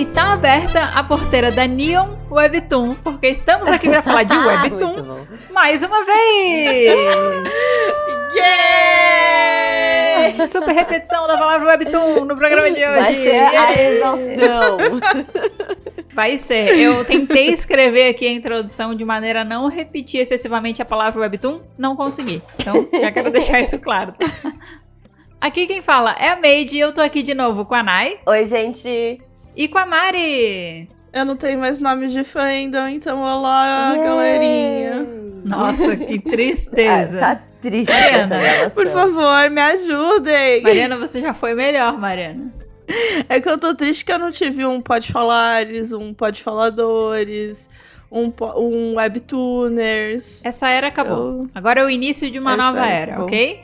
E tá aberta a porteira da Neon Webtoon, porque estamos aqui para falar de Webtoon mais uma vez! Yeah! Super repetição da palavra Webtoon no programa de hoje! Vai ser a exaustão! Vai ser. Eu tentei escrever aqui a introdução de maneira a não repetir excessivamente a palavra Webtoon, não consegui. Então, já quero deixar isso claro. Aqui quem fala é a Made e eu tô aqui de novo com a Nai. Oi, gente! E com a Mari. Eu não tenho mais nomes de fandom, então olá, galerinha. Nossa, que tristeza. Tá triste Mariana, essa relação. Por favor, me ajudem. Mariana, você já foi melhor, Mariana. É que eu tô triste que eu não tive um Pode Falares, um Pode Faladores, um Webtooners. Essa era acabou. Agora é o início de uma nova era, acabou. ok?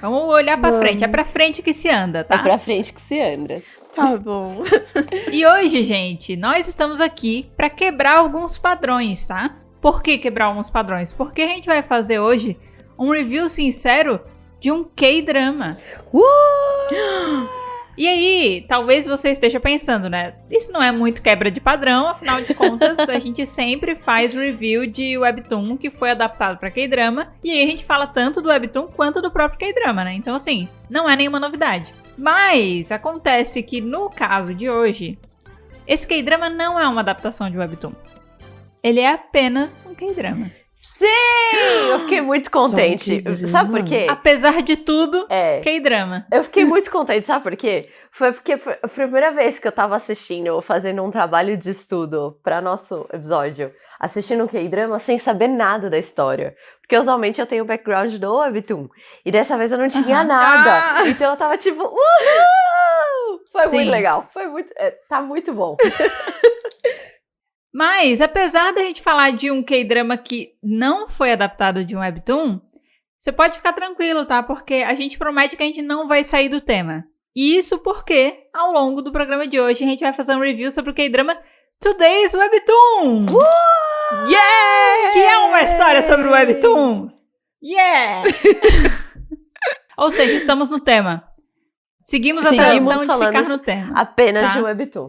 Vamos olhar pra frente. É pra frente que se anda, tá? É pra frente que se anda. Tá bom. E hoje, gente, nós estamos aqui pra quebrar alguns padrões, tá? Por que quebrar alguns padrões? Porque a gente vai fazer hoje um review sincero de um K-drama. E aí, talvez você esteja pensando, né? Isso não é muito quebra de padrão, afinal de contas, a gente sempre faz review de Webtoon que foi adaptado pra K-drama. E aí a gente fala tanto do Webtoon quanto do próprio K-drama, né? Então, assim, não é nenhuma novidade. Mas acontece que no caso de hoje, esse K-drama não é uma adaptação de Webtoon. Ele é apenas um K-drama. Sim! Eu fiquei muito contente. Sabe por quê? Apesar de tudo, K-drama. Eu fiquei muito contente, sabe por quê? Foi porque foi a primeira vez que eu tava assistindo, fazendo um trabalho de estudo pra nosso episódio, assistindo um K-drama sem saber nada da história. Porque usualmente eu tenho o background do Webtoon. E dessa vez eu não tinha nada. Então eu tava tipo, uhul! Foi muito legal. Foi muito. Tá muito bom. Mas, apesar da gente falar de um K-drama que não foi adaptado de um Webtoon, você pode ficar tranquilo, tá? Porque a gente promete que a gente não vai sair do tema. E isso porque, ao longo do programa de hoje, a gente vai fazer um review sobre o K-drama Today's Webtoon! Yeah! Que é uma história sobre Webtoons! Yeah! Ou seja, estamos no tema. Seguimos a tradição de ficar no tema. Apenas de Webtoon.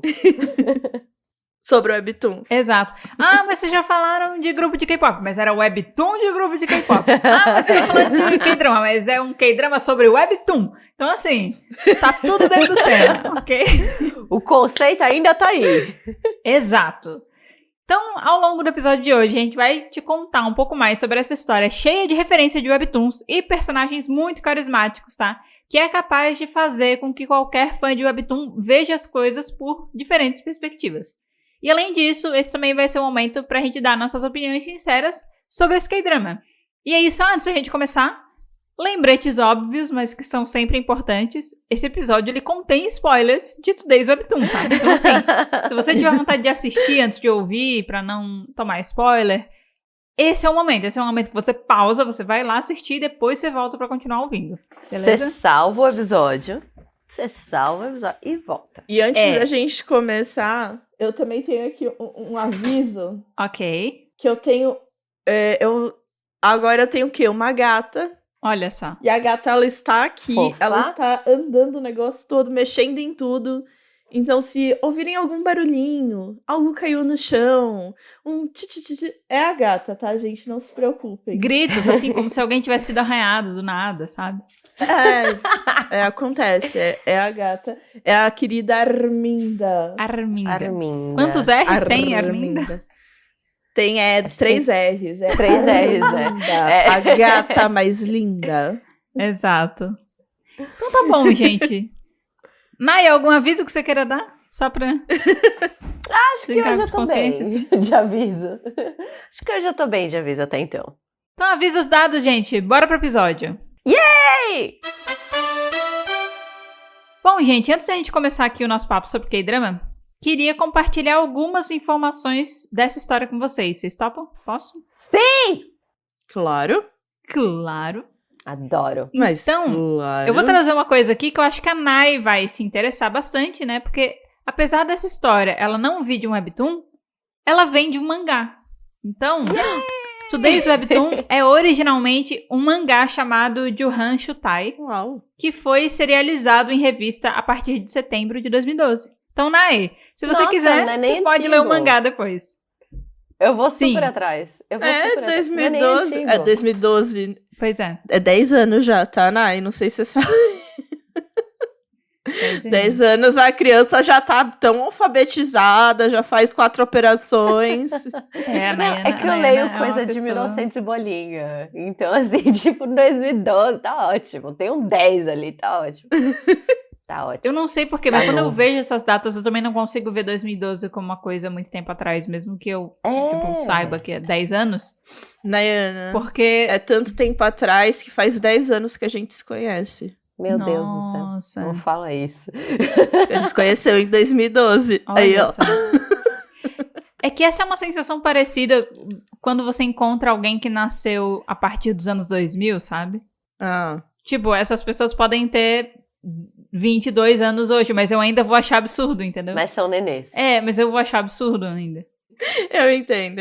Sobre o Webtoon. Exato. Ah, mas vocês já falaram de grupo de K-pop, mas era Webtoon de grupo de K-pop. Ah, mas vocês já falaram de K-drama, mas é um K-drama sobre Webtoon. Então, assim, tá tudo dentro do tema, ok? O conceito ainda tá aí. Exato. Então, ao longo do episódio de hoje, a gente vai te contar um pouco mais sobre essa história cheia de referência de Webtoons e personagens muito carismáticos, tá? Que é capaz de fazer com que qualquer fã de Webtoon veja as coisas por diferentes perspectivas. E além disso, esse também vai ser um momento pra gente dar nossas opiniões sinceras sobre esse K-drama. E aí, só antes da gente começar, lembretes óbvios, mas que são sempre importantes. Esse episódio, ele contém spoilers de Today's Webtoon, tá? Então, assim, se você tiver vontade de assistir antes de ouvir, pra não tomar spoiler, esse é o momento. Esse é o momento que você pausa, você vai lá assistir e depois você volta pra continuar ouvindo. Beleza? Você salva o episódio. Você salva o episódio e volta. E antes da gente começar, eu também tenho aqui um aviso. Ok. Que eu tenho... Agora eu tenho o quê? Uma gata. Olha só. E a gata, ela está aqui. Fofa. Ela está andando o negócio todo, mexendo em tudo. Então, se ouvirem algum barulhinho, algo caiu no chão, um titi, é a gata, tá, gente? Não se preocupem. Gritos, assim, como se alguém tivesse sido arranhado do nada, sabe? Acontece. É a gata. É a querida Arminda. Arminda. Quantos Quantos R's tem, Arminda? Tem 3 R's. 3 R's, A gata mais linda. Exato. Então tá bom, gente. Nai, algum aviso que você queira dar? Só pra... Acho que eu já tô bem assim. de aviso. Acho que eu já tô bem de aviso até então. Então, avisos dados, gente. Bora pro episódio. Yay! Bom, gente, antes da gente começar aqui o nosso papo sobre K-drama, queria compartilhar algumas informações dessa história com vocês. Vocês topam? Posso? Sim! Claro. Claro. Adoro. Mas, então, claro. Eu vou trazer uma coisa aqui que eu acho que a Nai vai se interessar bastante, né? Porque, apesar dessa história ela não vir de um Webtoon, ela vem de um mangá. Então, Today's Webtoon é originalmente um mangá chamado Juhan Shutai, Uau. que foi serializado em revista a partir de setembro de 2012. Então, Nai, se você Nossa, ler, não é você nem pode ler o antigo. mangá depois. Eu vou Sim. super atrás. Eu vou É, super atrás. Não é nem 2012. antigo. É, 2012. Pois é. É 10 anos já, tá, Nai? Não sei se você sabe. 10 anos, a criança já tá tão alfabetizada, já faz 4 operações. É, a Não, Nayana, é que eu a leio Nayana é uma coisa de pessoa- 1900 e bolinha. Então, assim, tipo, 2012, tá ótimo. Tem um 10 ali, tá ótimo. Tá ótimo. Eu não sei porquê, mas Tá quando eu novo. vejo essas datas, eu também não consigo ver 2012 como uma coisa há muito tempo atrás, mesmo que eu tipo, saiba que é 10 anos. Nayana, Porque. é tanto tempo atrás que faz 10 anos que a gente se conhece. Meu Deus do céu. Nossa. Não fala isso. A gente se conheceu em 2012. Aí, Olha ó. só. É que essa é uma sensação parecida quando você encontra alguém que nasceu a partir dos anos 2000, sabe? Ah. Tipo, essas pessoas podem ter 22 anos hoje, mas eu ainda vou achar absurdo, entendeu? Mas são nenês. É, mas eu vou achar absurdo ainda. Eu entendo.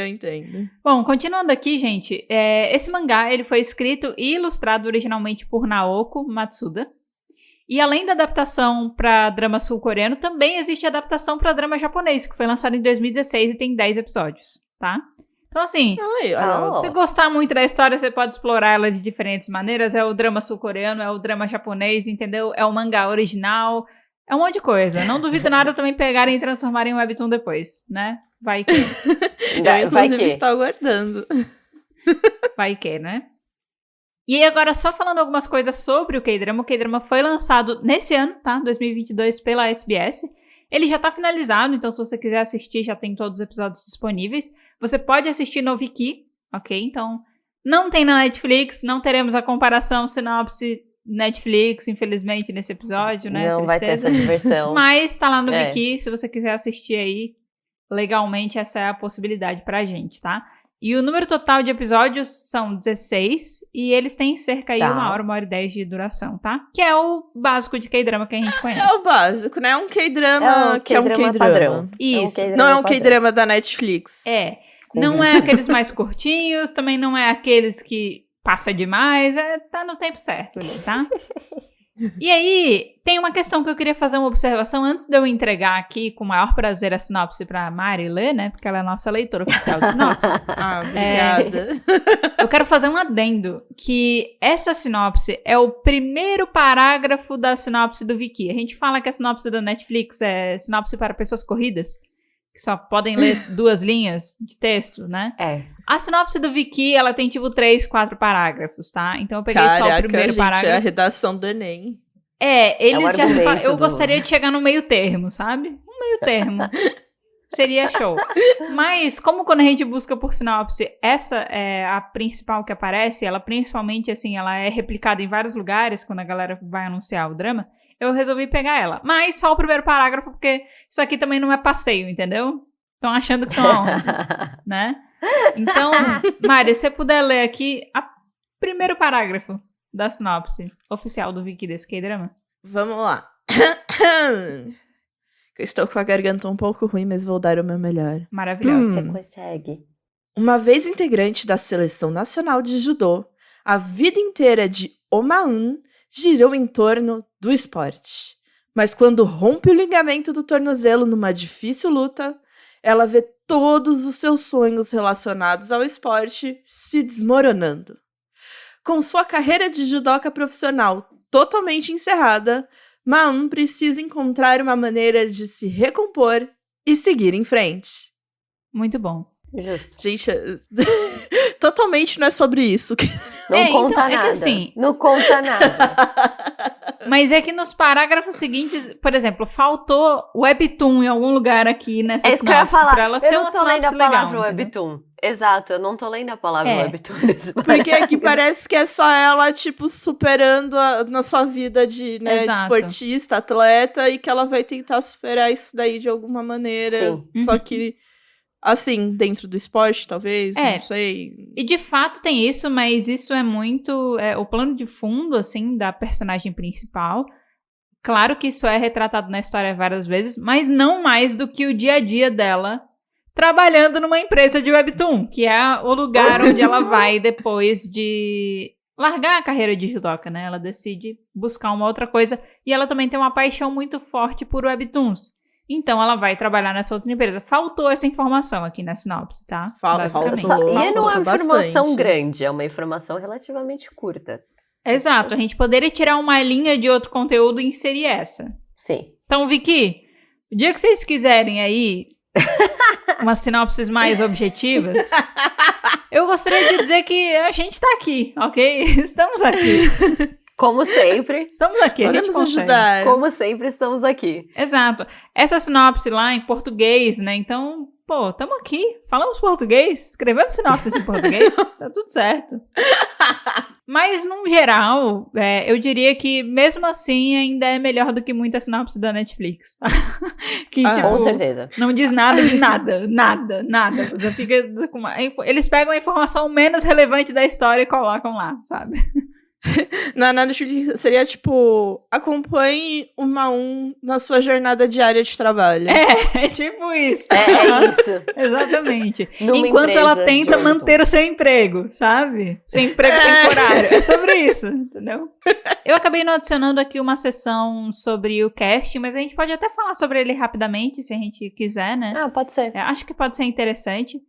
Bom, continuando aqui, gente, esse mangá ele foi escrito e ilustrado originalmente por Naoko Matsuda. E além da adaptação para drama sul-coreano, também existe adaptação para drama japonês, que foi lançado em 2016 e tem 10 episódios, tá? Então, assim, Ai, olha, Oh. se você gostar muito da história, você pode explorar ela de diferentes maneiras. É o drama sul-coreano, é o drama japonês, entendeu? É o mangá original, é um monte de coisa. Não duvido nada também pegarem e transformarem em webtoon depois, né? Vai que... eu Vai inclusive que. estou aguardando. Vai que, né? E agora, só falando algumas coisas sobre o K-drama. O K-drama foi lançado nesse ano, tá? 2022, pela SBS. Ele já tá finalizado, então se você quiser assistir, já tem todos os episódios disponíveis. Você pode assistir no Viki, ok? Então, não tem na Netflix, não teremos a comparação sinopse Netflix, infelizmente, nesse episódio, né? Não vai ter Tristeza. essa diversão. Mas tá lá no É. Viki, se você quiser assistir aí, legalmente essa é a possibilidade pra gente, tá? E o número total de episódios são 16, e eles têm cerca aí Tá. 1h e 10 de duração, tá? Que é o básico de K-drama que a gente conhece. É o básico, né? É um K-drama que é um K-drama K-drama. padrão. Isso. K-drama Não é um padrão. K-drama da Netflix. É. Não é aqueles mais curtinhos, também não é aqueles que passa demais, tá no tempo certo ali, tá? E aí, tem uma questão que eu queria fazer uma observação antes de eu entregar aqui com o maior prazer a sinopse pra Mari ler, né? Porque ela é a nossa leitora oficial de sinopses. Ah, obrigada. Eu quero fazer um adendo, que essa sinopse é o primeiro parágrafo da sinopse do Viki. A gente fala que a sinopse da Netflix é sinopse para pessoas corridas, que só podem ler 2 linhas de texto, né? É. A sinopse do Viki, ela tem tipo 3, 4 parágrafos, tá? Então eu peguei só o Caraca, primeiro gente, é a parágrafo. redação do Enem. Eles o já se argumento eu do- gostaria de chegar no meio termo, sabe? Um meio termo. Seria show. Mas, como quando a gente busca por sinopse, essa é a principal que aparece, ela principalmente, assim, ela é replicada em vários lugares, quando a galera vai anunciar o drama, eu resolvi pegar ela. Mas só o primeiro parágrafo, porque isso aqui também não é passeio, entendeu? Estão achando que estão aonde, né? Então, Mari, se você puder ler aqui o primeiro parágrafo da sinopse oficial do Viki desse K-drama. Vamos lá. Eu estou com a garganta um pouco ruim, mas vou dar o meu melhor. Maravilhosa. Você consegue. Uma vez integrante da Seleção Nacional de Judô, a vida inteira de Oma-un girou em torno do esporte. Mas quando rompe o ligamento do tornozelo numa difícil luta, ela vê todos os seus sonhos relacionados ao esporte se desmoronando. Com sua carreira de judoca profissional totalmente encerrada, Ma-un precisa encontrar uma maneira de se recompor e seguir em frente. Muito bom. Justo. Gente, totalmente não é sobre isso. Não então, conta é que nada. assim- Não conta nada. Mas é que nos parágrafos seguintes, por exemplo, faltou webtoon em algum lugar aqui nessa É isso que eu ia sinopse, falar. pra ela ser Eu uma não tô lendo a sinopse legal. palavra entendeu? webtoon. Exato, eu não tô lendo a palavra É. webtoon nesse Porque aqui parágrafo. parece que é só ela, tipo, superando na sua vida de, né, de Exato. esportista, atleta, e que ela vai tentar superar isso daí de alguma maneira. Sim. Só que, assim, dentro do esporte, talvez, É. não sei. E de fato tem isso, mas isso é muito o plano de fundo, assim, da personagem principal. Claro que isso é retratado na história várias vezes, mas não mais do que o dia a dia dela trabalhando numa empresa de webtoon, que é o lugar onde ela vai depois de largar a carreira de judoca, né? Ela decide buscar uma outra coisa e ela também tem uma paixão muito forte por webtoons. Então ela vai trabalhar nessa outra empresa. Faltou essa informação aqui na sinopse, tá? Basicamente. faltou. E não é uma informação bastante. grande, é uma informação relativamente curta. Exato, a gente poderia tirar uma linha de outro conteúdo e inserir essa. Sim. Então, Vicky, o dia que vocês quiserem aí umas sinopses mais objetivas, eu gostaria de dizer que a gente tá aqui, ok? Estamos aqui. Como sempre. Estamos aqui, a gente Podemos consegue. ajudar. Como sempre, estamos aqui. Exato. Essa sinopse lá em português, né? Então, pô, estamos aqui. Falamos português, escrevemos sinopses em português, tá tudo certo. Mas, no geral, eu diria que, mesmo assim, ainda é melhor do que muita sinopse da Netflix. Tá? Que, Com certeza. não diz nada de nada. Nada. Você fica com eles pegam a informação menos relevante da história e colocam lá, sabe? Na Netflix seria tipo, acompanhe uma na sua jornada diária de trabalho. É tipo isso. É isso. Exatamente. Numa Enquanto ela empresa tenta de manter o seu emprego, sabe? Seu emprego temporário. É sobre isso, entendeu? Eu acabei não adicionando aqui uma sessão sobre o casting, mas a gente pode até falar sobre ele rapidamente, se a gente quiser, né? Ah, pode ser. Acho que pode ser interessante.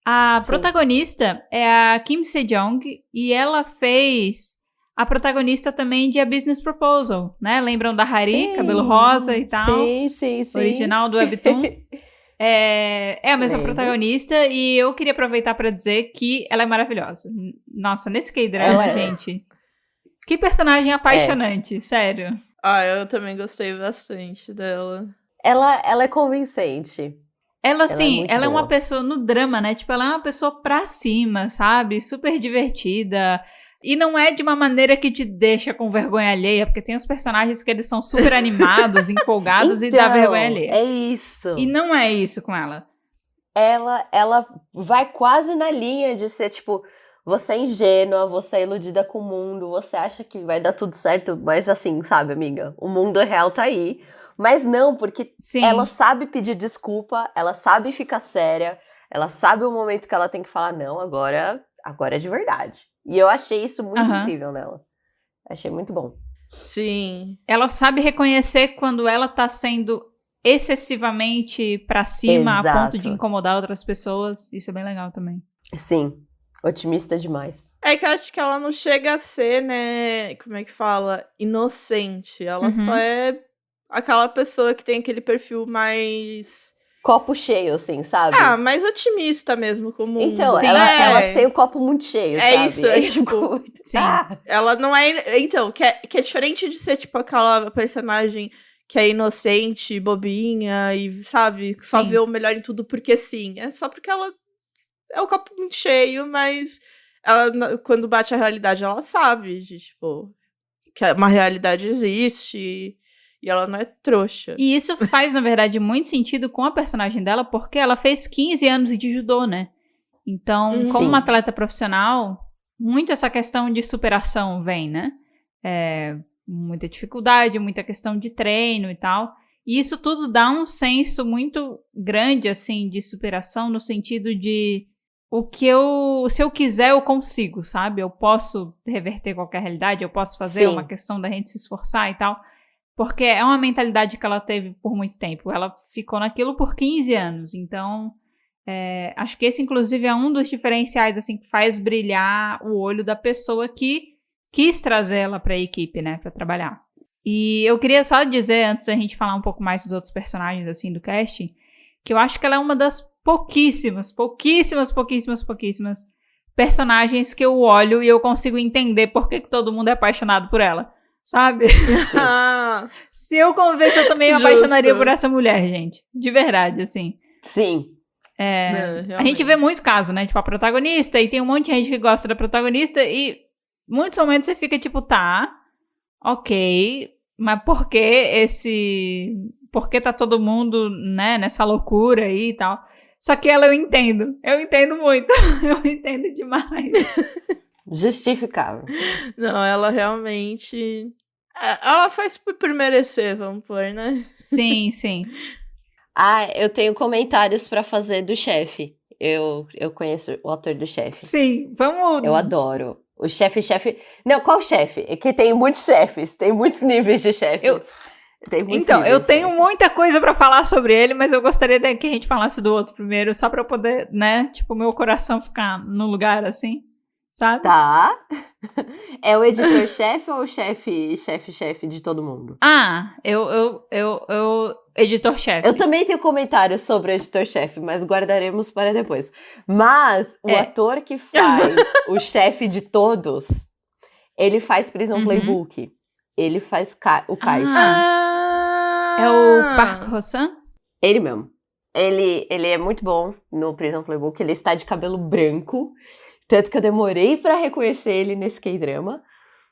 A Sim. protagonista é a Kim Se-jong e ela fez a protagonista também de A Business Proposal, né? Lembram da Hari, Sim. cabelo rosa e tal? Sim. Original do Webtoon. É a mesma Lembro. protagonista e eu queria aproveitar pra dizer que ela é maravilhosa. Nossa, nesse K-drama, Ela é. gente. Que personagem apaixonante, sério. Eu também gostei bastante dela. Ela é convincente. Ela, é assim, muito ela é uma boa. pessoa no drama, né? Tipo, ela é uma pessoa pra cima, sabe? Super divertida. E não é de uma maneira que te deixa com vergonha alheia, porque tem os personagens que eles são super animados, empolgados e dá vergonha alheia. É isso. E não é isso com ela. Ela vai quase na linha de ser, tipo, você é ingênua, você é iludida com o mundo, você acha que vai dar tudo certo, mas assim, sabe, amiga? O mundo real tá aí. Mas não, porque Sim. ela sabe pedir desculpa, ela sabe ficar séria, ela sabe o momento que ela tem que falar, não, agora é de verdade. E eu achei isso muito incrível nela. Achei muito bom. Sim. Ela sabe reconhecer quando ela tá sendo excessivamente pra cima, Exato. a ponto de incomodar outras pessoas. Isso é bem legal também. Sim, otimista demais. É que eu acho que ela não chega a ser, né, como é que fala? Inocente. Ela Uhum. só é aquela pessoa que tem aquele perfil mais... Copo cheio, assim, sabe? mais otimista mesmo, como Então, Sim. ela tem o copo muito cheio, É sabe? isso, é tipo... Sim. Ela não é... Então, que é diferente de ser, tipo, aquela personagem que é inocente, bobinha e, sabe, que só Sim. vê o melhor em tudo porque sim. É só porque ela é o copo muito cheio, mas ela, quando bate a realidade, ela sabe de, tipo, que uma realidade existe e ela não é trouxa. E isso faz, na verdade, muito sentido com a personagem dela, porque ela fez 15 anos de judô, né? Então, como Sim. uma atleta profissional, muito essa questão de superação vem, né? Muita dificuldade, muita questão de treino e tal. E isso tudo dá um senso muito grande, assim, de superação, no sentido de se eu quiser, eu consigo, sabe? Eu posso reverter qualquer realidade, eu posso fazer Sim. uma questão da gente se esforçar e tal. Porque é uma mentalidade que ela teve por muito tempo. Ela ficou naquilo por 15 anos. Então, acho que esse, inclusive, é um dos diferenciais, assim, que faz brilhar o olho da pessoa que quis trazer ela para a equipe, né? Para trabalhar. E eu queria só dizer, antes da gente falar um pouco mais dos outros personagens, assim, do casting, que eu acho que ela é uma das pouquíssimas personagens que eu olho e eu consigo entender por que todo mundo é apaixonado por ela. Sabe? Se eu convivesse, eu também me apaixonaria por essa mulher, gente. De verdade, assim. Sim. A gente vê muito caso, né? Tipo, a protagonista, e tem um monte de gente que gosta da protagonista, e muitos momentos você fica tipo, tá, ok, mas por que tá todo mundo, né, nessa loucura aí e tal? Só que ela eu entendo muito, eu entendo demais. Justificável. Não, ela realmente... Ela faz por merecer, vamos pôr, né? Sim. Eu tenho comentários pra fazer do chefe. Eu conheço o ator do chefe. Sim, vamos... Eu adoro. O chefe... Não, qual chefe? É que tem muitos chefes. Tem muitos níveis de chefes. Tem muitos Então, eu níveis, tenho né? muita coisa pra falar sobre ele, mas eu gostaria que a gente falasse do outro primeiro, só pra eu poder, né, tipo, meu coração ficar no lugar, assim, sabe? Tá. É o editor-chefe ou o chefe de todo mundo? Ah, editor-chefe. Eu também tenho comentários sobre o editor-chefe, mas guardaremos para depois. Mas o ator que faz o chefe de todos, ele faz Prison Playbook. Ele faz o Caixa. É o Park Ho-san? Ele mesmo. Ele é muito bom no Prison Playbook. Ele está de cabelo branco. Tanto que eu demorei pra reconhecer ele nesse K-drama.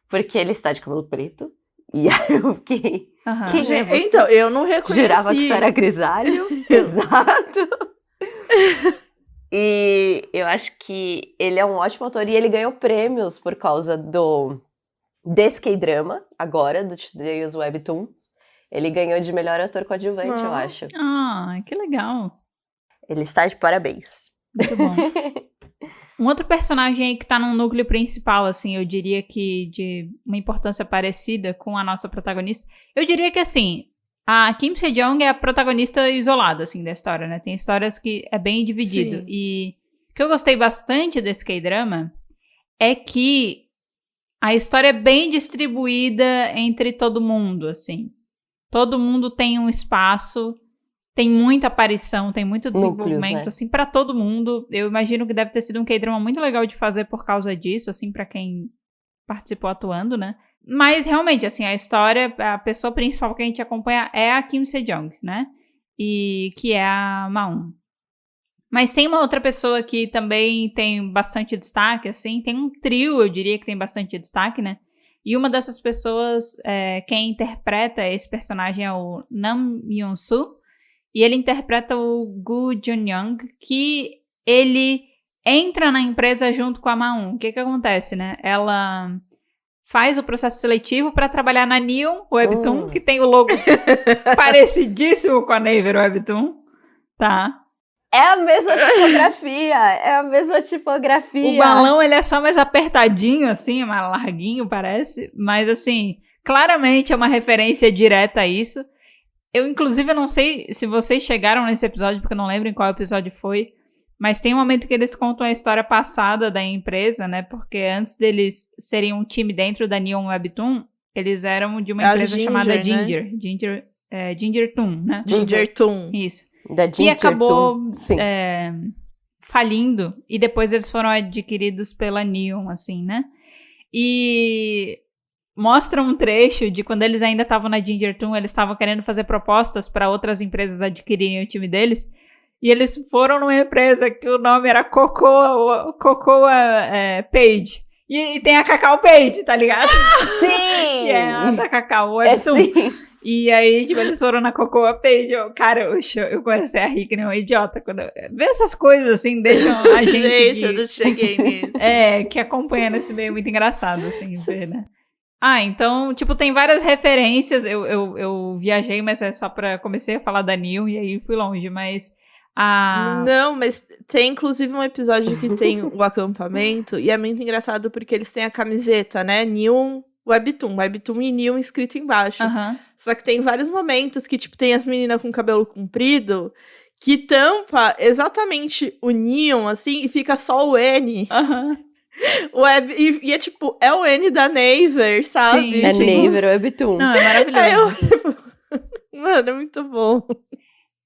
Porque ele está de cabelo preto. E aí eu fiquei... Quem é você? Então, eu não reconheci. Jurava que isso era grisalho. Exato. E eu acho que ele é um ótimo ator. E ele ganhou prêmios por causa desse K-drama. Agora, do Today's Webtoons. Ele ganhou de melhor ator coadjuvante, eu acho. Ah, que legal. Ele está de parabéns. Muito bom. Um outro personagem aí que tá num núcleo principal, assim, eu diria que de uma importância parecida com a nossa protagonista. Eu diria que, assim, a Kim Se-jong é a protagonista isolada, assim, da história, né? Tem histórias que é bem dividido. Sim. E o que eu gostei bastante desse K-drama é que a história é bem distribuída entre todo mundo, assim. Todo mundo tem um espaço, tem muita aparição, tem muito desenvolvimento, Núcleos, né? assim, pra todo mundo. Eu imagino que deve ter sido um K-drama muito legal de fazer por causa disso, assim, pra quem participou atuando, né? Mas, realmente, assim, a história, a pessoa principal que a gente acompanha é a Kim Se-jong, né? E que é a Ma-eun. Mas tem uma outra pessoa que também tem bastante destaque, assim, tem um trio, eu diria, que tem bastante destaque, né? E uma dessas pessoas, quem interpreta esse personagem é o Nam Myung-soo, e ele interpreta o Gu Jun-young, que ele entra na empresa junto com a Ma-eun. O que acontece, né? Ela faz o processo seletivo para trabalhar na Neon Webtoon, que tem o logo parecidíssimo com a Naver Webtoon, tá? É a mesma tipografia. O balão, ele é só mais apertadinho, assim, mais larguinho, parece. Mas, assim, claramente é uma referência direta a isso. Eu, inclusive, eu não sei se vocês chegaram nesse episódio, porque eu não lembro em qual episódio foi. Mas tem um momento que eles contam a história passada da empresa, né? Porque antes deles serem um time dentro da Neon Webtoon, eles eram de uma empresa Ginger, chamada né? Ginger Toon, né? Ginger Toon. Isso. Da Que Ginger acabou Toon, sim. falindo, e depois eles foram adquiridos pela Neon, assim, né? E mostra um trecho de quando eles ainda estavam na Ginger Toon, eles estavam querendo fazer propostas para outras empresas adquirirem o time deles, e eles foram numa empresa que o nome era Cocoa Page. E tem a Cacau Page, tá ligado? Sim! Que é a da Cacau Webtoon. Sim. E aí, tipo, eles foram na Cocoa Page. Eu comecei a rir que nem um idiota. Ver essas coisas, assim, deixam a gente... eu não cheguei nisso. que acompanha nesse meio muito engraçado, assim, ver, né? Então, tipo, tem várias referências. Eu viajei, mas é só pra... Comecei a falar da Neon e aí fui longe, mas... Não, mas tem inclusive um episódio que tem o acampamento e é muito engraçado porque eles têm a camiseta, né? Neon Webtoon e Neon escrito embaixo. Só que tem vários momentos que, tipo, tem as meninas com cabelo comprido que tampa exatamente o Neon, assim, e fica só o N. E é tipo, é o N da Naver, sabe? Sim, é Naver Webtoon. Não, é maravilhoso. Mano, é muito bom.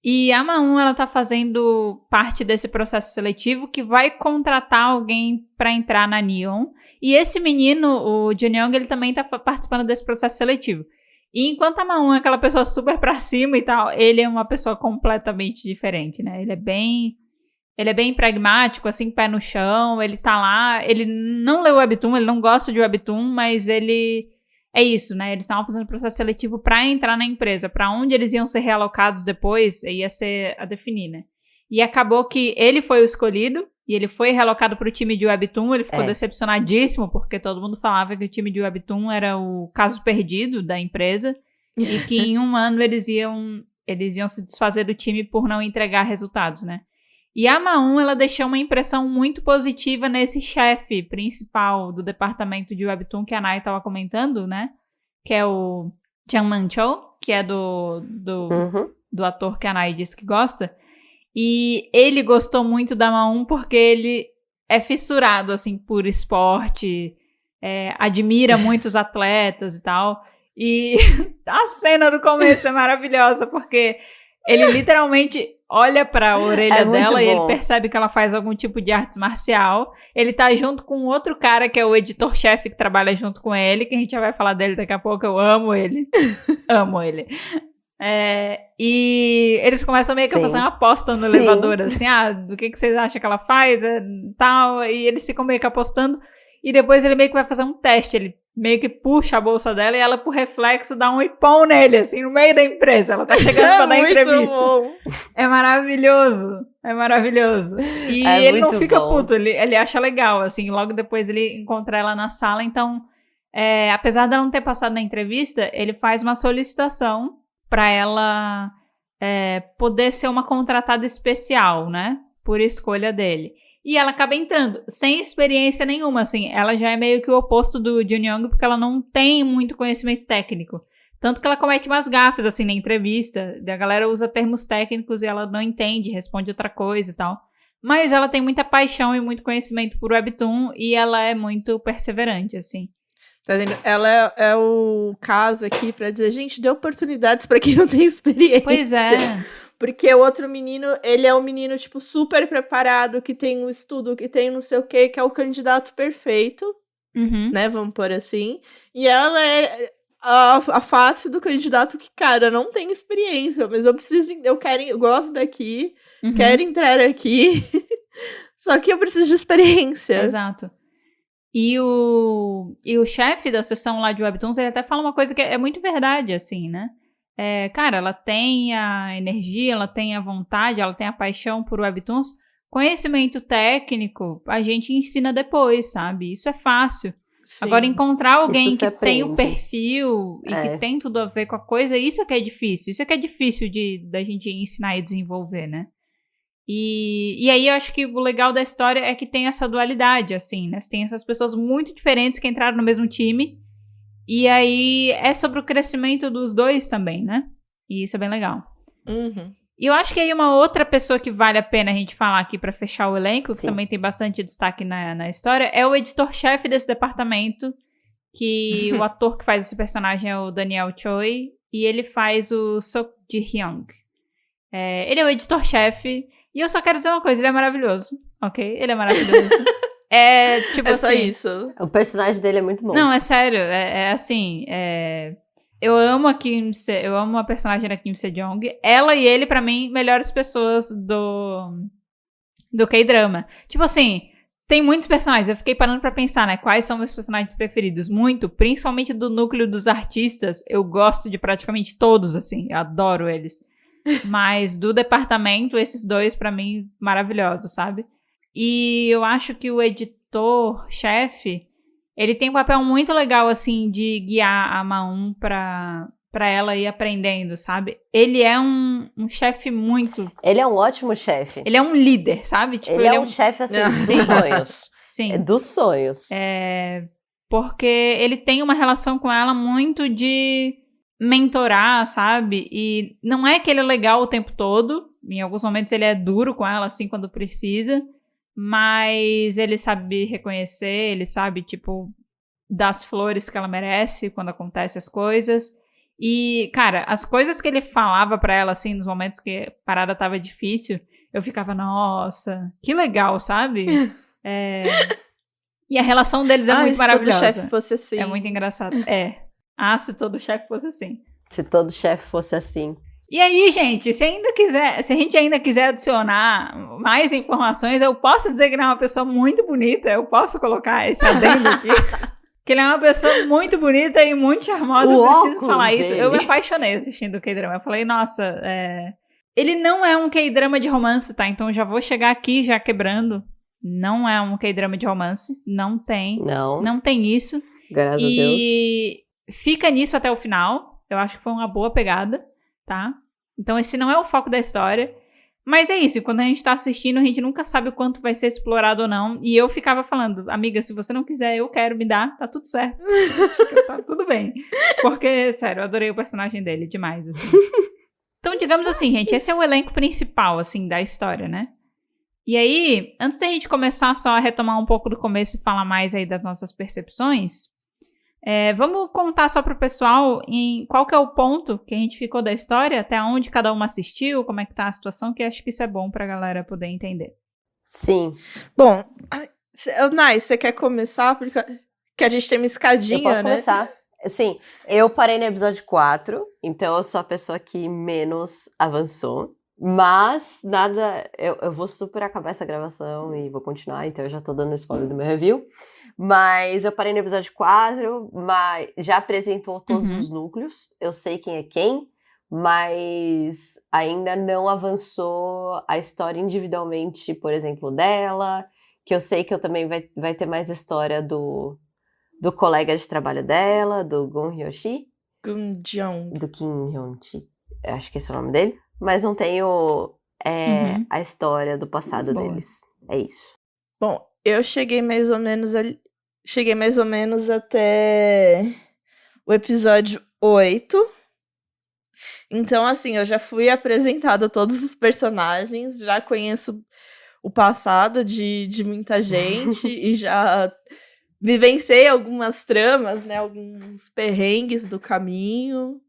E a Ma-eun, ela tá fazendo parte desse processo seletivo que vai contratar alguém pra entrar na Neon. E esse menino, o Jun-young, ele também tá participando desse processo seletivo. E enquanto a Ma-eun é aquela pessoa super pra cima e tal, ele é uma pessoa completamente diferente, né? Ele é bem pragmático, assim, pé no chão, ele tá lá, ele não lê Webtoon, ele não gosta de Webtoon, mas ele... É isso, né? Eles estavam fazendo processo seletivo pra entrar na empresa. Pra onde eles iam ser realocados depois, ia ser a definir, né? E acabou que ele foi o escolhido, e ele foi relocado pro time de Webtoon. Ele ficou decepcionadíssimo, porque todo mundo falava que o time de Webtoon era o caso perdido da empresa, e que em um ano eles iam se desfazer do time por não entregar resultados, né? E a Ma-eun, ela deixou uma impressão muito positiva nesse chefe principal do departamento de Webtoon que a Nai estava comentando, né? Que é o Jang Man-chol, que é do Uhum. ator que a Nai disse que gosta. E ele gostou muito da Ma1 porque ele é fissurado, assim, por esporte, admira muito os atletas e tal. E a cena do começo é maravilhosa, porque ele literalmente olha pra orelha É muito dela e ele bom. percebe que ela faz algum tipo de arte marcial. Ele tá junto com outro cara, que é o editor-chefe, que trabalha junto com ele, que a gente já vai falar dele daqui a pouco. Eu amo ele. Amo ele. E eles começam meio que a Sim. fazer uma aposta no Sim. elevador, assim, do que vocês acham que ela faz, tal, e eles ficam meio que apostando, e depois ele meio que vai fazer um teste, ele meio que puxa a bolsa dela e ela, por reflexo, dá um ipom nele, assim, no meio da empresa, ela tá chegando pra dar Muito entrevista. bom. É maravilhoso, é maravilhoso. E É ele não muito fica bom. puto, ele acha legal, assim, logo depois ele encontra ela na sala, então, apesar dela não ter passado na entrevista, ele faz uma solicitação pra ela poder ser uma contratada especial, né? Por escolha dele. E ela acaba entrando, sem experiência nenhuma, assim. Ela já é meio que o oposto do Jun Young, porque ela não tem muito conhecimento técnico. Tanto que ela comete umas gafes, assim, na entrevista. A galera usa termos técnicos e ela não entende, responde outra coisa e tal. Mas ela tem muita paixão e muito conhecimento por Webtoon e ela é muito perseverante, assim. Tá vendo? Ela é o caso aqui pra dizer, gente, dê oportunidades pra quem não tem experiência. Pois é. Porque o outro menino, ele é um menino, tipo, super preparado, que tem um estudo, que tem não sei o quê, que é o candidato perfeito, Uhum. né? Vamos pôr assim. E ela é a face do candidato que, cara, não tem experiência, mas eu gosto daqui, Uhum. quero entrar aqui, só que eu preciso de experiência. Exato. E o chefe da seção lá de Webtoons, ele até fala uma coisa que é muito verdade, assim, né? Cara, ela tem a energia, ela tem a vontade, ela tem a paixão por Webtoons. Conhecimento técnico, a gente ensina depois, sabe? Isso é fácil. Sim. Agora, encontrar alguém Isso que se tem o aprende. perfil e que tem tudo a ver com a coisa, isso é que é difícil. Isso é que é difícil da gente ensinar e desenvolver, né? E aí eu acho que o legal da história é que tem essa dualidade, assim, né? Tem essas pessoas muito diferentes que entraram no mesmo time. E aí é sobre o crescimento dos dois também, né? E isso é bem legal. Uhum. E eu acho que aí uma outra pessoa que vale a pena a gente falar aqui pra fechar o elenco, que Sim. também tem bastante destaque na história, é o editor-chefe desse departamento, que o ator que faz esse personagem é o Daniel Choi, e ele faz o Sok Ji-hyung. Ele é o editor-chefe, e eu só quero dizer uma coisa, ele é maravilhoso, ok? Ele é maravilhoso. Tipo É só assim, isso. O personagem dele é muito bom. não, é sério, assim, eu amo eu amo a personagem da Kim Se-jong. Ela e ele, pra mim, melhores pessoas do K-drama. Tipo assim, tem muitos personagens. Eu fiquei parando pra pensar, né? Quais são meus personagens preferidos? Muito, principalmente do núcleo dos artistas. Eu gosto de praticamente todos, assim. Eu adoro eles. Mas do departamento, esses dois, pra mim, maravilhosos, sabe? E eu acho que o editor-chefe, ele tem um papel muito legal, assim, de guiar a Ma1 pra ela ir aprendendo, sabe? Ele é um chefe muito... Ele é um ótimo chefe. Ele é um líder, sabe? Tipo, Ele é um chefe, assim, dos Sim. sonhos. Sim. É dos sonhos. Porque ele tem uma relação com ela muito de mentorar, sabe? E não é que ele é legal o tempo todo. Em alguns momentos ele é duro com ela, assim, quando precisa. Mas ele sabe reconhecer, ele sabe, tipo, dar as flores que ela merece quando acontecem as coisas. E, cara, as coisas que ele falava pra ela, assim, nos momentos que a parada tava difícil, eu ficava, nossa, que legal, sabe? E a relação deles é muito maravilhosa. Se todo chefe fosse assim. É muito engraçado. Se todo chefe fosse assim. Se todo chefe fosse assim. E aí, gente, se a gente ainda quiser adicionar mais informações, eu posso dizer que ele é uma pessoa muito bonita, eu posso colocar esse adendo aqui. Que ele é uma pessoa muito bonita e muito charmosa, eu preciso falar isso. Eu me apaixonei assistindo o K-drama. Eu falei, nossa, ele não é um K-drama de romance, tá? Então eu já vou chegar aqui já quebrando. Não é um K-drama de romance, não tem. Não tem isso. Graças a Deus. E fica nisso até o final. Eu acho que foi uma boa pegada, tá? Então esse não é o foco da história. Mas é isso, quando a gente tá assistindo, a gente nunca sabe o quanto vai ser explorado ou não. E eu ficava falando, amiga, se você não quiser, eu quero, me dar, tá tudo certo. Tá tudo bem. Porque, sério, eu adorei o personagem dele demais, assim. Então, digamos assim, gente, esse é o elenco principal, assim, da história, né? E aí, antes da gente começar só a retomar um pouco do começo e falar mais aí das nossas percepções, vamos contar só pro pessoal em qual que é o ponto que a gente ficou da história, até onde cada uma assistiu, como é que tá a situação, que acho que isso é bom pra galera poder entender. Sim. Bom, Nai, você quer começar? Porque a gente tem uma escadinha, Eu posso né? começar. Sim, eu parei no episódio 4, então eu sou a pessoa que menos avançou. Mas nada, eu vou super acabar essa gravação e vou continuar, então eu já tô dando spoiler do meu review. Mas eu parei no episódio 4, mas já apresentou todos os núcleos, eu sei quem é quem, mas ainda não avançou a história individualmente, por exemplo, dela, que eu sei que eu também vai ter mais história do colega de trabalho dela, do Gon Hyoshi. Do Kim Hyun-chi, acho que esse é o nome dele. Mas não tenho a história do passado deles. É isso. Bom, eu cheguei mais ou menos até o episódio 8. Então, assim, eu já fui apresentada a todos os personagens, já conheço o passado de muita gente e já vivenciei algumas tramas, né? Alguns perrengues do caminho.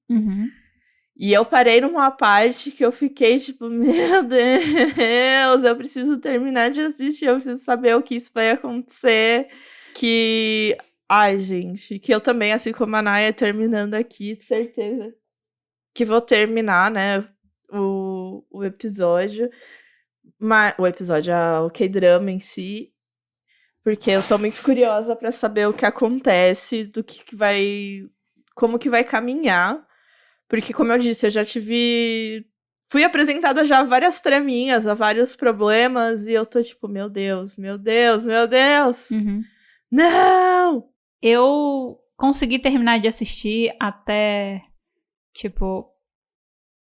E eu parei numa parte que eu fiquei tipo, meu Deus, eu preciso terminar de assistir, eu preciso saber o que isso vai acontecer. Ai, gente, que eu também, assim como a Naya, terminando aqui, de certeza que vou terminar, né, o episódio. O K-drama em si. Porque eu tô muito curiosa pra saber o que acontece, do que vai... Como que vai caminhar. Porque, como eu disse, eu já fui apresentada já a várias traminhas, a vários problemas, e eu tô tipo, meu Deus, meu Deus, meu Deus! Não! Eu consegui terminar de assistir até, tipo,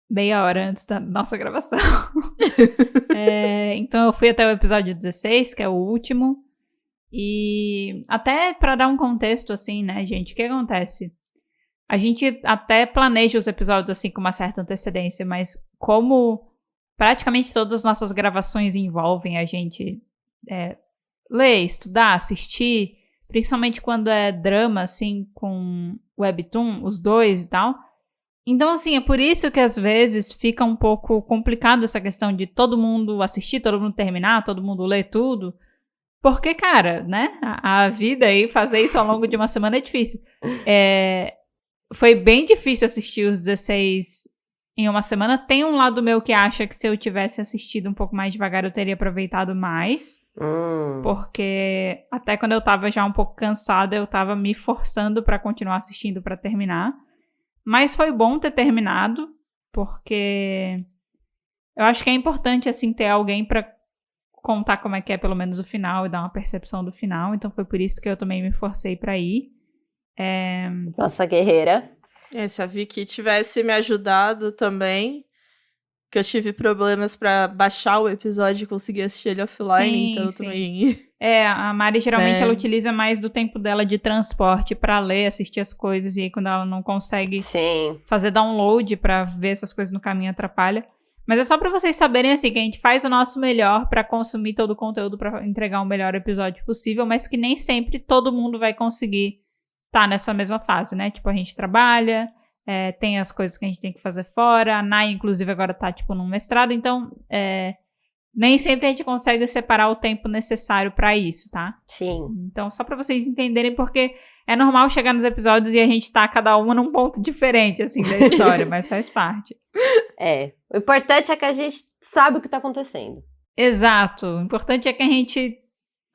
meia hora antes da nossa gravação. Então eu fui até o episódio 16, que é o último. E até pra dar um contexto, assim, né, gente, o que acontece? A gente até planeja os episódios assim com uma certa antecedência, mas como praticamente todas as nossas gravações envolvem a gente ler, estudar, assistir, principalmente quando é drama, assim, com webtoon, os dois e tal. Então, assim, é por isso que às vezes fica um pouco complicado essa questão de todo mundo assistir, todo mundo terminar, todo mundo ler tudo. Porque, cara, né, a vida aí, fazer isso ao longo de uma semana é difícil. Foi bem difícil assistir os 16 em uma semana. Tem um lado meu que acha que se eu tivesse assistido um pouco mais devagar, eu teria aproveitado mais. Porque até quando eu tava já um pouco cansada, eu tava me forçando pra continuar assistindo pra terminar. Mas foi bom ter terminado, porque eu acho que é importante, assim, ter alguém pra contar como é que é pelo menos o final e dar uma percepção do final. Então foi por isso que eu também me forcei pra ir. Nossa guerreira. Se a Vicky tivesse me ajudado também, que eu tive problemas pra baixar o episódio e conseguir assistir ele offline, Sim, então eu sim. também... A Mari geralmente ela utiliza mais do tempo dela de transporte pra ler, assistir as coisas, e aí quando ela não consegue fazer download pra ver essas coisas no caminho, atrapalha. Mas é só pra vocês saberem, assim, que a gente faz o nosso melhor pra consumir todo o conteúdo, pra entregar o melhor episódio possível, mas que nem sempre todo mundo vai conseguir tá nessa mesma fase, né? Tipo, a gente trabalha, tem as coisas que a gente tem que fazer fora, a Nai, inclusive, agora tá, tipo, num mestrado, então, nem sempre a gente consegue separar o tempo necessário pra isso, tá? Sim. Então, só pra vocês entenderem, porque é normal chegar nos episódios e a gente tá cada uma num ponto diferente, assim, da história, mas faz parte. O importante é que a gente sabe o que tá acontecendo. Exato. O importante é que a gente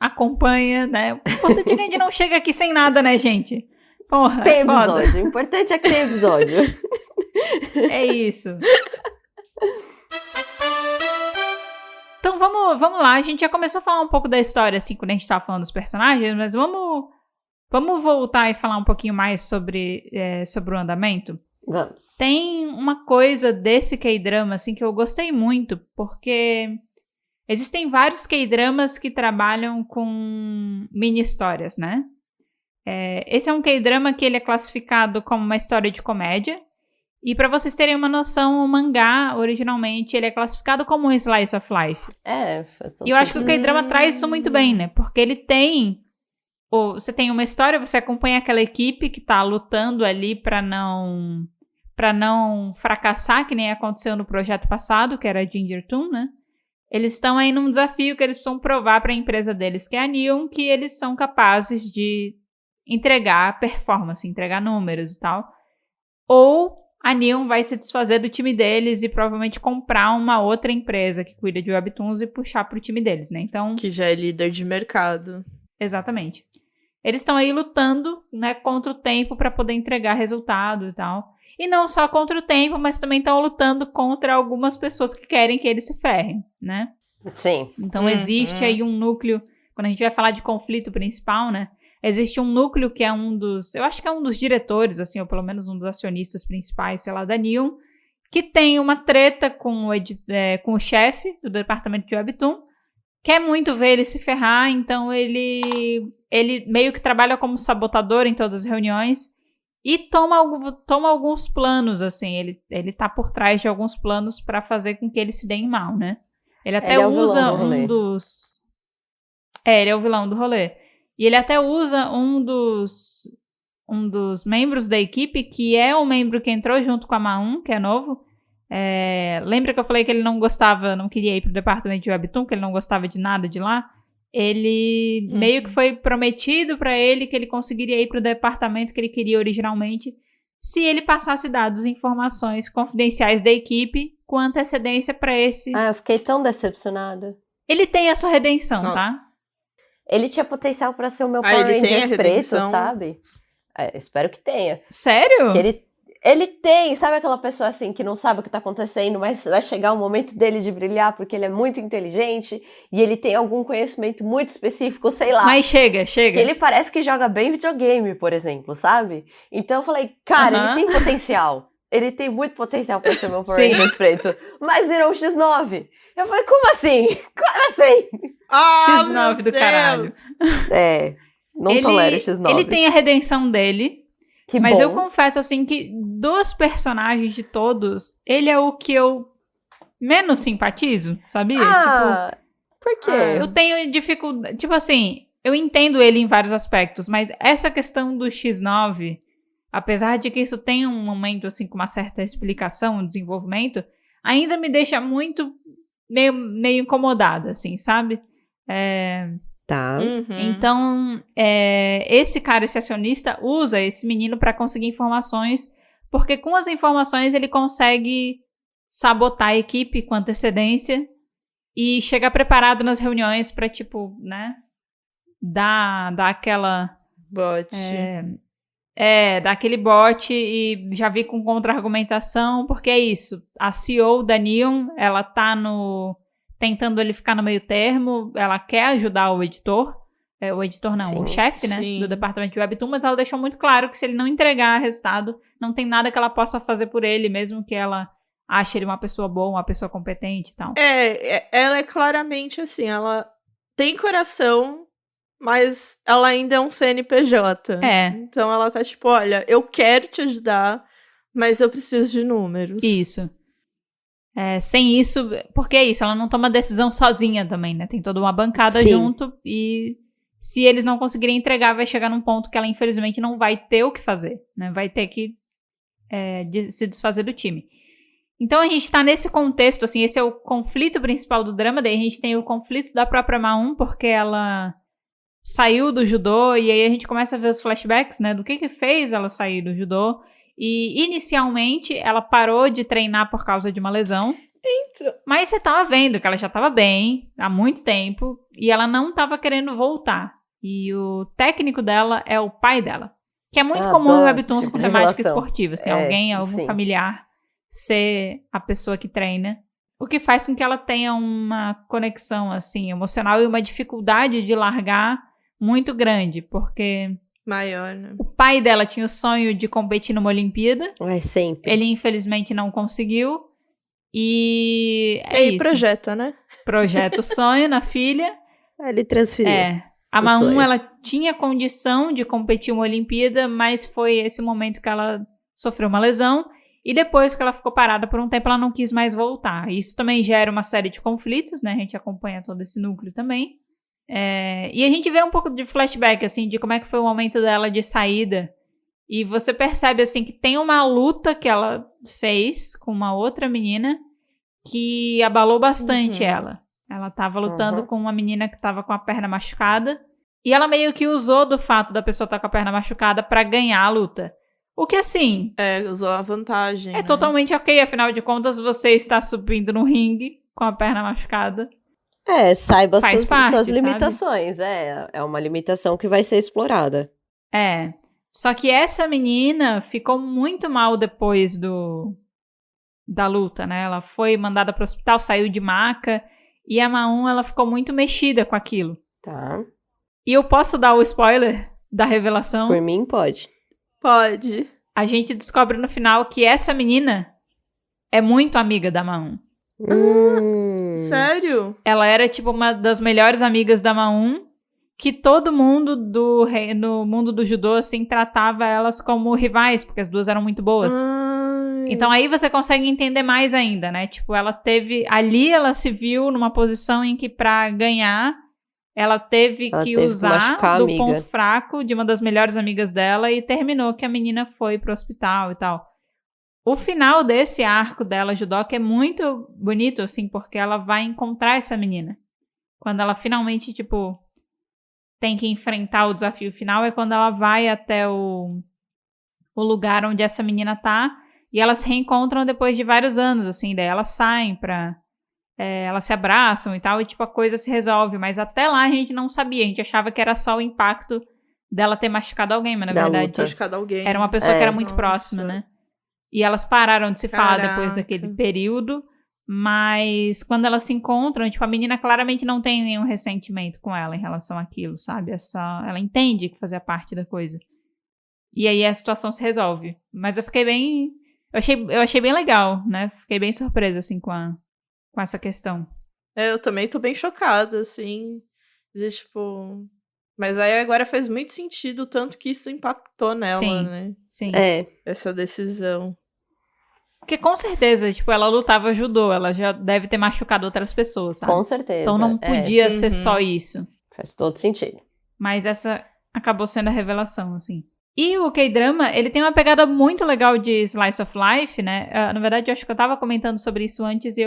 acompanha, né? O importante é que a gente não chega aqui sem nada, né, gente? Porra, tem episódio. Foda. O importante é que tem episódio. É isso. Então vamos lá. A gente já começou a falar um pouco da história, assim, quando a gente tava falando dos personagens, mas vamos voltar e falar um pouquinho mais sobre o andamento. Vamos. Tem uma coisa desse K-drama, assim, que eu gostei muito, porque existem vários K-dramas que trabalham com mini-histórias, né? Esse é um K-drama que ele é classificado como uma história de comédia. E pra vocês terem uma noção, o mangá, originalmente, ele é classificado como um slice of life. E eu acho que o K-drama traz isso muito bem, né? Porque ele tem... Você tem uma história, você acompanha aquela equipe que tá lutando ali pra não fracassar, que nem aconteceu no projeto passado, que era Ginger Toon, né? Eles estão aí num desafio que eles precisam provar pra empresa deles, que é a Neon, que eles são capazes de entregar performance, entregar números e tal. Ou a Neon vai se desfazer do time deles e provavelmente comprar uma outra empresa que cuida de webtoons e puxar pro time deles, né? Então, Que já é líder de mercado. exatamente. Eles estão aí lutando, né, contra o tempo para poder entregar resultado e tal. E não só contra o tempo, mas também estão lutando contra algumas pessoas que querem que eles se ferrem, né? Sim. Então existe aí um núcleo, quando a gente vai falar de conflito principal, né? Existe um núcleo que é eu acho que é um dos diretores, assim, ou pelo menos um dos acionistas principais, sei lá, da Neon, que tem uma treta com o chefe do departamento de Webtoon, quer muito ver ele se ferrar, então ele meio que trabalha como sabotador em todas as reuniões e toma alguns planos, assim, ele tá por trás de alguns planos pra fazer com que eles se deem mal, né? Ele até usa ele é o vilão do rolê. E ele até usa um dos membros da equipe, que é o membro que entrou junto com a Ma1, que é novo. Lembra que eu falei que ele não queria ir pro departamento de Webtoon, que ele não gostava de nada de lá? Ele meio que foi prometido pra ele que ele conseguiria ir pro departamento que ele queria originalmente, se ele passasse dados e informações confidenciais da equipe com antecedência pra esse... Eu fiquei tão decepcionada. Ele tem a sua redenção, tá? Ele tinha potencial pra ser o meu Power Rangers preto, sabe? Espero que tenha. Sério? Que ele tem, sabe aquela pessoa assim que não sabe o que tá acontecendo, mas vai chegar o momento dele de brilhar porque ele é muito inteligente e ele tem algum conhecimento muito específico, sei lá. Mas chega. Que ele parece que joga bem videogame, por exemplo, sabe? Então eu falei, cara, ele tem potencial. Ele tem muito potencial pra ser meu Power Rangers preto. Mas virou o X9. Eu falei, como assim? Como assim? X9 do caralho. Não tolero o X9. Ele tem a redenção dele. Que mas bom. eu confesso, assim, que dos personagens de todos, ele é o que eu menos simpatizo, sabia? Por quê? Eu tenho dificuldade... Tipo assim, eu entendo ele em vários aspectos, mas essa questão do X9, apesar de que isso tem um momento, assim, com uma certa explicação, um desenvolvimento, ainda me deixa muito meio incomodada, assim, sabe? Tá. Então, esse acionista usa esse menino pra conseguir informações, porque com as informações ele consegue sabotar a equipe com antecedência e chegar preparado nas reuniões pra, tipo, né, dar aquela... Bote. Dar aquele bote e já vir com contra-argumentação, porque é isso. A CEO da Neon, ela tá tentando ele ficar no meio termo, ela quer ajudar o editor. O editor não, o chefe, né, do departamento de Webtoon, mas ela deixou muito claro que se ele não entregar resultado, não tem nada que ela possa fazer por ele, mesmo que ela ache ele uma pessoa boa, uma pessoa competente e tal. Ela é claramente assim, ela tem coração, mas ela ainda é um CNPJ. Então ela tá tipo, olha, eu quero te ajudar, mas eu preciso de números. Isso. Sem isso, porque é isso, ela não toma decisão sozinha também, né? Tem toda uma bancada junto e se eles não conseguirem entregar, vai chegar num ponto que ela infelizmente não vai ter o que fazer, né? Vai ter que se desfazer do time. Então a gente tá nesse contexto, assim, esse é o conflito principal do drama, daí a gente tem o conflito da própria Ma1, porque ela saiu do judô, e aí a gente começa a ver os flashbacks, né, do que fez ela sair do judô. E, inicialmente, ela parou de treinar por causa de uma lesão. Mas você tava vendo que ela já tava bem há muito tempo e ela não tava querendo voltar. E o técnico dela é o pai dela. Que é muito comum em webtoons com temática esportiva. Assim, algum familiar ser a pessoa que treina. O que faz com que ela tenha uma conexão, assim, emocional e uma dificuldade de largar muito grande. Porque... Maior, né? O pai dela tinha o sonho de competir numa Olimpíada. Ai, sempre. Ele, infelizmente, não conseguiu. E E aí projeta, né? Projeta o sonho na filha. Ele transferiu. A o Ma1, sonho. ela tinha condição de competir uma Olimpíada, mas foi esse o momento que ela sofreu uma lesão. E depois que ela ficou parada por um tempo, ela não quis mais voltar. Isso também gera uma série de conflitos, né? A gente acompanha todo esse núcleo também. E a gente vê um pouco de flashback, assim, de como é que foi o momento dela de saída. E você percebe, assim, que tem uma luta que ela fez com uma outra menina que abalou bastante ela. Ela tava lutando com uma menina que tava com a perna machucada. E ela meio que usou do fato da pessoa estar com a perna machucada pra ganhar a luta. O que, assim, Usou a vantagem. é totalmente ok. Afinal de contas, você está subindo no ringue com a perna machucada. Saiba Faz parte, suas sabe? limitações. É uma limitação que vai ser explorada. Só que essa menina ficou muito mal depois da luta, né? Ela foi mandada pro hospital, saiu de maca. E a Ma1, ela ficou muito mexida com aquilo. Tá. E eu posso dar o spoiler da revelação? Por mim, pode. Pode. A gente descobre no final que essa menina é muito amiga da Ma1. Sério? Ela era, tipo, uma das melhores amigas da Ma1, que todo mundo no mundo do judô, assim, tratava elas como rivais, porque as duas eram muito boas. Então aí você consegue entender mais ainda, né? Tipo, ali ela se viu numa posição em que pra ganhar, ela teve que usar do ponto fraco de uma das melhores amigas dela e terminou que a menina foi pro hospital e tal. O final desse arco dela, judoca, é muito bonito, assim, porque ela vai encontrar essa menina. Quando ela finalmente, tipo, tem que enfrentar o desafio final, é quando ela vai até o lugar onde essa menina tá, e elas se reencontram depois de vários anos, assim, daí elas saem elas se abraçam e tal, e tipo, a coisa se resolve, mas até lá a gente não sabia, a gente achava que era só o impacto dela ter machucado alguém, mas na verdade Machucado alguém. era uma pessoa que era muito próxima, né? E elas pararam de se falar depois Caraca. daquele período, mas quando elas se encontram, tipo, a menina claramente não tem nenhum ressentimento com ela em relação àquilo, sabe? Ela entende que fazia parte da coisa. E aí a situação se resolve. Mas eu fiquei bem... Eu achei bem legal, né? Fiquei bem surpresa, assim, com essa questão. Eu também tô bem chocada, assim. De, tipo... Mas aí agora faz muito sentido o tanto que isso impactou nela, Sim, né? Sim. Essa decisão. Porque com certeza, tipo, ela lutava judô, ela já deve ter machucado outras pessoas, sabe? Com certeza. Então não podia ser só isso. Faz todo sentido. Mas essa acabou sendo a revelação, assim. E o K-drama, ele tem uma pegada muito legal de slice of life, né? Na verdade, eu acho que eu tava comentando sobre isso antes e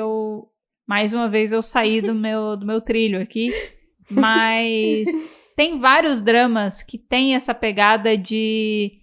mais uma vez, eu saí do meu trilho aqui. Mas tem vários dramas que tem essa pegada de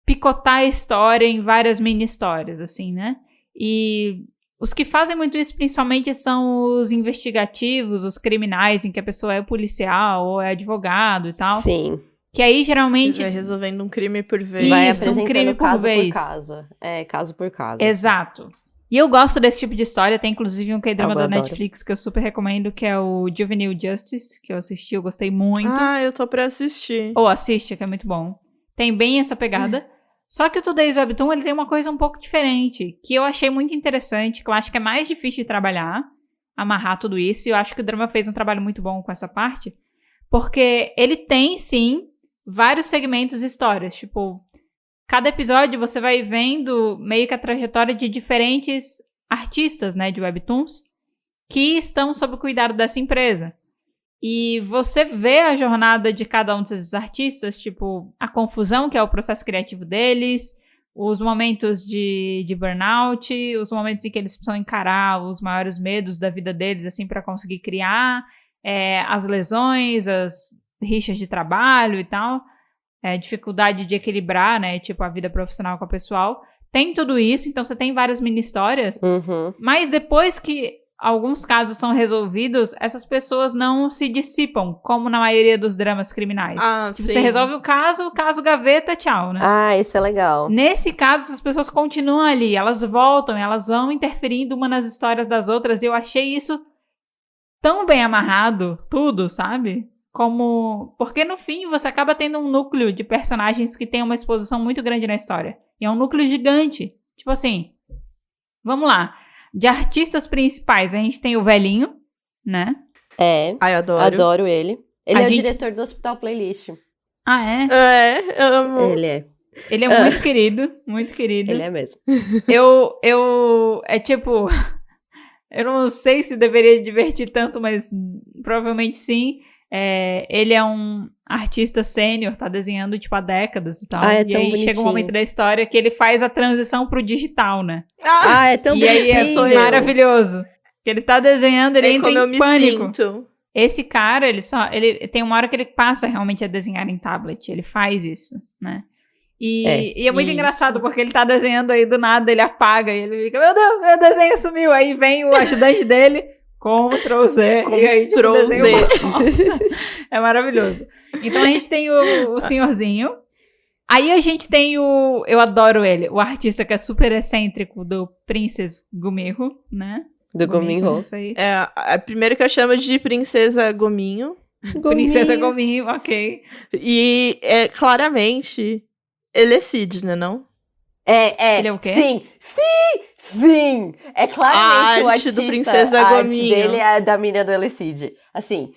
picotar a história em várias mini-histórias, assim, né? E os que fazem muito isso, principalmente, são os investigativos, os criminais, em que a pessoa é policial ou é advogado e tal. Sim. Que aí, geralmente... Vai resolvendo um crime por vez. Vai Isso, um crime por caso vez. por caso. Caso por caso. Exato. E eu gosto desse tipo de história. Tem, inclusive, um K-drama da adoro. Netflix que eu super recomendo, que é o Juvenile Justice, que eu assisti, eu gostei muito. Eu tô pra assistir. Ou assiste, que é muito bom. Tem bem essa pegada. Só que o Today's Webtoon, ele tem uma coisa um pouco diferente, que eu achei muito interessante, que eu acho que é mais difícil de trabalhar, amarrar tudo isso, e eu acho que o drama fez um trabalho muito bom com essa parte, porque ele tem, sim, vários segmentos e histórias. Tipo, cada episódio você vai vendo meio que a trajetória de diferentes artistas, né, de Webtoons, que estão sob o cuidado dessa empresa. E você vê a jornada de cada um desses artistas, tipo, a confusão que é o processo criativo deles, os momentos de burnout, os momentos em que eles precisam encarar os maiores medos da vida deles, assim, para conseguir criar, as lesões, as rixas de trabalho e tal, dificuldade de equilibrar, né, tipo, a vida profissional com a pessoal. Tem tudo isso, então você tem várias mini-histórias, mas depois que alguns casos são resolvidos, essas pessoas não se dissipam, como na maioria dos dramas criminais. Tipo, você resolve o caso gaveta, tchau, né? Isso é legal. Nesse caso, essas pessoas continuam ali, elas voltam, elas vão interferindo uma nas histórias das outras, e eu achei isso tão bem amarrado, tudo, sabe? como... Porque no fim você acaba tendo um núcleo de personagens que tem uma exposição muito grande na história. E é um núcleo gigante. Tipo assim, vamos lá. De artistas principais, a gente tem o velhinho, né? Ai, adoro. Adoro ele. Ele A é o gente- diretor do Hospital Playlist. Ah, é? É, amo. Ele é. Ele é muito querido, muito querido. Ele é mesmo. É tipo... Eu não sei se deveria divertir tanto, mas provavelmente sim. Ele é um artista sênior, tá desenhando, tipo, há décadas e tal. Ah, é e tão aí chega bonitinho. um momento da história que ele faz a transição pro digital, né? Ah, é tão E aí é bonitinho. maravilhoso. Que ele tá desenhando, ele É entra como eu em me pânico. sinto. Esse cara, ele tem uma hora que ele passa realmente a desenhar em tablet. Ele faz isso, né? E é muito Isso. engraçado, porque ele tá desenhando aí do nada, ele apaga e ele fica, meu Deus, meu desenho sumiu. Aí vem o ajudante dele, Ctrl Z, e aí tipo, o Ctrl desenho Z. volta. É maravilhoso. Então a gente tem o senhorzinho. Aí a gente tem eu adoro ele, o artista que é super excêntrico do Princess Gumiho, né? Do Gominho. não sei. A primeira que eu chamo de Princesa Gominho. Princesa Gominho, ok. E claramente ele é Cid, né, não? Ele é o quê? Sim! É claramente A o arte artista, do Princesa a arte Gominho. dele é a da mina do Elecid. Assim,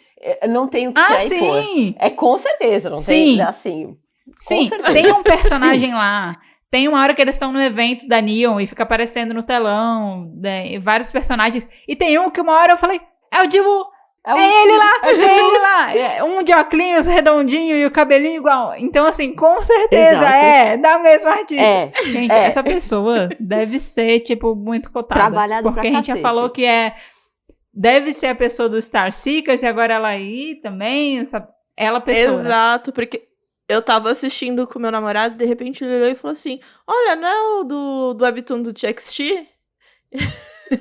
não tem o que Ah, tirar e pôr. sim! É com certeza, não Sim. tem, assim... Sim, certeza. tem um personagem lá. Tem uma hora que eles estão no evento da Neon e fica aparecendo no telão, né, vários personagens. E tem um que uma hora eu falei, é o Divo, É, é ele lá, é ele lá. É um de óculos redondinho e o cabelinho igual. Então, assim, com certeza Exato. é da mesma artista. É, Gente, é. essa pessoa deve ser, tipo, muito cotada. Trabalhado porque pra a gente já cacete. falou que deve ser a pessoa do Star Seekers e agora ela aí também, ela pessoa. Exato, porque eu tava assistindo com meu namorado e de repente ele olhou e falou assim, olha, não é o do Webtoon do TXT?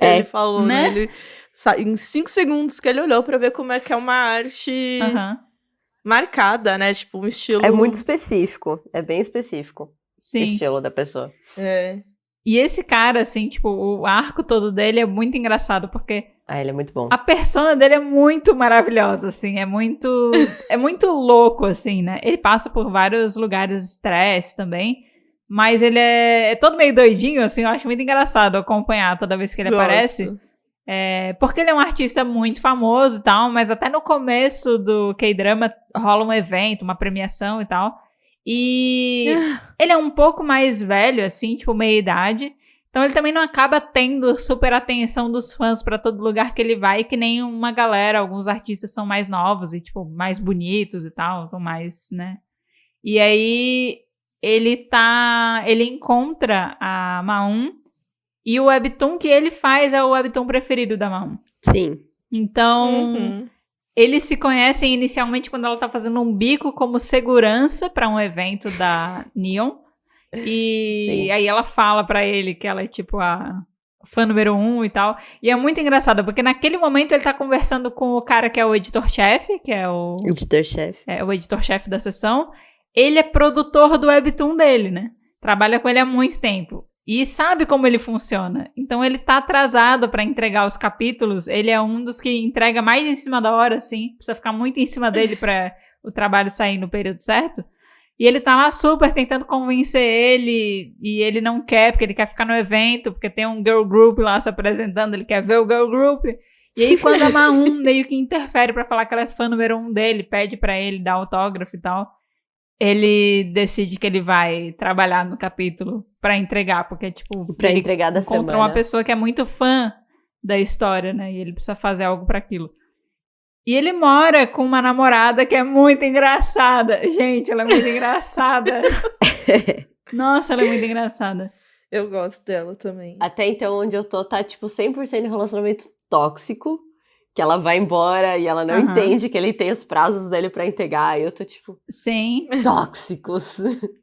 Ele falou, né? Ele, em 5 segundos que ele olhou pra ver como é que é uma arte Aham. marcada, né? Tipo, um estilo... É muito específico. É bem específico. O Sim. estilo da pessoa. É. E esse cara, assim, tipo, o arco todo dele é muito engraçado, porque Ah, ele é muito bom. a persona dele é muito maravilhosa, assim, é muito louco, assim, né? Ele passa por vários lugares de estresse também, mas ele é todo meio doidinho, assim, eu acho muito engraçado acompanhar toda vez que ele Gosto. aparece. Porque ele é um artista muito famoso e tal, mas até no começo do K-drama rola um evento, uma premiação e tal. E ele é um pouco mais velho, assim, tipo, meia-idade. Então ele também não acaba tendo super atenção dos fãs pra todo lugar que ele vai, que nem uma galera, alguns artistas são mais novos e, tipo, mais bonitos e tal, são mais, né? E aí ele encontra a Maun e o webtoon que ele faz é o webtoon preferido da Maun. Sim. Então, Uhum. eles se conhecem inicialmente quando ela tá fazendo um bico como segurança pra um evento da Neon. E Sim. aí ela fala pra ele que ela é tipo a fã número 1 e tal. E é muito engraçado, porque naquele momento ele tá conversando com o cara que é o editor-chefe, que é o Editor-chefe. editor-chefe da sessão. Ele é produtor do webtoon dele, né? Trabalha com ele há muito tempo. E sabe como ele funciona. Então ele tá atrasado pra entregar os capítulos. Ele é um dos que entrega mais em cima da hora, assim. Precisa ficar muito em cima dele pra o trabalho sair no período certo. E ele tá lá super tentando convencer ele. E ele não quer, porque ele quer ficar no evento. Porque tem um girl group lá se apresentando. Ele quer ver o girl group. E aí quando a Maun meio que interfere pra falar que ela é fã número 1 dele. Pede pra ele dar autógrafo e tal. Ele decide que ele vai trabalhar no capítulo pra entregar, porque, tipo, Pra ele entregar da encontra semana. uma pessoa que é muito fã da história, né? E ele precisa fazer algo pra aquilo. E ele mora com uma namorada que é muito engraçada. Gente, ela é muito engraçada. Nossa, ela é muito engraçada. Eu gosto dela também. Até então, onde eu tô, tá, tipo, 100% relacionamento tóxico. Que ela vai embora e ela não Aham. entende que ele tem os prazos dele pra entregar. E eu tô, tipo, Sim, tóxicos.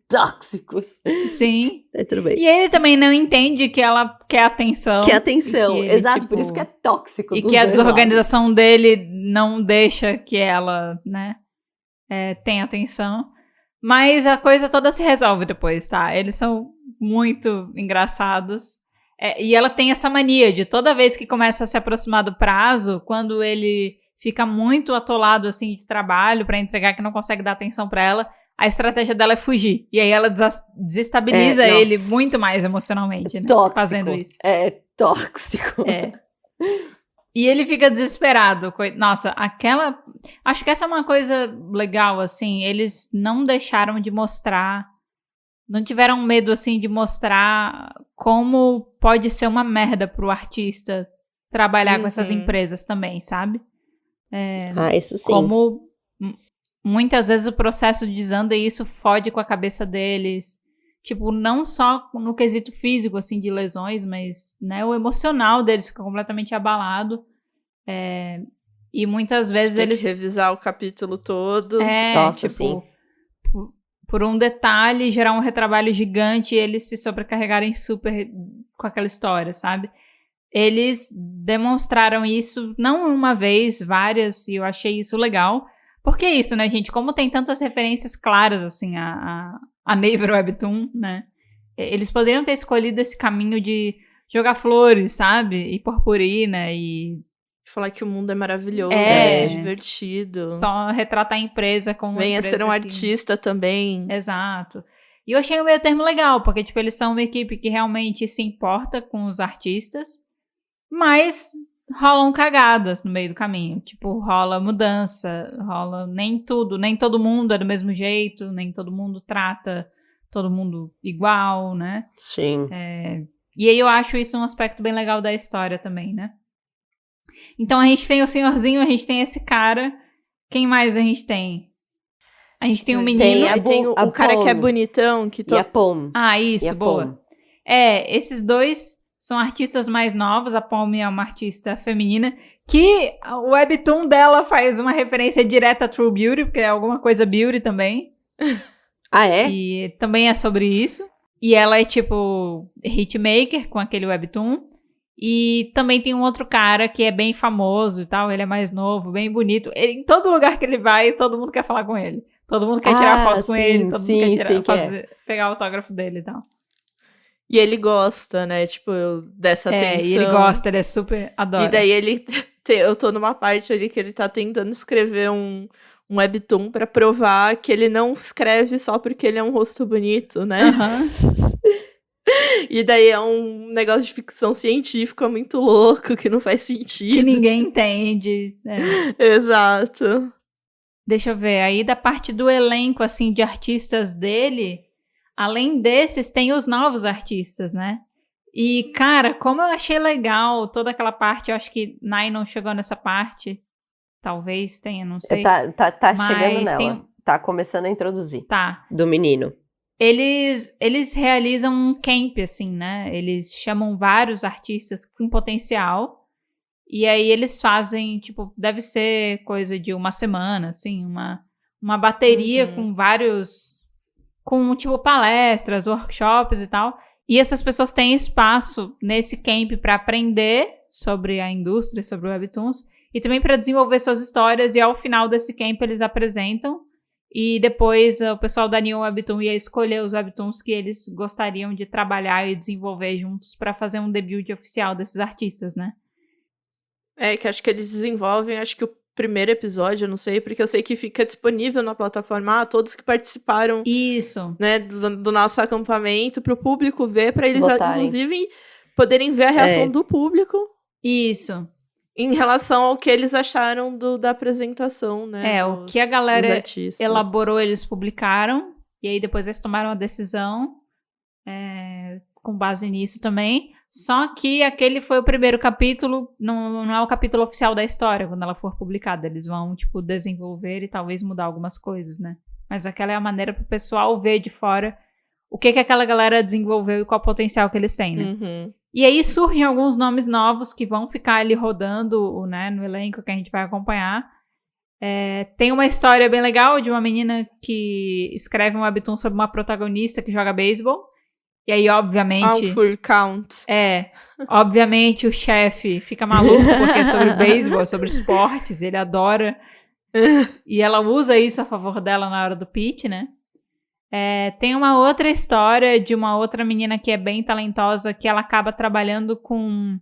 Tóxicos. sim. É, tudo bem. E ele também não entende que ela quer atenção. Que atenção. e que ele, Exato, tipo, por isso que é tóxico. E dos que a dois lados. desorganização dele não deixa que ela, né, tenha atenção. Mas a coisa toda se resolve depois, tá? Eles são muito engraçados. E ela tem essa mania de toda vez que começa a se aproximar do prazo, quando ele fica muito atolado, assim, de trabalho pra entregar, que não consegue dar atenção pra ela, a estratégia dela é fugir. E aí ela desestabiliza ele muito mais emocionalmente, né? Tóxico. Fazendo isso. É tóxico. E ele fica desesperado. Nossa, acho que essa é uma coisa legal, assim. Eles não deixaram de mostrar... Não tiveram medo, assim, de mostrar como pode ser uma merda pro artista trabalhar com essas empresas também, sabe? Isso sim. Como muitas vezes o processo desanda e isso fode com a cabeça deles. Tipo, não só no quesito físico, assim, de lesões, mas, né, o emocional deles fica completamente abalado. E muitas vezes Tem eles... que revisar o capítulo todo. Nossa, tipo... sim. Por um detalhe, gerar um retrabalho gigante e eles se sobrecarregarem super com aquela história, sabe? Eles demonstraram isso, não uma vez, várias, e eu achei isso legal. Porque é isso, né, gente? Como tem tantas referências claras, assim, a Naver Webtoon, né? Eles poderiam ter escolhido esse caminho de jogar flores, sabe? E purpurina e... Falar que o mundo é maravilhoso, É. divertido. Só retratar a empresa como uma Venha empresa ser um que- artista também. Exato. E eu achei o meio termo legal, porque, tipo, eles são uma equipe que realmente se importa com os artistas, mas rolam cagadas no meio do caminho. Tipo, rola mudança, rola nem todo mundo é do mesmo jeito, nem todo mundo trata todo mundo igual, né? Sim. E aí eu acho isso um aspecto bem legal da história também, né? Então a gente tem o senhorzinho, a gente tem esse cara. Quem mais a gente tem? A gente tem um menino. Tem Aí tem o a cara que é Pom. bonitão, que E a Pom. Ah, E isso, a boa. Pom. Esses dois são artistas mais novos. A Palme é uma artista feminina que o webtoon dela faz uma referência direta a True Beauty, porque é alguma coisa beauty também. Ah, é? E também é sobre isso. E ela é tipo hitmaker com aquele webtoon. E também tem um outro cara que é bem famoso e tal. Ele é mais novo, bem bonito. Em todo lugar que ele vai, todo mundo quer falar com ele. Todo mundo quer tirar foto com sim, ele. Todo mundo quer sei que é. pegar o autógrafo dele e tal. E ele gosta, né? Tipo, dessa atenção. E ele gosta, ele é super... Adora. E daí ele... Eu tô numa parte ali que ele tá tentando escrever um webtoon pra provar que ele não escreve só porque ele é um rosto bonito, né? Aham. E daí é um negócio de ficção científica muito louco, que não faz sentido. Que ninguém entende. Exato. Deixa eu ver. Aí da parte do elenco, assim, de artistas dele, além desses, tem os novos artistas, né? E, cara, como eu achei legal toda aquela parte, eu acho que Nai não chegou nessa parte. Talvez tenha, não sei. Tá Mas chegando nela. tem- Tá começando a introduzir. Tá. Do menino. Eles realizam um camp, assim, né? Eles chamam vários artistas com potencial. E aí eles fazem, tipo, deve ser coisa de uma semana, assim, uma bateria com vários... Com, tipo, palestras, workshops e tal. E essas pessoas têm espaço nesse camp para aprender sobre a indústria, sobre o webtoons. E também para desenvolver suas histórias. E ao final desse camp eles apresentam. E depois o pessoal da Neon Webtoon ia escolher os webtoons que eles gostariam de trabalhar e desenvolver juntos para fazer um debut oficial desses artistas, né? Que acho que eles desenvolvem, acho que o primeiro episódio, eu não sei, porque eu sei que fica disponível na plataforma, todos que participaram, Isso. né, do nosso acampamento, pro público ver, pra eles, Votarem. inclusive, poderem ver a reação do público Isso. em relação ao que eles acharam da apresentação, né? O que a galera dos artistas. elaborou, eles publicaram. E aí depois eles tomaram a decisão com base nisso também. Só que aquele foi o primeiro capítulo, não é o capítulo oficial da história, quando ela for publicada. Eles vão, tipo, desenvolver e talvez mudar algumas coisas, né? Mas aquela é a maneira pro pessoal ver de fora o que aquela galera desenvolveu e qual o potencial que eles têm, né? Uhum. E aí surgem alguns nomes novos que vão ficar ali rodando, né, no elenco que a gente vai acompanhar. Tem uma história bem legal de uma menina que escreve um webtoon sobre uma protagonista que joga beisebol. E aí, obviamente... Full count. Obviamente o chefe fica maluco porque é sobre beisebol, é sobre esportes, ele adora. E ela usa isso a favor dela na hora do pitch, né? Tem uma outra história de uma outra menina que é bem talentosa, que ela acaba trabalhando com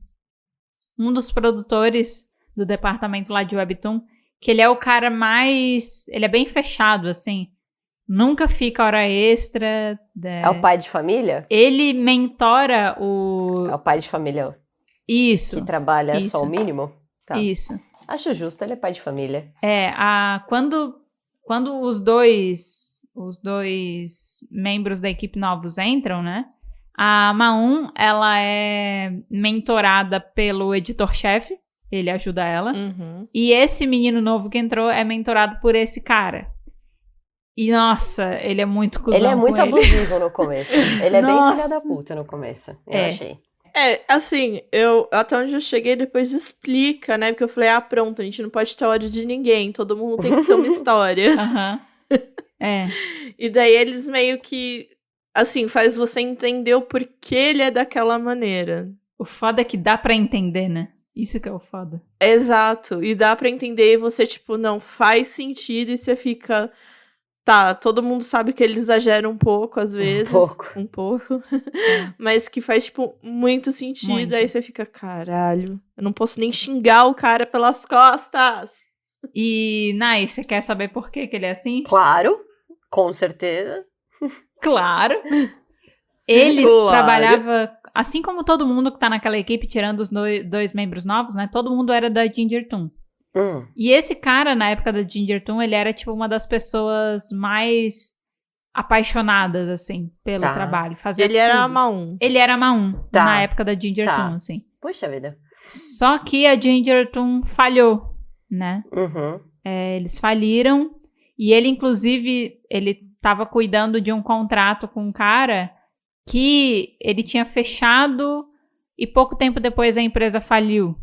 um dos produtores do departamento lá de Webtoon, que ele é o cara mais... Ele é bem fechado, assim. Nunca fica hora extra. É o pai de família? Ele mentora o... É o pai de família Isso. que trabalha isso. só o mínimo? Tá. Isso. Acho justo, ele é pai de família. Quando os dois membros da equipe novos entram, né? A Maun, ela é mentorada pelo editor-chefe, ele ajuda ela. Uhum. E esse menino novo que entrou é mentorado por esse cara. E, nossa, ele é muito cuzão. Ele é muito abusivo no começo. Ele é bem Nossa. filha da puta no começo, eu achei. Assim, até onde eu cheguei depois explica, né? Porque eu falei, pronto, a gente não pode ter ódio de ninguém, todo mundo tem que ter uma história. Aham. E daí eles meio que, assim, faz você entender o porquê ele é daquela maneira. O foda é que dá pra entender, né? Isso que é o foda. Exato, e dá pra entender e você, tipo, não faz sentido e você fica... Tá, todo mundo sabe que ele exagera um pouco, às vezes. Um pouco. Mas que faz, tipo, muito sentido. Muito. Aí você fica, caralho, eu não posso nem xingar o cara pelas costas. E, Nai, você quer saber por que ele é assim? Claro, com certeza. Claro. Ele Claro. trabalhava, assim como todo mundo que tá naquela equipe, tirando os dois membros novos, né? Todo mundo era da Ginger Toon. E esse cara, na época da Ginger Toon, ele era, tipo, uma das pessoas mais apaixonadas, assim, pelo trabalho. Fazia Ele era tudo. a Maun. Ele era Maun, Tá. na época da Ginger Tá. Toon, assim. Puxa vida. Só que a Ginger Toon falhou, né? Uhum. Eles faliram. E ele, inclusive, ele tava cuidando de um contrato com um cara que ele tinha fechado e pouco tempo depois a empresa faliu.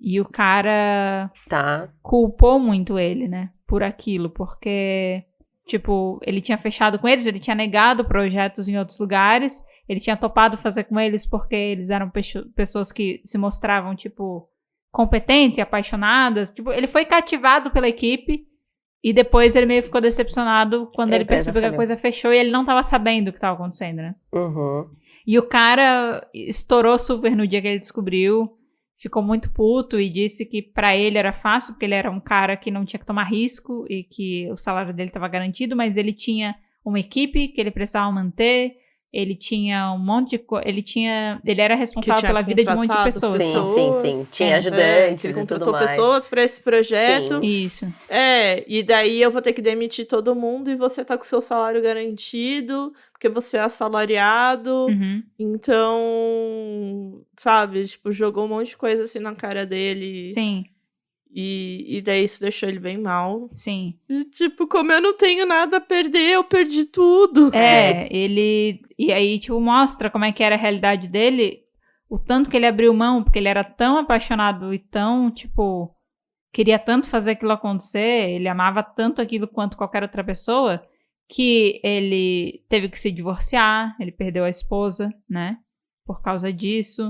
E o cara Tá. culpou muito ele, né? Por aquilo, porque, tipo, ele tinha fechado com eles, ele tinha negado projetos em outros lugares, ele tinha topado fazer com eles porque eles eram pessoas que se mostravam, tipo, competentes e apaixonadas. Tipo, ele foi cativado pela equipe e depois ele meio ficou decepcionado quando A ele empresa percebeu que a faliu. coisa fechou e ele não tava sabendo o que tava acontecendo, né? Uhum. E o cara estourou super no dia que ele descobriu, ficou muito puto e disse que pra ele era fácil, porque ele era um cara que não tinha que tomar risco e que o salário dele estava garantido, mas ele tinha uma equipe que ele precisava manter, ele tinha um monte de coisa, ele era responsável pela vida de um monte de pessoas. Sim. Tinha ajudantes Ele e tudo contratou mais. pessoas pra esse projeto. Isso. E daí eu vou ter que demitir todo mundo e você tá com o seu salário garantido, porque você é assalariado. Uhum. Então, sabe, tipo, jogou um monte de coisa assim na cara dele. Sim, E daí isso deixou ele bem mal. sim. E, tipo, como eu não tenho nada a perder, eu perdi tudo. Ele... E aí, tipo, mostra como é que era a realidade dele, o tanto que ele abriu mão, porque ele era tão apaixonado e tão, tipo, queria tanto fazer aquilo acontecer, ele amava tanto aquilo quanto qualquer outra pessoa, que ele teve que se divorciar, ele perdeu a esposa, né, por causa disso.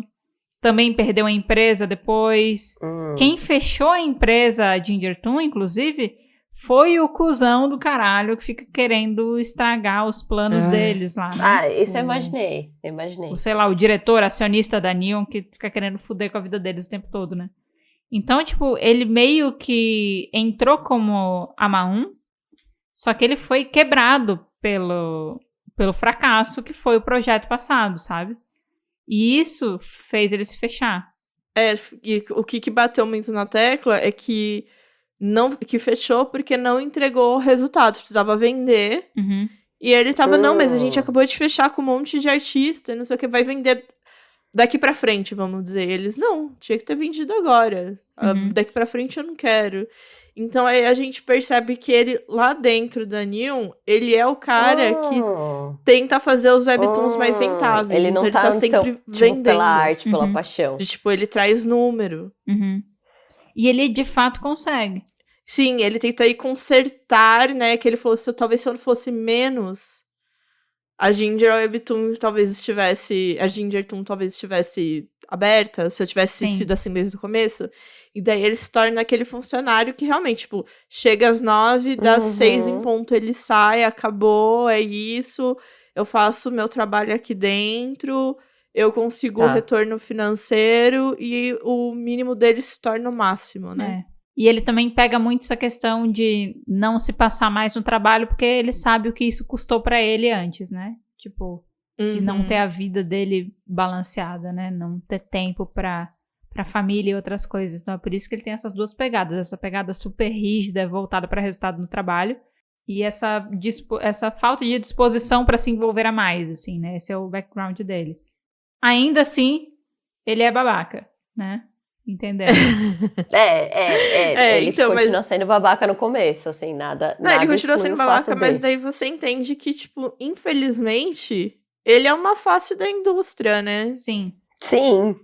Também perdeu a empresa depois. Quem fechou a empresa, a Ginger Toon, inclusive, foi o cuzão do caralho que fica querendo estragar os planos deles lá, né? Isso eu imaginei. Sei lá, o diretor, acionista da Neon, que fica querendo foder com a vida deles o tempo todo, né? Então, tipo, ele meio que entrou como a Maun, só que ele foi quebrado pelo fracasso que foi o projeto passado, sabe? E isso fez ele se fechar. E o que bateu muito na tecla é que fechou porque não entregou resultados. Precisava vender. Uhum. E ele tava, não, mas a gente acabou de fechar com um monte de artista, não sei o que, vai vender daqui pra frente, vamos dizer. Eles, não, tinha que ter vendido agora. Daqui pra frente eu não quero. Então aí a gente percebe que ele, lá dentro da Neon, ele é o cara que tenta fazer os webtoons mais rentáveis. Ele não então ele tá sempre vendendo. Pela arte, pela paixão. Tipo, ele traz número. Uhum. E ele, de fato, consegue. Sim, ele tenta aí consertar, né? Que ele falou, talvez se eu não fosse menos, a Ginger Webtoon talvez estivesse aberta, se eu tivesse sido assim desde o começo. E daí ele se torna aquele funcionário que realmente, tipo, chega às 9, das 6 em ponto, ele sai, acabou, é isso, eu faço meu trabalho aqui dentro, eu consigo o Tá. retorno financeiro e o mínimo dele se torna o máximo, né? É. E ele também pega muito essa questão de não se passar mais no trabalho, porque ele sabe o que isso custou pra ele antes, né? Tipo, de não ter a vida dele balanceada, né? Não ter tempo pra família e outras coisas. Então é por isso que ele tem essas duas pegadas. Essa pegada super rígida, voltada pra resultado no trabalho. E essa falta de disposição pra se envolver a mais, assim, né? Esse é o background dele. Ainda assim, ele é babaca, né? Entendemos. Ele então, continua sendo babaca no começo, assim, nada. Não, ele nada continua exclui sendo o babaca, fato mas dele. daí você entende que, tipo, infelizmente, ele é uma face da indústria, né? Sim. Sim,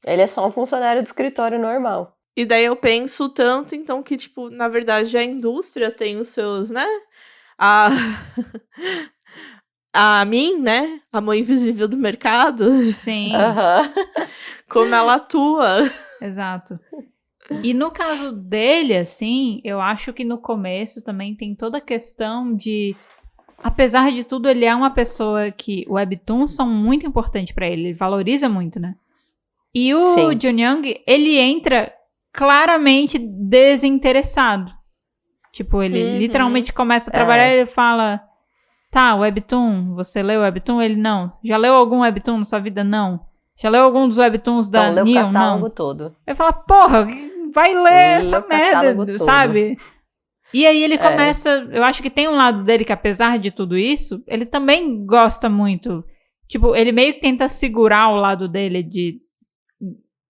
ele é só um funcionário de escritório normal. E daí eu penso tanto, então, que, tipo, na verdade, a indústria tem os seus, né? A mim, né? A mão invisível do mercado, Sim. Aham. como ela atua. Exato. E no caso dele, assim, eu acho que no começo também tem toda a questão de, apesar de tudo, ele é uma pessoa que webtoons são muito importantes pra ele valoriza muito, né? E o Sim. Jun Young, ele entra claramente desinteressado. Tipo, ele literalmente começa a trabalhar e ele fala, tá, webtoon, você leu webtoon? Ele, não. Já leu algum webtoon na sua vida? Não. Já leu algum dos webtoons da Então, lê o Neon? catálogo Não. todo. Ele fala, porra, vai ler Lê essa o catálogo merda, todo. sabe? E aí ele começa, eu acho que tem um lado dele que apesar de tudo isso, ele também gosta muito. Tipo, ele meio que tenta segurar o lado dele de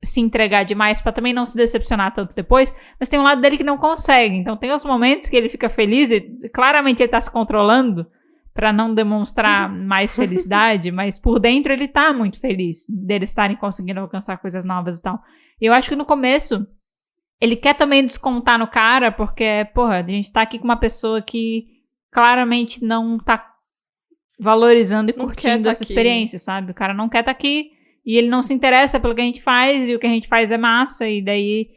se entregar demais pra também não se decepcionar tanto depois, mas tem um lado dele que não consegue. Então tem os momentos que ele fica feliz e claramente ele tá se controlando pra não demonstrar mais felicidade, mas por dentro ele tá muito feliz deles estarem conseguindo alcançar coisas novas e tal. E eu acho que no começo ele quer também descontar no cara, porque, porra, a gente tá aqui com uma pessoa que claramente não tá valorizando e Não curtindo quer tá essa aqui. experiência, sabe? O cara não quer estar aqui e ele não se interessa pelo que a gente faz e o que a gente faz é massa e daí,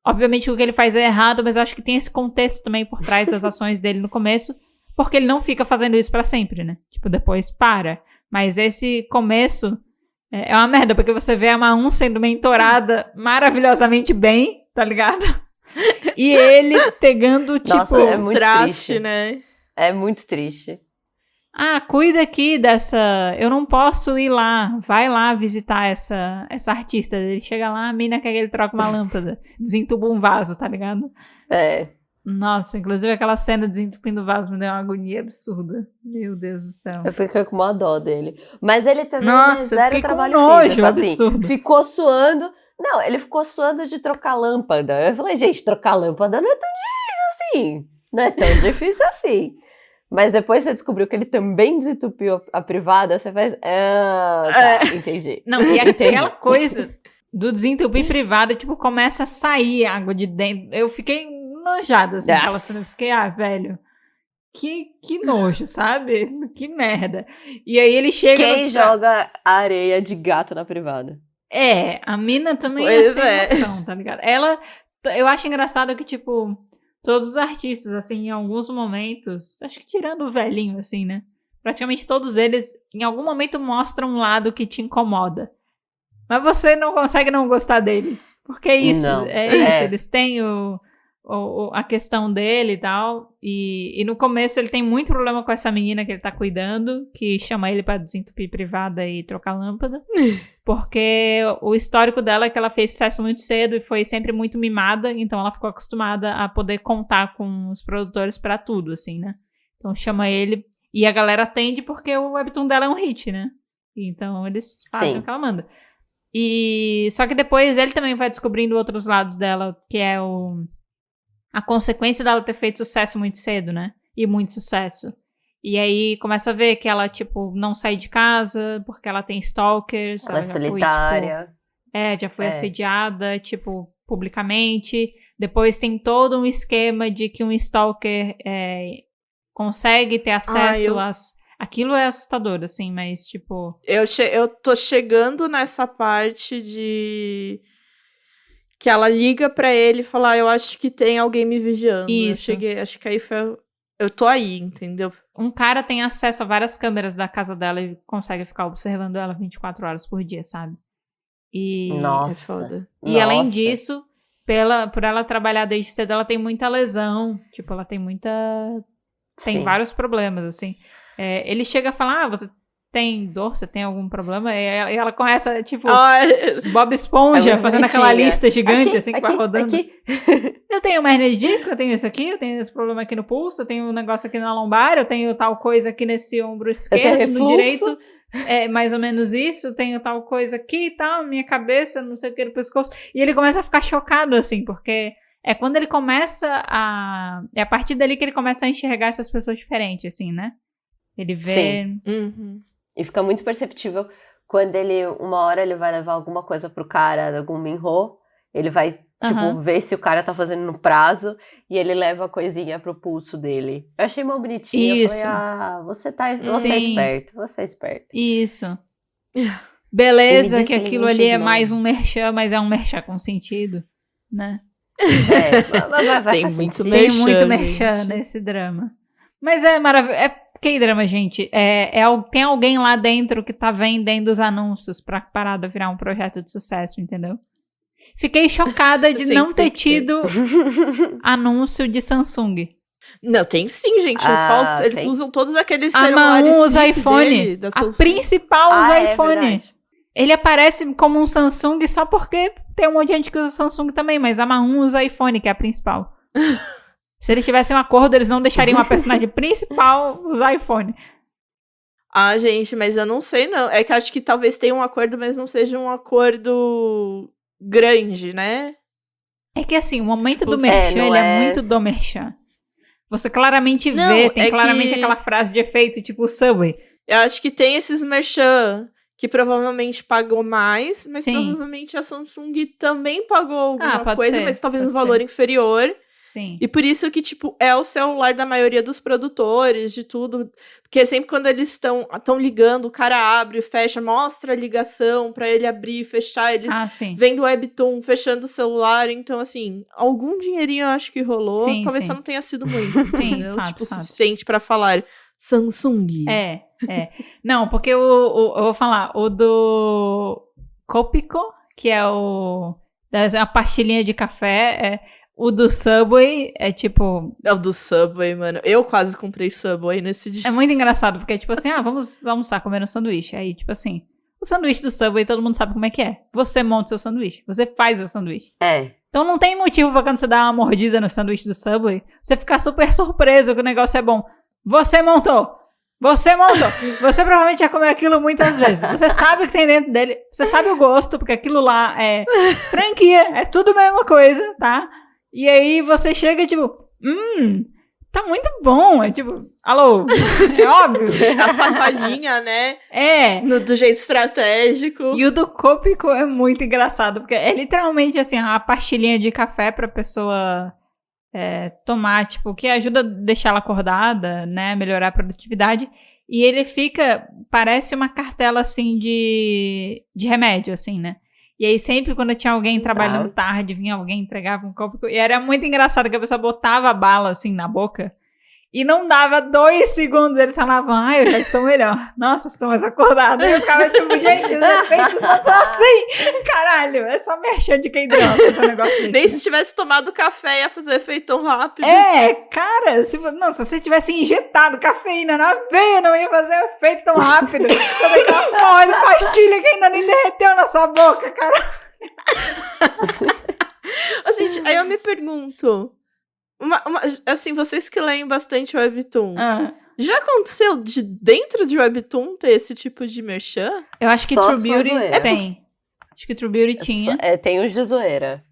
obviamente, o que ele faz é errado, mas eu acho que tem esse contexto também por trás das ações dele no começo, porque ele não fica fazendo isso pra sempre, né? Tipo, depois para. Mas esse começo é uma merda, porque você vê a Ma1 sendo mentorada maravilhosamente bem, tá ligado? E ele pegando, tipo, Nossa, é muito traste, triste. né? É muito triste. cuida aqui dessa... Eu não posso ir lá. Vai lá visitar essa artista. Ele chega lá, a mina quer que ele troque uma lâmpada. Desentuba um vaso, tá ligado? É. Nossa, inclusive aquela cena desentupindo o vaso me deu uma agonia absurda. Meu Deus do céu. Eu fiquei com uma dó dele. Mas ele também Nossa, eu zero fiquei com trabalho nojo, físico, assim. absurdo. Ficou suando. Não, ele ficou suando de trocar lâmpada. Eu falei, gente, trocar lâmpada não é tão difícil assim. Não é tão difícil assim. Mas depois você descobriu que ele também desentupiu a privada, você faz... entendi. Não, e aquela coisa do desentupir privada, tipo, começa a sair água de dentro. Eu fiquei nojada, assim, aquela cena. Eu fiquei, velho, que nojo, sabe? Que merda. E aí ele chega... Quem joga areia de gato na privada? A mina também Pois é sem noção, tá ligado? Eu acho engraçado que, tipo, todos os artistas, assim, em alguns momentos, acho que tirando o velhinho, assim, né? Praticamente todos eles, em algum momento, mostram um lado que te incomoda. Mas você não consegue não gostar deles. Porque é isso, Não. isso. Eles têm a questão dele e tal. E no começo ele tem muito problema com essa menina que ele tá cuidando, que chama ele pra desentupir privada e trocar lâmpada. Porque o histórico dela é que ela fez sucesso muito cedo e foi sempre muito mimada, então ela ficou acostumada a poder contar com os produtores pra tudo, assim, né? Então chama ele e a galera atende porque o webtoon dela é um hit, né? Então eles fazem o que ela manda. E só que depois ele também vai descobrindo outros lados dela, que é a consequência dela ter feito sucesso muito cedo, né? E muito sucesso. E aí começa a ver que ela, tipo, não sai de casa porque ela tem stalkers. Ela é já solitária. Foi, tipo, já foi assediada, tipo, publicamente. Depois tem todo um esquema de que um stalker consegue ter acesso às... Aquilo é assustador, assim, mas, tipo... Eu tô chegando nessa parte de... Que ela liga pra ele e fala, eu acho que tem alguém me vigiando. Isso. Acho que aí foi eu tô aí, entendeu? Um cara tem acesso a várias câmeras da casa dela e consegue ficar observando ela 24 horas por dia, sabe? E, Nossa. É foda. e além Nossa. disso, por ela trabalhar desde cedo, ela tem muita lesão. Tipo, ela tem Tem Sim. vários problemas, assim. Ele chega a falar, você tem dor? Você tem algum problema? E ela começa, tipo, Bob Esponja, É muito fazendo aquela bonitinha. lista gigante, Aqui, assim, que vai rodando. Aqui. Eu tenho uma hernia de disco, eu tenho isso aqui, eu tenho esse problema aqui no pulso, eu tenho um negócio aqui na lombar, eu tenho tal coisa aqui nesse ombro esquerdo, no refluxo. direito, é mais ou menos isso, eu tenho tal coisa aqui e tal, minha cabeça, não sei o que, no pescoço. E ele começa a ficar chocado, assim, porque é quando ele começa é a partir dali que ele começa a enxergar essas pessoas diferentes, assim, né? Ele vê... Uhum. E fica muito perceptível quando uma hora ele vai levar alguma coisa pro cara, algum minho, ele vai, tipo, ver se o cara tá fazendo no prazo e ele leva a coisinha pro pulso dele. Eu achei mó bonitinho. Isso. Eu falei, você é esperto. Isso. Beleza, Ele diz que que ele aquilo não ali é cismou. mais um merchan, mas é um merchan com sentido, né? Vai Tem faz muito sentido. Tem merchan, muito merchan gente. nesse drama. Mas é maravilhoso. Que drama, gente? Tem alguém lá dentro que tá vendendo os anúncios pra parada virar um projeto de sucesso, entendeu? Fiquei chocada de Sempre não ter tem que ter. tido anúncio de Samsung. Não, tem sim, gente. Eles tem. usam todos aqueles A celulares Maun usa flip iPhone. dele, da A Samsung. principal usa é iPhone. verdade. Ele aparece como um Samsung só porque tem um monte de gente que usa Samsung também, mas a Maun usa iPhone, que é a principal. Se eles tivessem um acordo, eles não deixariam a personagem principal usar iPhone. Ah, gente, mas eu não sei, não. É que acho que talvez tenha um acordo, mas não seja um acordo grande, né? É que assim, o momento Tipo, do merchan, não ele é é- muito do merchan. Você claramente Não, vê, tem é claramente que- aquela frase de efeito, tipo o Subway. Eu acho que tem esses merchan que provavelmente pagou mais, mas Sim. provavelmente a Samsung também pagou alguma pode coisa, ser, mas talvez pode no valor ser. inferior. Sim. E por isso que, tipo, é o celular da maioria dos produtores, de tudo. Porque sempre quando eles estão ligando, o cara abre e fecha, mostra a ligação pra ele abrir e fechar. Eles Sim. vendo o Webtoon, fechando o celular. Então, assim, algum dinheirinho eu acho que rolou. Sim, Talvez sim. só não tenha sido muito, Sim, entendeu? fato, Tipo, o fato. suficiente pra falar Samsung. É. Não, porque eu vou falar, o do Copico, que é a pastilhinha de café, o do Subway é tipo... É o do Subway, mano. Eu quase comprei Subway nesse dia. É muito engraçado, porque é tipo assim, vamos almoçar comendo um sanduíche. Aí, tipo assim, o sanduíche do Subway todo mundo sabe como é que é. Você monta o seu sanduíche, você faz o sanduíche. Então não tem motivo pra quando você dá uma mordida no sanduíche do Subway, você ficar super surpreso que o negócio é bom. Você montou! Você provavelmente já comeu aquilo muitas vezes. Você sabe o que tem dentro dele, você sabe o gosto, porque aquilo lá é franquia, é tudo a mesma coisa, tá? E aí você chega e tipo, tá muito bom. É tipo, alô, é óbvio. A sacolinha, né? Do jeito estratégico. E o do Copico é muito engraçado, porque é literalmente assim, a pastilhinha de café pra pessoa tomar, tipo, que ajuda a deixar ela acordada, né, melhorar a produtividade. E ele parece uma cartela, assim, de remédio, assim, né? E aí sempre quando tinha alguém trabalhando tarde, vinha alguém, entregava um Copico. E era muito engraçado que a pessoa botava a bala, assim, na boca. E não dava 2 segundos, eles falavam, eu já estou melhor. Nossa, estou mais acordada. E eu ficava tipo, gente, os efeitos não são assim. Caralho, é só merchan de K-drama esse negócio desse. Nem se tivesse tomado café ia fazer efeito tão rápido. Cara, se você tivesse injetado cafeína na veia, não ia fazer efeito tão rápido. Quando aquela porra de pastilha que ainda nem derreteu na sua boca, cara. Gente, aí eu me pergunto... assim, vocês que leem bastante Webtoon, já aconteceu de dentro de Webtoon ter esse tipo de merchan? Eu acho que Só True se for Beauty zoeira. tem. Acho que True Beauty tinha. Tem uns de zoeira.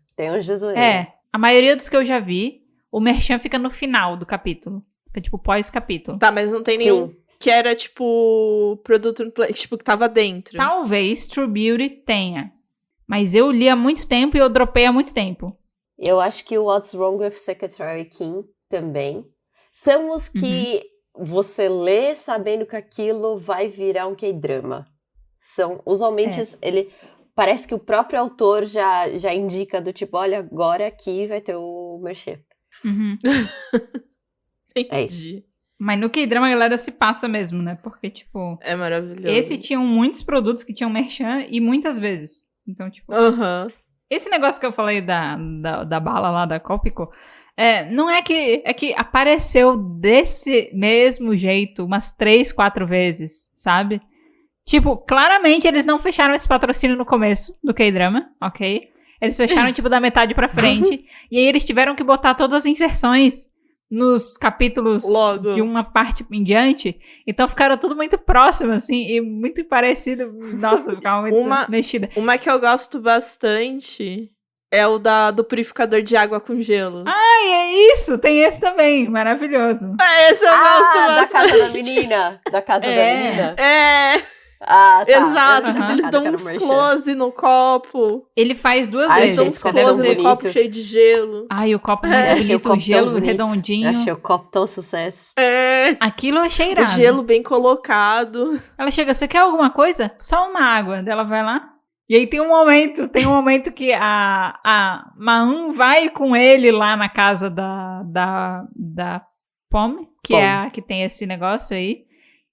A maioria dos que eu já vi, o merchan fica no final do capítulo. Fica tipo pós-capítulo. Tá, mas não tem nenhum que era tipo produto tipo que tava dentro. Talvez True Beauty tenha. Mas eu li há muito tempo e eu dropei há muito tempo. Eu acho que o What's Wrong with Secretary Kim também. São os que você lê sabendo que aquilo vai virar um K-drama. São, usualmente, parece que o próprio autor já indica do tipo, olha, agora aqui vai ter o merchan. Entendi. Mas no K-drama a galera se passa mesmo, né? Porque, tipo, É maravilhoso. esse tinham muitos produtos que tinham merchan e muitas vezes. Então, tipo, Aham. esse negócio que eu falei da bala lá, da Copico, não é que... É que apareceu desse mesmo jeito umas 3, 4 vezes, sabe? Tipo, claramente eles não fecharam esse patrocínio no começo do K-drama, ok? Eles fecharam, tipo, da metade pra frente. E aí eles tiveram que botar todas as inserções nos capítulos Logo. de uma parte em diante. Então ficaram tudo muito próximo, assim, e muito parecido. Nossa, ficava muito mexida. Uma que eu gosto bastante é o do purificador de água com gelo. Ai, é isso! Tem esse também, maravilhoso. Esse eu gosto da bastante. casa da menina. Da casa da menina. Ah, tá. exato. Aham. Eles dão uns close no copo. Ele faz 2 Ai, Eles dão vezes. uns gente, Você close deve no ter- copo cheio de gelo. Ai, o copo muito Achei o bonito, copo o gelo tão bonito. redondinho. Achei o copo tão sucesso. Aquilo eu achei O irado. gelo bem colocado. Ela chega, você quer alguma coisa? Só uma água. Daí ela vai lá. E aí tem um momento que a Maun vai com ele lá na casa da Pom, que é a que tem esse negócio aí.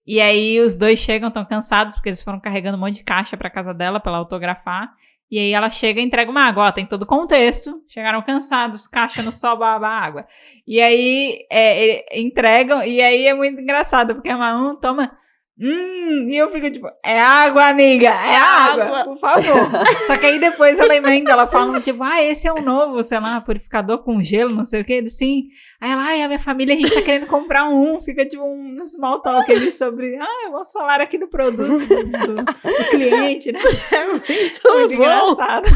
E aí os dois chegam, tão cansados, porque eles foram carregando um monte de caixa pra casa dela, pra ela autografar. E aí ela chega e entrega uma água. Ó, tem todo o contexto. Chegaram cansados, caixa no sol, baba, água. E aí entregam, e aí é muito engraçado, porque a Maun toma... e eu fico tipo, é água, amiga, é água, por favor. Só que aí depois ela emenda, ela fala tipo, esse é um novo, sei lá, purificador com gelo, não sei o que, ele sim. Aí ela, a minha família, a gente tá querendo comprar fica tipo um small talk ali sobre, vamos falar aqui do produto do cliente, né? É muito Muito bom. engraçado.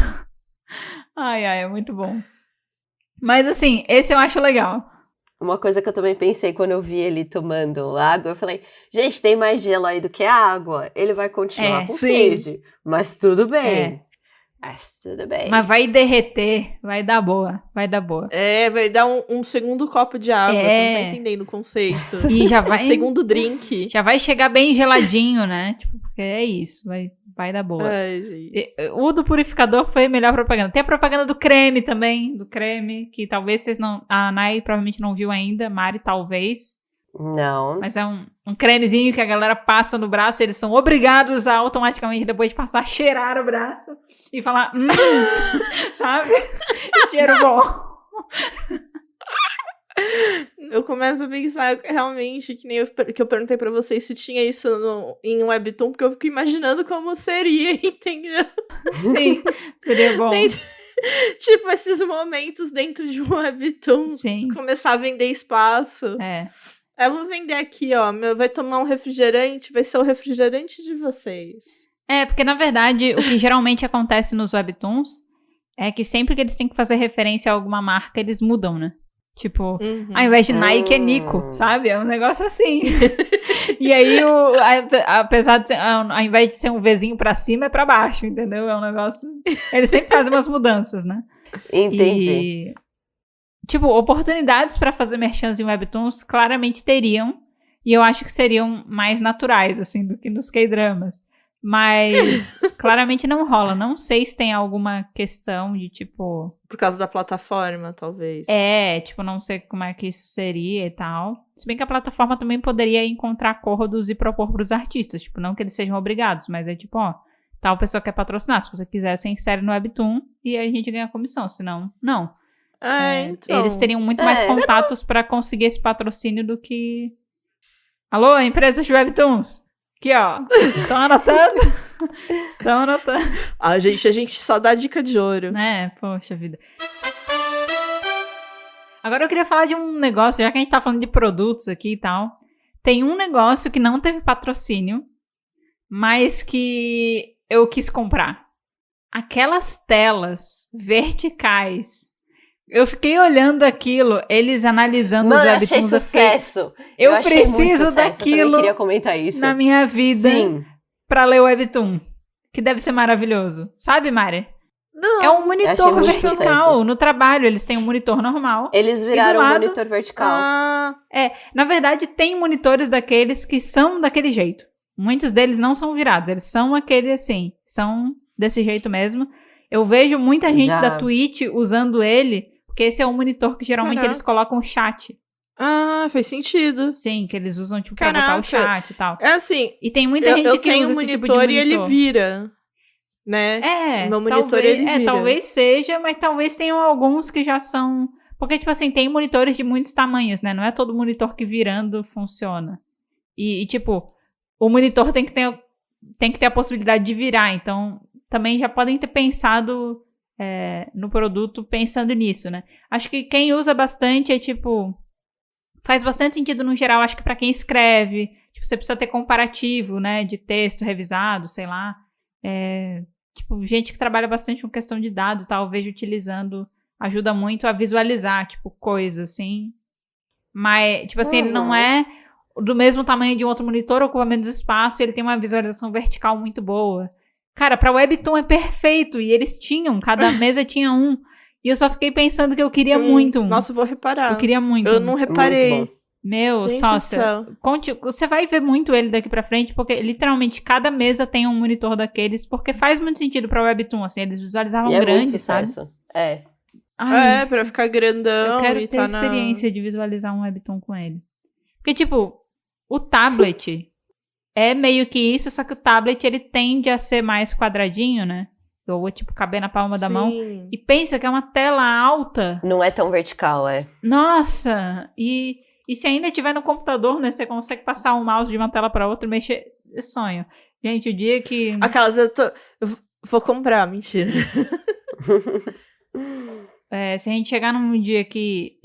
É muito bom. Mas assim, esse eu acho legal. Uma coisa que eu também pensei quando eu vi ele tomando água, eu falei, gente, tem mais gelo aí do que água. Ele vai continuar com sim. sede. Mas tudo bem. Mas tudo bem. Mas vai derreter, vai dar boa. Vai dar um segundo copo de água. Você não tá entendendo o conceito. E já vai... Um segundo drink. Já vai chegar bem geladinho, né? Tipo, porque é isso, vai dar boa. Ai, gente. O do purificador foi a melhor propaganda. Tem a propaganda do creme também, que talvez vocês não... A Nai provavelmente não viu ainda, Mari talvez. Não. Mas é um cremezinho que a galera passa no braço, eles são obrigados a automaticamente, depois de passar, cheirar o braço e falar, sabe? Cheiro bom. Eu começo a pensar realmente, que eu perguntei pra vocês se tinha isso em Webtoon, porque eu fico imaginando como seria, entendeu? Sim, seria bom. Tipo, esses momentos dentro de um Webtoon. Sim. Começar a vender espaço. Eu vou vender aqui, ó. Vai tomar um refrigerante, vai ser o refrigerante de vocês. Porque na verdade, o que geralmente acontece nos Webtoons é que sempre que eles têm que fazer referência a alguma marca, eles mudam, né? Tipo, ao invés de Nike é Nico, sabe? É um negócio assim. E aí, apesar de ser, ao invés de ser um Vzinho pra cima, é pra baixo, entendeu? É um negócio... Eles sempre fazem umas mudanças, né? Entendi. Tipo, oportunidades pra fazer merchans em Webtoons claramente teriam. E eu acho que seriam mais naturais, assim, do que nos K-dramas. Mas claramente não rola. Não sei se tem alguma questão de, tipo... Por causa da plataforma, talvez. Tipo, não sei como é que isso seria e tal. Se bem que a plataforma também poderia encontrar acordos e propor pros artistas. Tipo, não que eles sejam obrigados, mas é tipo, tal pessoa quer patrocinar. Se você quiser, você insere no Webtoon e a gente ganha comissão. Senão, não. Então. Eles teriam muito mais contatos pra conseguir esse patrocínio do que... Alô, empresas de Webtoons? Aqui, ó. Estão anotando? Estão anotando. A gente só dá dica de ouro. Né? Poxa vida. Agora eu queria falar de um negócio, já que a gente tá falando de produtos aqui e tal. Tem um negócio que não teve patrocínio, mas que eu quis comprar. Aquelas telas verticais. Eu fiquei olhando aquilo, eles analisando os webtoons. Achei sucesso. Eu achei preciso muito sucesso. daquilo Eu também queria comentar isso. na minha vida Sim. pra ler o webtoon. Que deve ser maravilhoso. Sabe, Mari? Não. É um achei monitor muito vertical. sucesso. No trabalho, eles têm um monitor normal. Eles viraram um lado- monitor vertical. Na verdade, tem monitores daqueles que são daquele jeito. Muitos deles não são virados. Eles são aquele assim. São desse jeito mesmo. Eu vejo muita gente Já. da Twitch usando ele, porque esse é um monitor que geralmente Caraca. eles colocam chat. Ah, faz sentido. Sim, que eles usam, tipo, pra Caraca. botar o chat e tal. É assim, E tem muita gente eu que tenho usa um esse tipo de monitor e ele monitor. vira, né? É, Meu monitor, talvez, ele vira. talvez seja, mas talvez tenham alguns que já são... Porque, tipo assim, tem monitores de muitos tamanhos, né? Não é todo monitor que virando funciona. E tipo, o monitor tem que ter a possibilidade de virar. Então, também já podem ter pensado no produto pensando nisso, né? Acho que quem usa bastante é, tipo... Faz bastante sentido no geral, acho que pra quem escreve. Tipo, você precisa ter comparativo, né? De texto revisado, sei lá. Tipo, gente que trabalha bastante com questão de dados, talvez utilizando, ajuda muito a visualizar, tipo, coisas, assim. Mas, tipo assim, ele não é do mesmo tamanho de um outro monitor, ocupa menos espaço, e ele tem uma visualização vertical muito boa. Cara, pra Webtoon é perfeito, e eles tinham, cada mesa tinha um. E eu só fiquei pensando que eu queria muito um. Nossa, eu vou reparar. Eu queria muito Eu um. não reparei. Muito bom. Meu, Gente sócia, do céu. você vai ver muito ele daqui pra frente, porque literalmente cada mesa tem um monitor daqueles, porque faz muito sentido pra Webtoon, assim, eles visualizavam E é muito grande, sabe? sucesso. É. Ai, Pra ficar grandão eu quero e ter a tá experiência de visualizar um Webtoon com ele. Porque, tipo, o tablet é meio que isso, só que o tablet, ele tende a ser mais quadradinho, né? Ou, tipo, caber na palma da mão. Sim. E pensa que é uma tela alta. Não é tão vertical, é. Nossa! E se ainda tiver no computador, né? Você consegue passar o mouse de uma tela pra outra e mexer. É sonho. Gente, o dia que... Aquelas eu vou comprar, mentira. se a gente chegar num dia que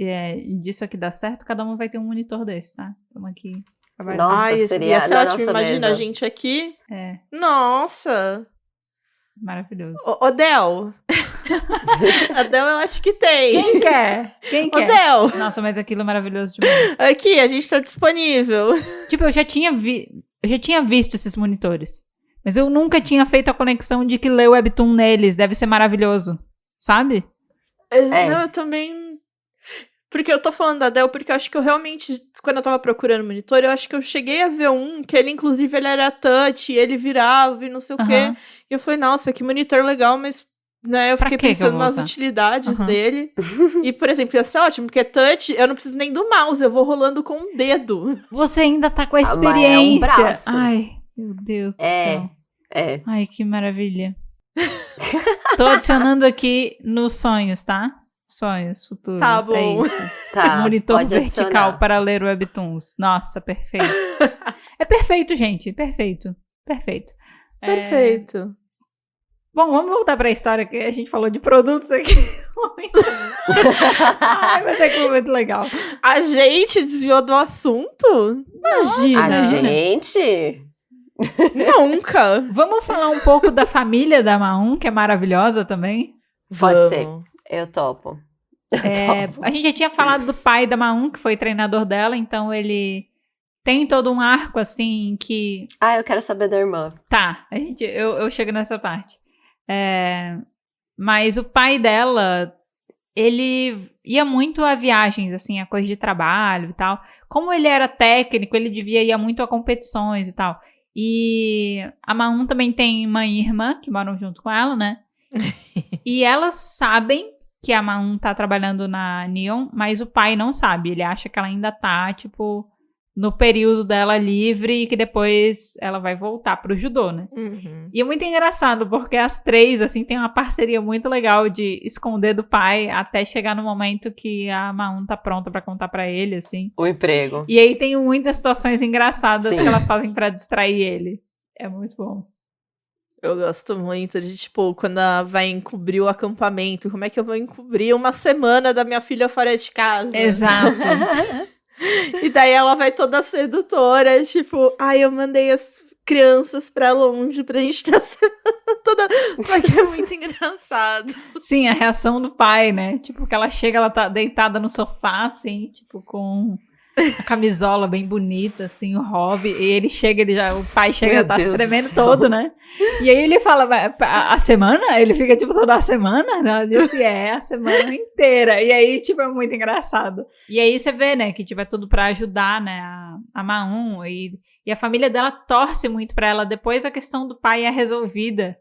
disso aqui dá certo, cada um vai ter um monitor desse, tá? Estamos aqui trabalhando. Nossa, Ai, esse seria ia ser na ótimo. nossa Imagina mesa. a gente aqui. É, Nossa! maravilhoso. Ô, Del. A Del eu acho que tem. Quem quer? Quem Ô, quer? Del. Nossa, mas aquilo é maravilhoso demais. Aqui, a gente tá disponível. Tipo, eu já tinha visto esses monitores. Mas eu nunca tinha feito a conexão de que ler Webtoon neles deve ser maravilhoso. Sabe? Não, eu também... Porque eu tô falando da Dell, porque eu acho que eu realmente, quando eu tava procurando monitor, eu acho que eu cheguei a ver um, que ele, inclusive, ele era touch, e ele virava e não sei o quê. E eu falei, nossa, que monitor legal, mas, né, eu Pra fiquei que eu pensando vou nas usar? utilidades dele. E, por exemplo, ia ser ótimo, porque touch, eu não preciso nem do mouse, eu vou rolando com o dedo. Você ainda tá com a mas é um experiência. braço. Ai, meu Deus do céu. É. Ai, que maravilha. Tô adicionando aqui nos sonhos, tá? Sonhos futuros. Tá bom. É isso. Tá. Monitor pode vertical adicionar. para ler Webtoons. Nossa, perfeito. É perfeito, gente. Perfeito. Perfeito. Perfeito. Bom, vamos voltar pra história que a gente falou de produtos aqui. Ai, mas é que foi muito legal. A gente desviou do assunto? Imagina. A gente... Nunca. Vamos falar um pouco da família da Maun, que é maravilhosa também. Pode ser. Vamos. Eu topo. A gente já tinha falado do pai da Maun, que foi treinador dela, então ele tem todo um arco, assim, que... Ah, eu quero saber da irmã. Tá, eu chego nessa parte. Mas o pai dela, ele ia muito a viagens, assim, a coisa de trabalho e tal. Como ele era técnico, ele ia muito a competições e tal. E a Maun também tem mãe e irmã, que moram junto com ela, né? E elas sabem que a Maun tá trabalhando na Neon, mas o pai não sabe. Ele acha que ela ainda tá, tipo, no período dela livre e que depois ela vai voltar pro judô, né? Uhum. E é muito engraçado, porque as três, assim, tem uma parceria muito legal de esconder do pai até chegar no momento que a Maun tá pronta pra contar pra ele, assim. O emprego. E aí tem muitas situações engraçadas Sim. que elas fazem pra distrair ele. É muito bom. Eu gosto muito de, tipo, quando ela vai encobrir o acampamento. Como é que eu vou encobrir uma semana da minha filha fora de casa? Exato. E daí ela vai toda sedutora, tipo, ai, eu mandei as crianças pra longe pra gente ter a semana toda. Só que é muito engraçado. Sim, a reação do pai, né? Tipo, que ela chega, ela tá deitada no sofá, assim, tipo, com a camisola bem bonita, assim, o hobby. E ele chega, o pai chega, Meu tá se Deus tremendo do céu. todo, né? E aí ele fala, a semana? Ele fica, tipo, toda a semana? Ela disse, a semana inteira. E aí, tipo, é muito engraçado. E aí você vê, né, que, tipo, é tudo pra ajudar, né, a Maun. E a família dela torce muito pra ela. Depois a questão do pai é resolvida.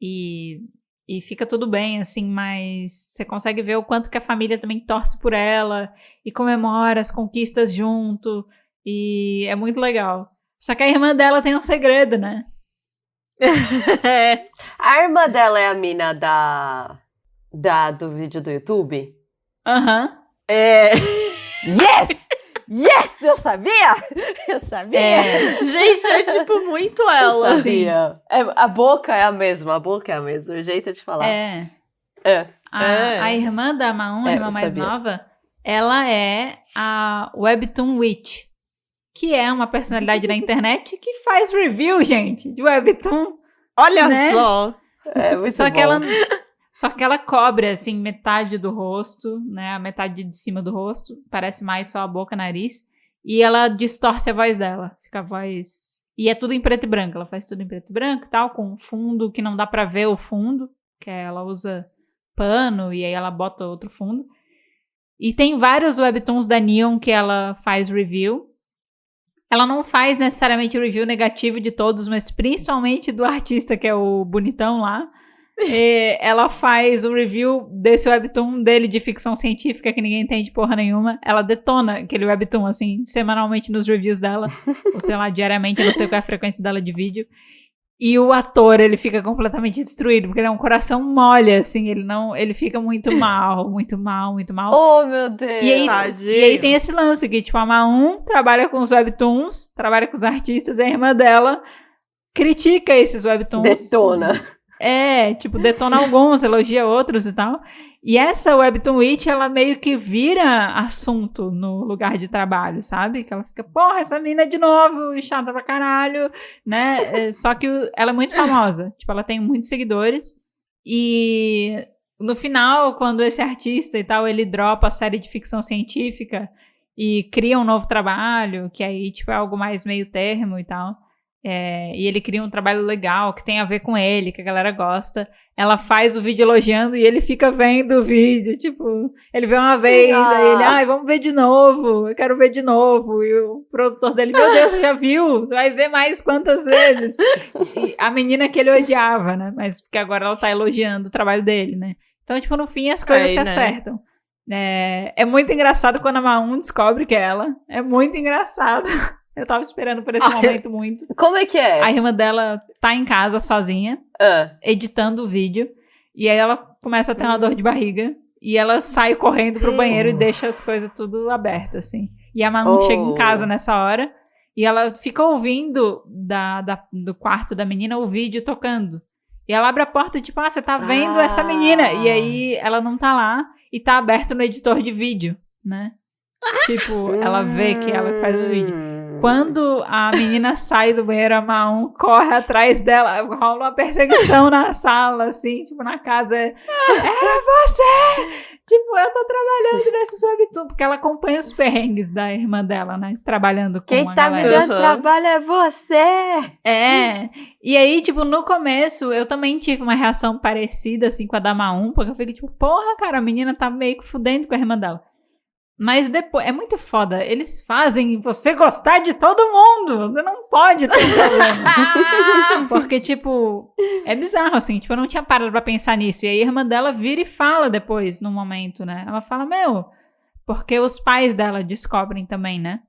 E E fica tudo bem, assim, mas você consegue ver o quanto que a família também torce por ela e comemora as conquistas junto. E é muito legal. Só que a irmã dela tem um segredo, né? A irmã dela é a mina do vídeo do YouTube? Aham. Yes! Yes! Eu sabia! Eu sabia! Gente, é tipo muito Eu ela. sabia. A boca é a mesma, o jeito de falar. A irmã da Maon, a irmã eu mais sabia. nova, ela é a Webtoon Witch, que é uma personalidade da internet que faz review, gente, de Webtoon. Olha Né? só. É muito Só bom. que ela cobre, assim, metade do rosto, né? A metade de cima do rosto. Parece mais só a boca, nariz. E ela distorce a voz dela. Fica a voz... E é tudo em preto e branco. Ela faz tudo em preto e branco e tal, com um fundo que não dá pra ver o fundo. Que ela usa pano e aí ela bota outro fundo. E tem vários webtoons da Neon que ela faz review. Ela não faz necessariamente review negativo de todos, mas principalmente do artista, que é o bonitão lá. Ela faz o review desse webtoon dele de ficção científica que ninguém entende porra nenhuma. Ela detona aquele webtoon, assim, semanalmente nos reviews dela. Ou sei lá, diariamente, eu não sei qual é a frequência dela de vídeo. E o ator, ele fica completamente destruído, porque ele é um coração mole, assim, ele fica muito mal, muito mal, muito mal. Oh, meu Deus! E Tadinho. aí tem esse lance que, tipo, a Maon trabalha com os webtoons, trabalha com os artistas, e a irmã dela critica esses webtoons. Detona. Tipo, detona alguns, elogia outros e tal. E essa Webtoon Witch, ela meio que vira assunto no lugar de trabalho, sabe? Que ela fica, porra, essa mina de novo, chata pra caralho, né? Só que ela é muito famosa. Tipo, ela tem muitos seguidores. E no final, quando esse artista e tal, ele dropa a série de ficção científica e cria um novo trabalho, que aí, tipo, é algo mais meio termo e tal. E ele cria um trabalho legal que tem a ver com ele, que a galera gosta. Ela faz o vídeo elogiando e ele fica vendo o vídeo. Tipo, ele vê uma vez, aí ele, vamos ver de novo, eu quero ver de novo. E o produtor dele, meu Deus, você já viu? Você vai ver mais quantas vezes? E a menina que ele odiava, né? Mas porque agora ela tá elogiando o trabalho dele, né? Então, tipo, no fim as coisas se acertam. É muito engraçado quando a Maon descobre que é ela. É muito engraçado. Eu tava esperando por esse momento muito. Como é que é? A irmã dela tá em casa sozinha, editando o vídeo. E aí ela começa a ter uma dor de barriga. E ela sai correndo pro banheiro e deixa as coisas tudo abertas, assim. E a Manon chega em casa nessa hora. E ela fica ouvindo do quarto da menina o vídeo tocando. E ela abre a porta e tipo, você tá vendo essa menina? E aí ela não tá lá. E tá aberto no editor de vídeo, né? Tipo, ela vê que ela faz o vídeo. Quando a menina sai do banheiro, a Maon corre atrás dela, rola uma perseguição na sala, assim, tipo, na casa. Era você! Tipo, eu tô trabalhando nesse webtoon, porque ela acompanha os perrengues da irmã dela, né? Trabalhando com Quem a tá me galera. dando trabalho é você! E aí, tipo, no começo, eu também tive uma reação parecida, assim, com a da Maon, porque eu fiquei tipo, porra, cara, a menina tá meio que fudendo com a irmã dela. Mas depois, é muito foda, eles fazem você gostar de todo mundo, você não pode ter problema. Porque, tipo, é bizarro, assim, tipo, eu não tinha parado pra pensar nisso. E aí a irmã dela vira e fala depois, num momento, né? Ela fala, porque os pais dela descobrem também, né?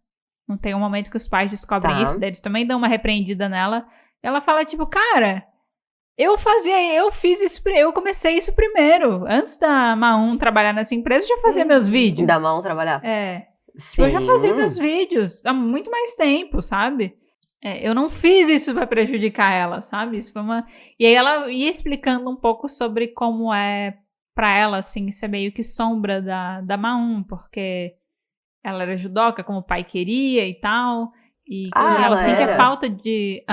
Não tem um momento que os pais descobrem isso, daí eles também dão uma repreendida nela. Ela fala, tipo, cara... Eu comecei isso primeiro. Antes da Maon trabalhar nessa empresa, eu já fazia meus vídeos. Da Maon trabalhar? Tipo, eu já fazia meus vídeos há muito mais tempo, sabe? Eu não fiz isso pra prejudicar ela, sabe? Isso foi uma... E aí ela ia explicando um pouco sobre como é pra ela, assim, ser meio que sombra da Maon, porque ela era judoca, como o pai queria e tal. E que ela sentia falta de...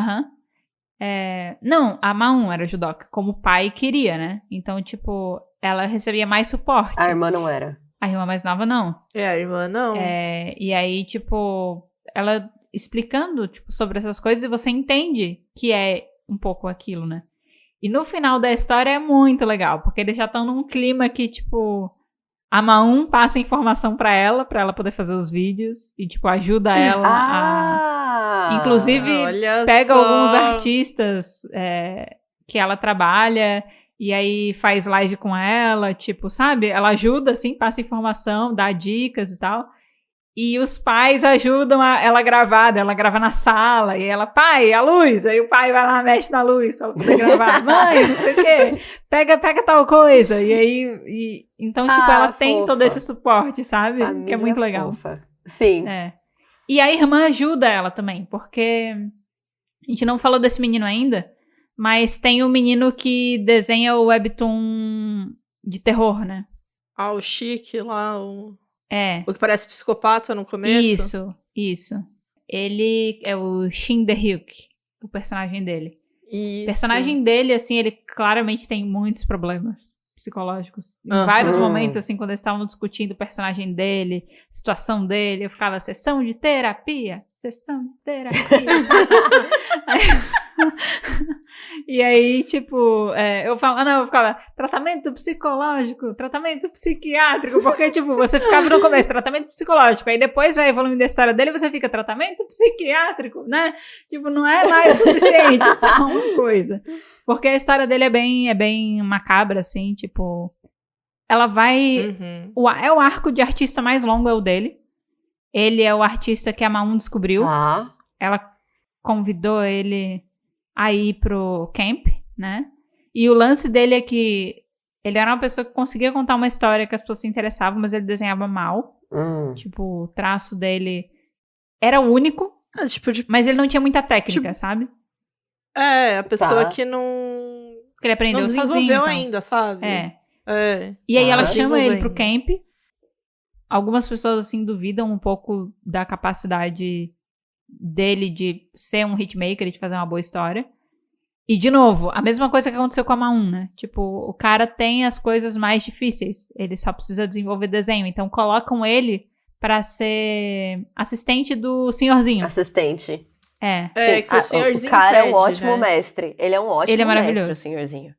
Não, a Maon era judoca, como o pai queria, né? Então, tipo, ela recebia mais suporte. A irmã não era. A irmã mais nova, não. A irmã não. E aí, tipo, ela explicando, tipo, sobre essas coisas, e você entende que é um pouco aquilo, né? E no final da história é muito legal, porque eles já estão num clima que, tipo... A Maon passa informação pra ela poder fazer os vídeos. E, tipo, ajuda ela a... Inclusive, pega alguns artistas que ela trabalha E aí faz live com ela, tipo, sabe? Ela ajuda, assim, passa informação, dá dicas e tal. E os pais ajudam ela a gravar, ela grava na sala, e ela, pai, a luz, aí o pai vai lá, mexe na luz, só pra você gravar, mãe, não sei o quê, pega tal coisa, e aí, então, tipo, ela tem fofa. todo esse suporte, sabe? Família que é muito legal. Fofa. Sim. É. E a irmã ajuda ela também, porque a gente não falou desse menino ainda, mas tem o menino que desenha o webtoon de terror, né? O Chique lá, o É. que parece psicopata no começo. Isso. Ele é o Shin The-hyuk, o personagem dele. Isso. O personagem dele, assim, ele claramente tem muitos problemas psicológicos. Em Aham. vários momentos, assim, quando eles estavam discutindo o personagem dele, a situação dele, eu ficava, sessão de terapia. E aí, tipo, eu ficava, tratamento psicológico, tratamento psiquiátrico, porque, tipo, você ficava no começo, tratamento psicológico, aí depois vai evoluindo a história dele e você fica, tratamento psiquiátrico, né? Tipo, não é mais suficiente, só uma coisa. Porque a história dele é bem macabra, assim, tipo, ela vai... É o arco de artista mais longo, é o dele. Ele é o artista que a Maun descobriu. Ela convidou ele a ir pro camp, né? E o lance dele é que ele era uma pessoa que conseguia contar uma história que as pessoas se interessavam, mas ele desenhava mal. Tipo, o traço dele era único, mas ele não tinha muita técnica, sabe? A pessoa que não... Que ele aprendeu não sozinho. desenvolveu ainda, sabe? E aí ela chama ele pro camp. Algumas pessoas, assim, duvidam um pouco da capacidade dele de ser um hitmaker e de fazer uma boa história. E, de novo, a mesma coisa que aconteceu com a Maun, né? Tipo, o cara tem as coisas mais difíceis. Ele só precisa desenvolver desenho. Então, colocam ele pra ser assistente do senhorzinho. Assistente. Que o senhorzinho o cara é um pede, ótimo né? mestre. Ele é um ótimo maravilhoso. mestre, o senhorzinho.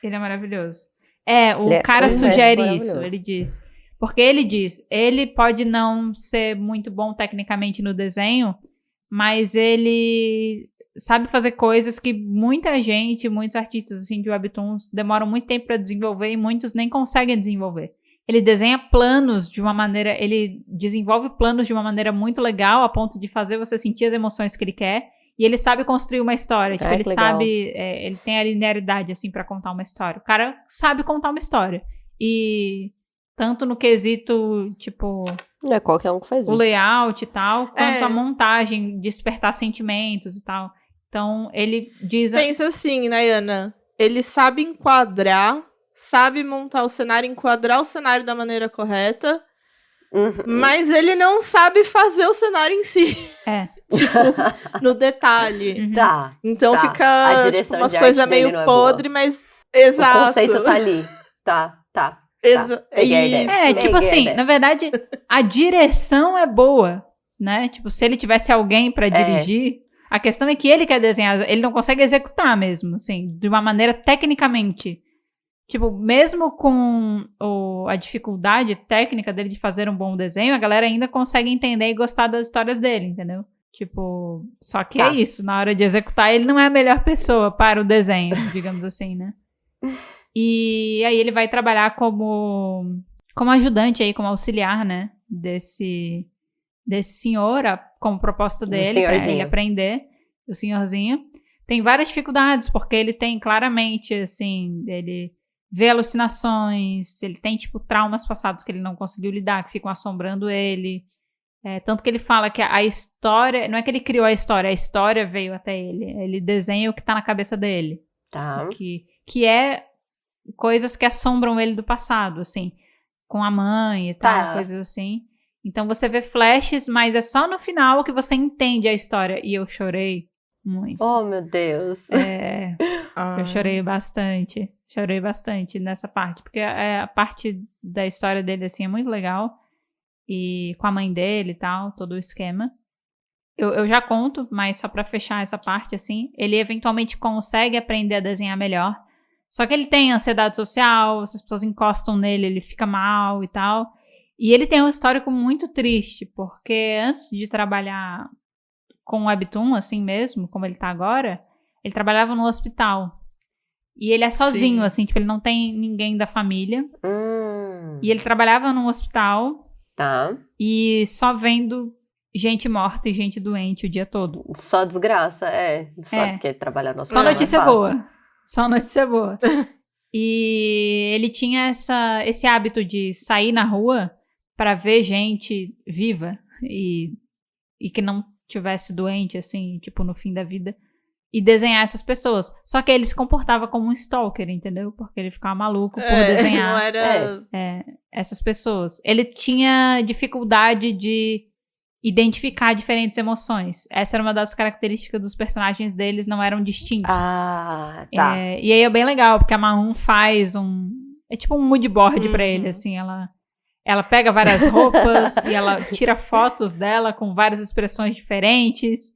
Ele é maravilhoso. Ele cara é um sugere mestre isso, maravilhoso. ele diz. Porque ele diz, ele pode não ser muito bom tecnicamente no desenho, mas ele sabe fazer coisas que muita gente, muitos artistas assim, de webtoons demoram muito tempo pra desenvolver e muitos nem conseguem desenvolver. Ele desenha planos de uma maneira, ele desenvolve planos de uma maneira muito legal, a ponto de fazer você sentir as emoções que ele quer, e ele sabe construir uma história. Tipo, ele sabe, ele tem a linearidade, assim, pra contar uma história. O cara sabe contar uma história. E tanto no quesito, tipo... Não é qualquer um que faz o isso. layout e tal, quanto a montagem, despertar sentimentos e tal. Então, ele diz... Pensa assim, né, Ana? Ele sabe enquadrar, sabe montar o cenário, enquadrar o cenário da maneira correta, mas ele não sabe fazer o cenário em si. Tipo, no detalhe. Tá. Então a fica direção tipo, umas de coisas arte dele meio não é podre, boa. mas... Exato. O conceito tá ali. Tá. Peguei a ideia. tipo assim, na verdade, a direção é boa, né? Tipo, se ele tivesse alguém pra dirigir, a questão é que ele quer desenhar, ele não consegue executar mesmo, assim, de uma maneira tecnicamente. Tipo, mesmo com a dificuldade técnica dele de fazer um bom desenho, a galera ainda consegue entender e gostar das histórias dele, entendeu? Tipo, só que é isso, na hora de executar, ele não é a melhor pessoa para o desenho, digamos assim, né? E aí ele vai trabalhar como ajudante aí, como auxiliar, né? Desse senhor, como proposta dele, pra ele aprender, o senhorzinho. Tem várias dificuldades, porque ele tem claramente, assim, ele vê alucinações, ele tem, tipo, traumas passados que ele não conseguiu lidar, que ficam assombrando ele. Tanto que ele fala que a história, não é que ele criou a história veio até ele. Ele desenha o que tá na cabeça dele. Tá. Que é coisas que assombram ele do passado, assim, com a mãe e tal, coisas assim. Então você vê flashes, mas é só no final que você entende a história. E eu chorei muito. Oh, meu Deus. Eu chorei bastante nessa parte, porque a parte da história dele, assim, é muito legal. E com a mãe dele e tal, todo o esquema. Eu já conto, mas só pra fechar essa parte, assim, ele eventualmente consegue aprender a desenhar melhor. Só que ele tem ansiedade social, se as pessoas encostam nele, ele fica mal e tal. E ele tem um histórico muito triste, porque antes de trabalhar com o webtoon, assim mesmo, como ele tá agora, ele trabalhava no hospital. E ele é sozinho, Sim. assim, tipo, ele não tem ninguém da família. E ele trabalhava num hospital Tá. e só vendo gente morta e gente doente o dia todo. Só desgraça, Só É. porque trabalhar no Só hospital notícia não é fácil. boa. Só notícia boa. E ele tinha esse hábito de sair na rua pra ver gente viva e que não tivesse doente, assim, tipo, no fim da vida. E desenhar essas pessoas. Só que ele se comportava como um stalker, entendeu? Porque ele ficava maluco por Não desenhar era... essas pessoas. Ele tinha dificuldade de identificar diferentes emoções. Essa era uma das características dos personagens deles, não eram distintos. Ah, tá. E aí é bem legal, porque a Mahon faz é tipo um mood board pra ele, Uhum. assim, ela pega várias roupas e ela tira fotos dela com várias expressões diferentes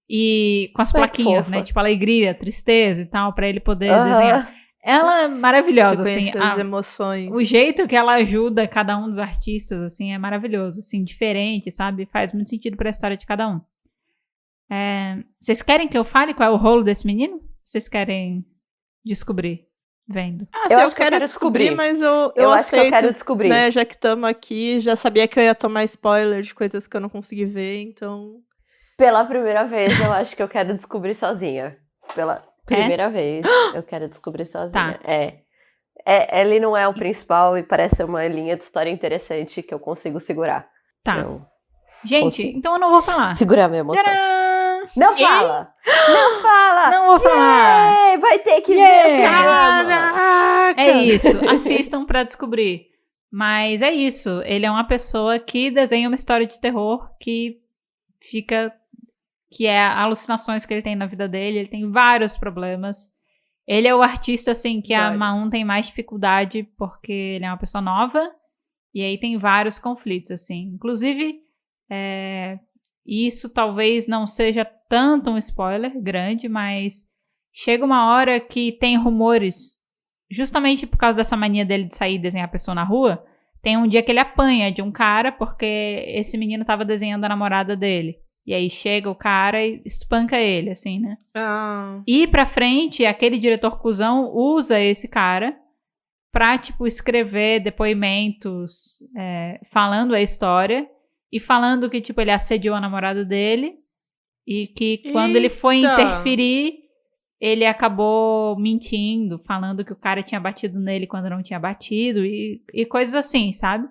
e com as Ai, que plaquinhas, fofa. né? Tipo alegria, tristeza e tal, pra ele poder Aham. desenhar. Ela é maravilhosa, assim. Reconhecer as emoções. O jeito que ela ajuda cada um dos artistas, assim, é maravilhoso, assim, diferente, sabe? Faz muito sentido pra história de cada um. Vocês querem que eu fale qual é o rolo desse menino? Vocês querem descobrir vendo? Ah, Eu eu acho que eu quero quero descobrir, descobrir. mas eu Eu acho que eu aceito, quero descobrir. né? Já que estamos aqui, já sabia que eu ia tomar spoiler de coisas que eu não consegui ver, então... Pela primeira vez, eu acho que eu quero descobrir sozinha. Pela primeira vez, eu quero descobrir sozinha. Tá. Ele não é o principal e parece uma linha de história interessante que eu consigo segurar. Tá. Eu Gente, consigo. então eu não vou falar. Segurar minha emoção. Tcharam! Não fala! Não fala! Não vou falar! Yay! Vai ter que Yeah! ver o programa! Caraca! É isso, assistam pra descobrir. Mas é isso, ele é uma pessoa que desenha uma história de terror que é alucinações que ele tem na vida dele, ele tem vários problemas. Ele é o artista, assim, que a Vários. Mahon tem mais dificuldade porque ele é uma pessoa nova e aí tem vários conflitos, assim. Inclusive, isso talvez não seja tanto um spoiler grande, mas chega uma hora que tem rumores, justamente por causa dessa mania dele de sair e desenhar a pessoa na rua, tem um dia que ele apanha de um cara porque esse menino tava desenhando a namorada dele. E aí chega o cara e espanca ele, assim, né? Ah, E pra frente, aquele diretor cuzão usa esse cara pra, tipo, escrever depoimentos falando a história e falando que, tipo, ele assediou a namorada dele e que quando ele foi Eita! interferir, ele acabou mentindo, falando que o cara tinha batido nele quando não tinha batido e coisas assim, sabe?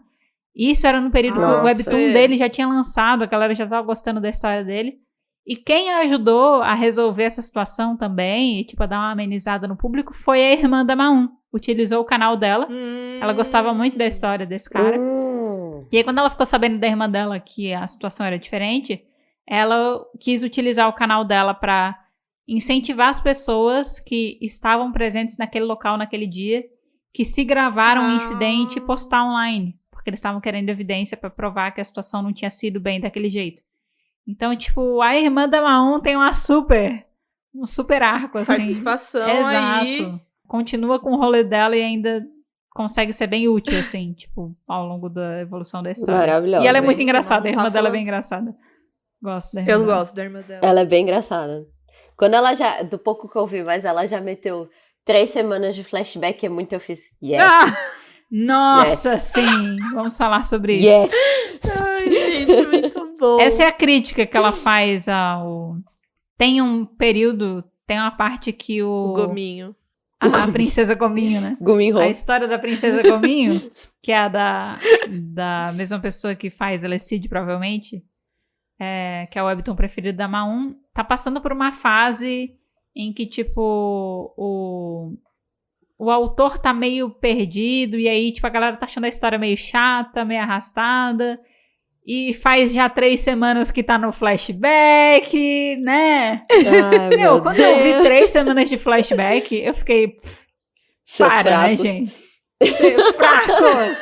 Isso era no período que o Nossa, webtoon dele já tinha lançado, a galera já tava gostando da história dele. E quem ajudou a resolver essa situação também, e tipo, a dar uma amenizada no público, foi a irmã da Mahon. Utilizou o canal dela. Ela gostava muito da história desse cara. E aí, quando ela ficou sabendo da irmã dela que a situação era diferente, ela quis utilizar o canal dela pra incentivar as pessoas que estavam presentes naquele local, naquele dia, que se gravaram o incidente e postar online. Porque eles estavam querendo evidência pra provar que a situação não tinha sido bem daquele jeito. Então, tipo, a irmã da Mahon tem um super arco, assim. participação Exato. aí. Continua com o rolê dela e ainda consegue ser bem útil, assim, tipo, ao longo da evolução da história. Maravilhosa. E ela é muito Bem, engraçada, a não irmã tá dela é falando. bem engraçada. Gosto da irmã Eu dela. gosto da irmã dela. Ela é bem engraçada. Quando ela já, do pouco que eu vi, mas ela já meteu 3 semanas de flashback, é muito eu fiz. Yes. Ah! Nossa, Yes. sim! Vamos falar sobre isso. Yes. Ai, gente, muito bom. Essa é a crítica que ela faz ao... Tem um período, tem uma parte que O gominho. a princesa Gominho, né? Guminho. A história da princesa Gominho, que é a da mesma pessoa que faz Elecid, provavelmente, que é o webtoon preferido da Mahon, tá passando por uma fase em que, tipo, o autor tá meio perdido, e aí, tipo, a galera tá achando a história meio chata, meio arrastada, e faz já 3 semanas que tá no flashback, né? Ai, Meu, quando eu vi Deus. 3 semanas de flashback, eu fiquei... Seus Para, fracos. né, gente? Seus fracos!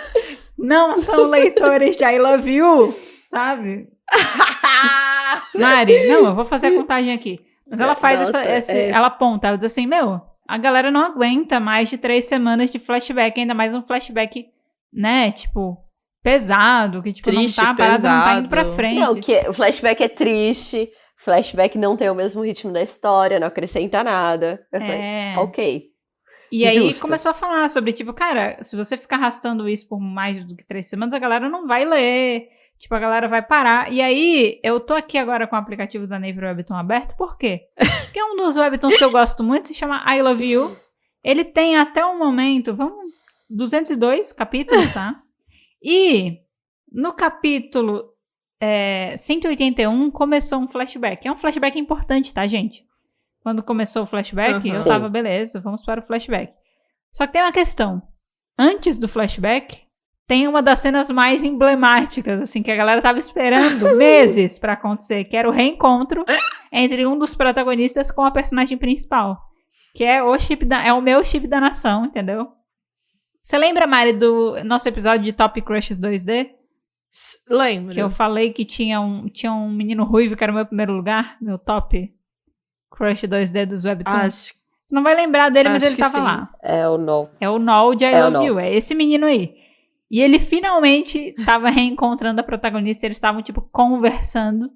Não são leitores de I Love You, sabe? Mari, não, eu vou fazer a contagem aqui. Mas ela faz Nossa, ela aponta, ela diz assim, meu, a galera não aguenta mais de 3 semanas de flashback, ainda mais um flashback, né, tipo, pesado, que tipo, Triste, não tá parado, não tá indo pra pesado. frente. Não, que o flashback é triste, flashback não tem o mesmo ritmo da história, não acrescenta nada. Eu falei, ok. E aí Justo. começou a falar sobre, tipo, cara, se você ficar arrastando isso por mais do que 3 semanas, a galera não vai ler. Tipo, a galera vai parar. E aí, eu tô aqui agora com o aplicativo da Naver Webtoon aberto. Por quê? Porque um dos webtoons que eu gosto muito se chama I Love You. Ele tem até o momento, 202 capítulos, tá? E no capítulo 181 começou um flashback. É um flashback importante, tá, gente? Quando começou o flashback, eu tava, beleza, vamos para o flashback. Só que tem uma questão. Antes do flashback, tem uma das cenas mais emblemáticas, assim, que a galera tava esperando meses pra acontecer, que era o reencontro entre um dos protagonistas com a personagem principal. Que é o meu chip da nação, entendeu? Você lembra, Mari, do nosso episódio de Top Crushes 2D? Lembro. Que eu falei que tinha um menino ruivo que era o meu primeiro lugar, meu top crush 2D dos webtoons. Você não vai lembrar dele, mas ele tava lá. É o Noel. É o Noel de I Love You, é esse menino aí. E ele finalmente tava reencontrando a protagonista, eles estavam, tipo, conversando.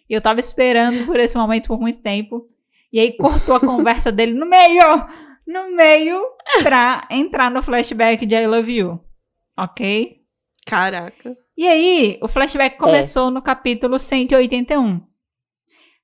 E eu tava esperando por esse momento por muito tempo. E aí cortou a conversa dele no meio, pra entrar no flashback de I Love You. Ok? Caraca. E aí, o flashback começou no capítulo 181.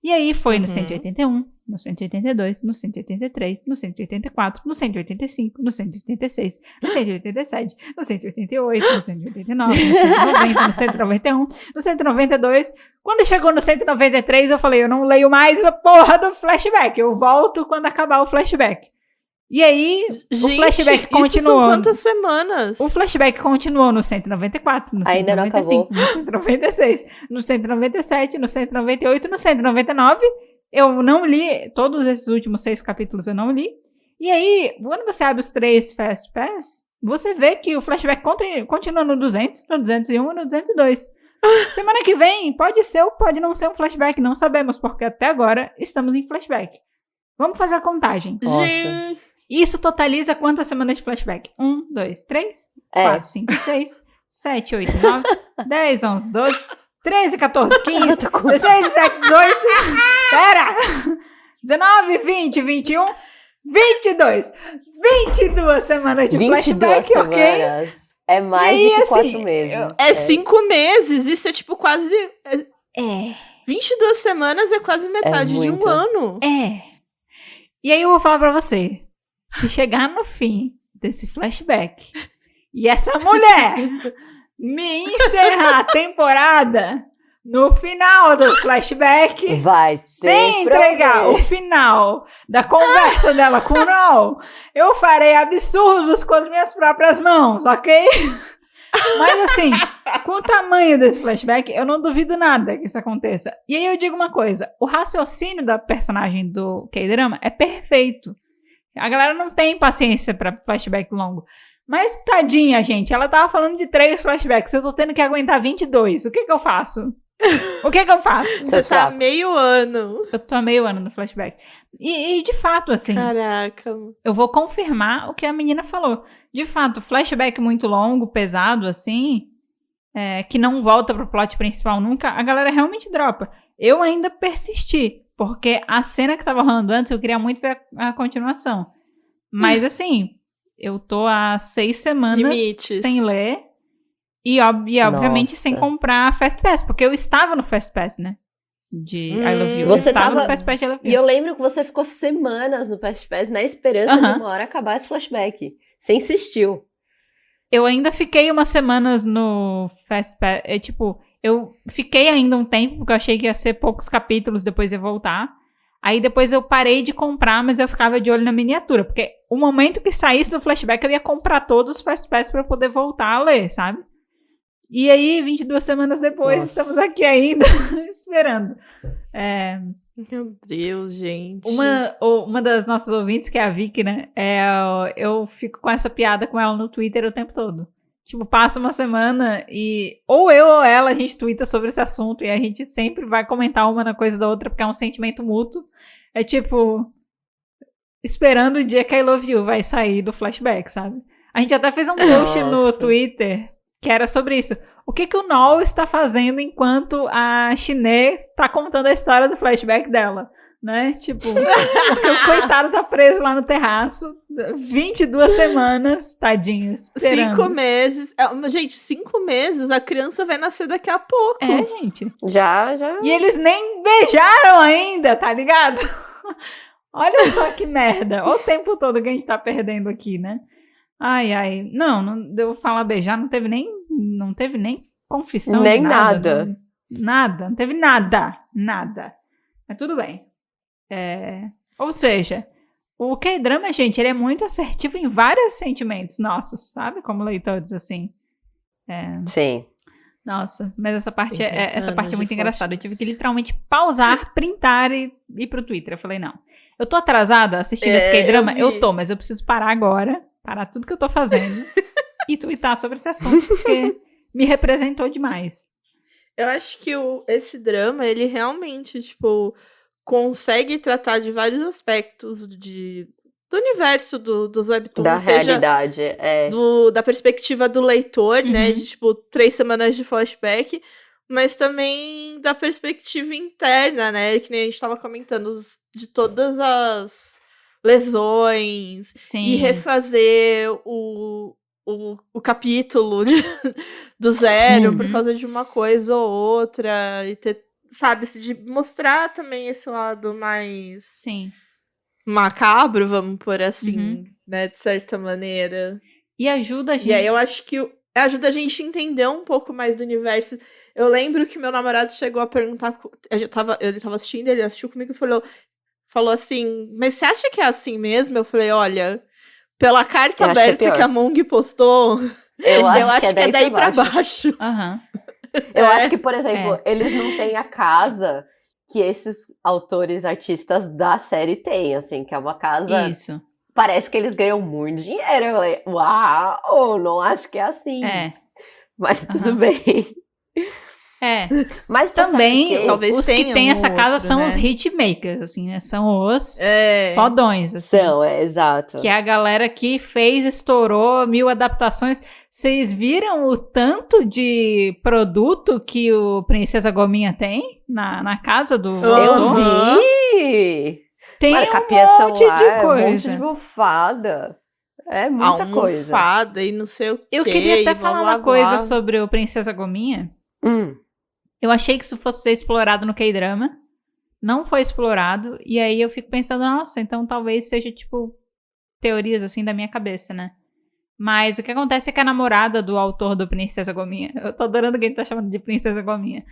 E aí foi no 181, no 182, no 183, no 184, no 185, no 186, no 187, no 188, no 189, no 190, no 191, no 192. Quando chegou no 193, eu falei, eu não leio mais a porra do flashback. Eu volto quando acabar o flashback. E aí, o flashback continuou. Isso são quantas semanas? O flashback continuou no 194, no 195, no 196, no 197, no 198, no 199. Eu não li, todos esses últimos 6 capítulos eu não li. E aí, quando você abre os 3 Fast Pass, você vê que o flashback continua no 200, no 201 e no 202. Semana que vem, pode ser ou pode não ser um flashback, não sabemos, porque até agora estamos em flashback. Vamos fazer a contagem. Nossa. Isso totaliza quantas semanas de flashback? 1, 2, 3, 4, 5, 6, 7, 8, 9, 10, 11, 12, 13, 14, 15, 16, 17, 18, pera! 19, 20, 21, 22. 22 semanas de flashback, semanas. Ok? É mais aí, de 4 assim, meses. É 5 meses, isso é tipo quase... 22 semanas é quase metade de um ano. E aí eu vou falar pra você. Se chegar no fim desse flashback e essa mulher me encerrar a temporada no final do flashback, vai ter sem entregar o final da conversa dela com o Noel, eu farei absurdos com as minhas próprias mãos, ok? Mas assim, com o tamanho desse flashback, eu não duvido nada que isso aconteça. E aí eu digo uma coisa, o raciocínio da personagem do K-drama é perfeito. A galera não tem paciência pra flashback longo. Mas tadinha, gente, ela tava falando de 3 flashbacks, eu tô tendo que aguentar 22. O que eu faço? Você tá meio ano. Eu tô há meio ano no flashback. E de fato, assim... Caraca. Eu vou confirmar o que a menina falou. De fato, flashback muito longo, pesado, assim, que não volta pro plot principal nunca, a galera realmente dropa. Eu ainda persisti, porque a cena que tava rolando antes, eu queria muito ver a continuação. Mas, assim, eu tô há 6 semanas sem ler e obviamente, sem comprar Fast Pass, porque eu estava no Fast Pass, né? De I Love You. Você estava no Fast Pass de I Love You. E eu lembro que você ficou semanas no Fast Pass na esperança de uma hora acabar esse flashback. Você insistiu. Eu ainda fiquei umas semanas no Fast Pass. Eu fiquei ainda um tempo, porque eu achei que ia ser poucos capítulos, depois ia voltar. Aí depois eu parei de comprar, mas eu ficava de olho na miniatura. Porque o momento que saísse do flashback, eu ia comprar todos os Fast Pass pra poder voltar a ler, sabe? E aí, 22 semanas depois, estamos aqui ainda, esperando. Meu Deus, gente. Uma das nossas ouvintes, que é a Vicky, né? Eu fico com essa piada com ela no Twitter o tempo todo. Tipo, passa uma semana e ou eu ou ela, a gente twitta sobre esse assunto e a gente sempre vai comentar uma na coisa da outra porque é um sentimento mútuo. É tipo, esperando o dia que I Love You vai sair do flashback, sabe? A gente até fez um post no Twitter que era sobre isso. O que o Noel está fazendo enquanto a Shiné tá contando a história do flashback dela né? Tipo, porque o coitado tá preso lá no terraço, 22 semanas, tadinho, esperando. 5 meses. Gente, 5 meses, a criança vai nascer daqui a pouco. É, gente. Já. E eles nem beijaram ainda, tá ligado? Olha só que merda. Olha o tempo todo que a gente tá perdendo aqui, né? Ai. Não deu falar beijar, não teve nem confissão. Nem de nada. Não teve nada. Mas tudo bem. Ou seja, o K-drama, gente, ele é muito assertivo em vários sentimentos nossos, sabe? Como leitores, assim. Sim. Nossa, mas essa parte, 50 essa parte é anos muito de engraçada. Eu tive que literalmente pausar, printar e ir pro Twitter. Eu falei, não. Eu tô atrasada assistindo esse K-drama? Eu tô, mas eu preciso parar agora. Parar tudo que eu tô fazendo. E twittar sobre esse assunto, porque me representou demais. Eu acho que esse drama, ele realmente, tipo, consegue tratar de vários aspectos do universo dos webtoons. Da seja realidade, da perspectiva do leitor, né? Uhum. De, tipo, 3 semanas de flashback. Mas também da perspectiva interna, né? Que nem a gente tava comentando, de todas as lesões. Sim. E refazer o capítulo do zero Sim. por causa de uma coisa ou outra. E ter, sabe, de mostrar também esse lado mais Sim. macabro, vamos por assim, Uhum. né? De certa maneira. E ajuda a gente. E aí eu acho que ajuda a gente a entender um pouco mais do universo. Eu lembro que meu namorado chegou a perguntar, ele tava assistindo, ele assistiu comigo e falou assim, mas você acha que é assim mesmo? Eu falei, olha, pela carta Eu acho que é aberta que pior. a Mong postou, Eu eu acho acho que é daí pra baixo. Aham. Eu acho que, por exemplo, eles não têm a casa que esses autores, artistas da série têm, assim, que é uma casa... Isso. Parece que eles ganham muito dinheiro. Eu falei, uau, não acho que é assim. Mas tudo bem. Mas também, Talvez os que tenha tem um essa casa outro, são né? os hitmakers, assim, né? São os fodões, assim. São, exato. Que é a galera que estourou 1000 adaptações. Vocês viram o tanto de produto que o Princesa Gominha tem na casa do Eu autor? vi! Tem Mano, um capinha de monte celular, de um monte coisa. de bufada. É muita coisa. Almofada e não sei o quê. Eu queria até e falar blá, uma blá, coisa blá. sobre o Princesa Gominha. Eu achei que isso fosse ser explorado no K-drama. Não foi explorado. E aí eu fico pensando, nossa, então talvez seja, tipo, teorias, assim, da minha cabeça, né? Mas o que acontece é que a namorada do autor do Princesa Gominha... Eu tô adorando que ele tá chamando de Princesa Gominha.